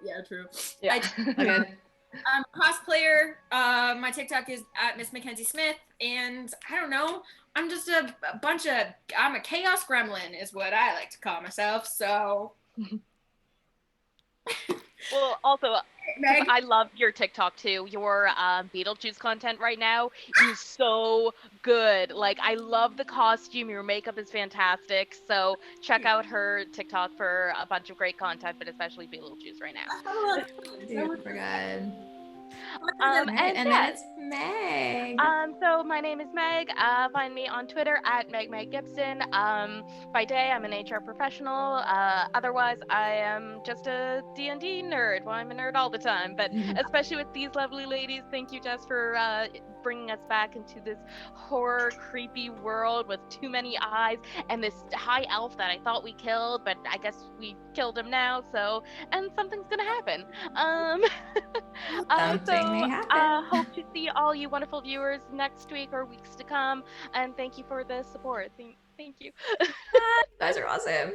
Yeah, true. Yeah. I'm a cosplayer. My TikTok is at Miss Mackenzie Smith, and I don't know. I'm just I'm a chaos gremlin, is what I like to call myself. So. Well, also, Meg. I love your TikTok too. Your Beetlejuice content right now is so good. Like, I love the costume. Your makeup is fantastic. So check out her TikTok for a bunch of great content, but especially Beetlejuice right now. Super good. And then it's Meg. So my name is Meg. Find me on Twitter at MegMegGibson. By day, I'm an HR professional. Otherwise, I am just a D&D nerd. Well, I'm a nerd all the time, but especially with these lovely ladies, thank you, Jess, for bringing us back into this horror, creepy world with too many eyes and this high elf that I thought we killed, but I guess we killed him now. And something's gonna happen. Something may happen. Hope to see all you wonderful viewers next week or weeks to come, and thank you for the support. Thank you. You guys are awesome.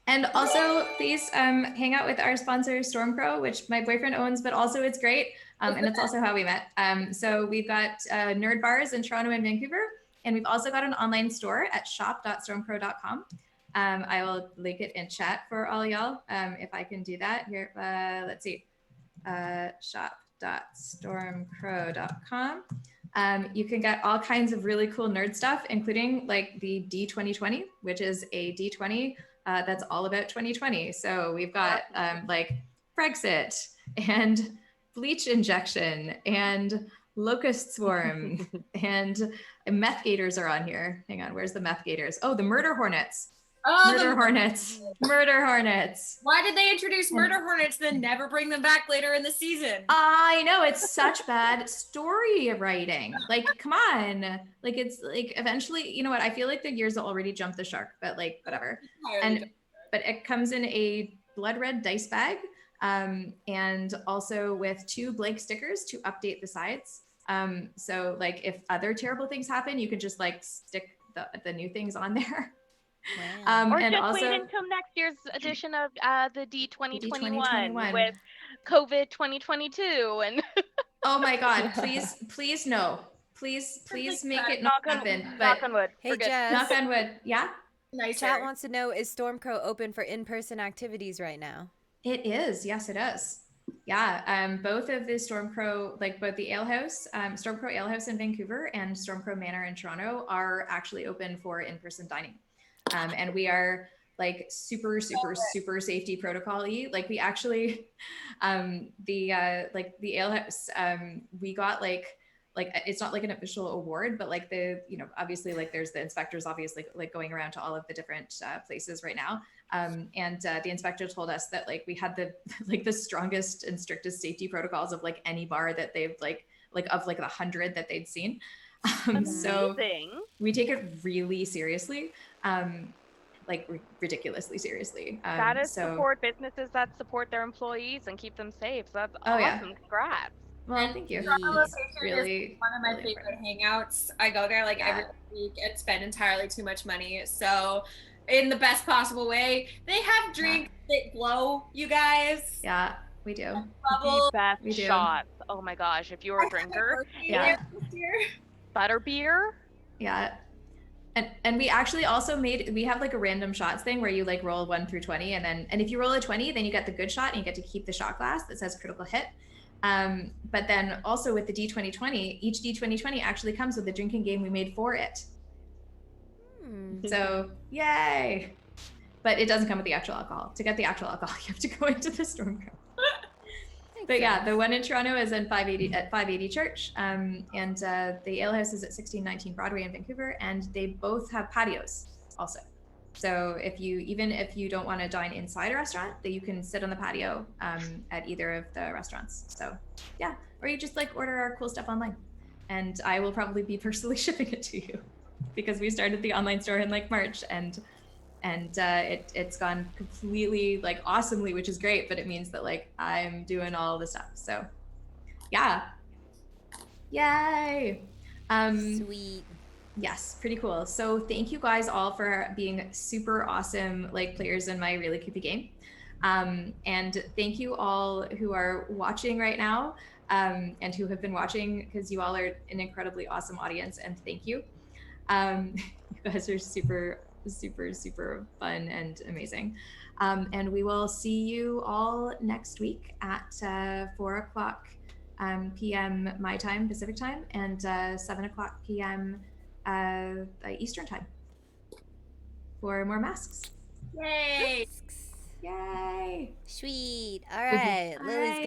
And also, please hang out with our sponsor, Stormcrow, which my boyfriend owns, but also it's great. And it's also how we met. So we've got nerd bars in Toronto and Vancouver, and we've also got an online store at shop.stormcrow.com. I will link it in chat for all y'all, if I can do that. Here, let's see. Shop.stormcrow.com. You can get all kinds of really cool nerd stuff, including like the D2020, which is a D20 that's all about 2020. So we've got like Brexit and bleach injection and locust swarm and meth gators are on here. Hang on, where's the meth gators? Oh, the murder hornets. Oh, Murder hornets. Why did they introduce murder hornets then never bring them back later in the season? I know, it's such bad story writing. Like, come on. Like, it's like eventually, you know what? I feel like the years already jumped the shark, but like, whatever. But it comes in a blood red dice bag, and also with 2 blank stickers to update the sides. So like, if other terrible things happen, you can just like stick the new things on there. Wow. Or and just also, wait until next year's edition of the D2021 with COVID 2022 and. Oh my God! Please no! Please make it not happen. Knock on wood. Hey, Jess. Knock on wood. Yeah. Nice. Chat wants to know, is Stormcrow open for in-person activities right now? It is. Yes, it is. Yeah. Both of the Stormcrow, like both the Alehouse, Stormcrow Alehouse in Vancouver and Stormcrow Manor in Toronto, are actually open for in-person dining. And we are like super safety protocol-y. Like we actually, the Alehouse, we got like it's not like an official award, but like obviously like there's the inspectors obviously like going around to all of the different places right now. And the inspector told us that like we had the strongest and strictest safety protocols of like any bar that they've like of like the 100 that they'd seen. So we take it really seriously, like ridiculously seriously. That is support businesses that support their employees and keep them safe. So that's awesome. Yeah. Congrats. Well, thank you. Really, one of my favorite hangouts. I go there like every week and spend entirely too much money. So, in the best possible way, they have drinks that glow. You guys. Yeah, we do. The best shots. Oh my gosh! If you're a drinker, butterbeer. Yeah. And we actually also we have like a random shots thing where you like roll 1 through 20, and if you roll a 20, then you get the good shot and you get to keep the shot glass that says critical hit. But then also with the D2020, each D2020 actually comes with a drinking game we made for it. So yay! But it doesn't come with the actual alcohol. To get the actual alcohol, you have to go into the Stormcrow. But yeah, the one in Toronto is at 580 Church, and the Alehouse is at 1619 Broadway in Vancouver, and they both have patios also. So even if you don't want to dine inside a restaurant, that you can sit on the patio at either of the restaurants. So yeah, or you just like order our cool stuff online, and I will probably be personally shipping it to you because we started the online store in like March, and it's gone completely like awesomely, which is great. But it means that like I'm doing all the stuff. So yeah, yay. Sweet. Yes, pretty cool. So thank you guys all for being super awesome like players in my really creepy game. And thank you all who are watching right now and who have been watching, because you all are an incredibly awesome audience, and thank you. You guys are super, super, super fun and amazing. And we will see you all next week at 4 o'clock p.m. my time, Pacific time, and 7 o'clock p.m. Eastern time for more masks. Yay! Masks. Yay! Sweet. All right. All Lily's right.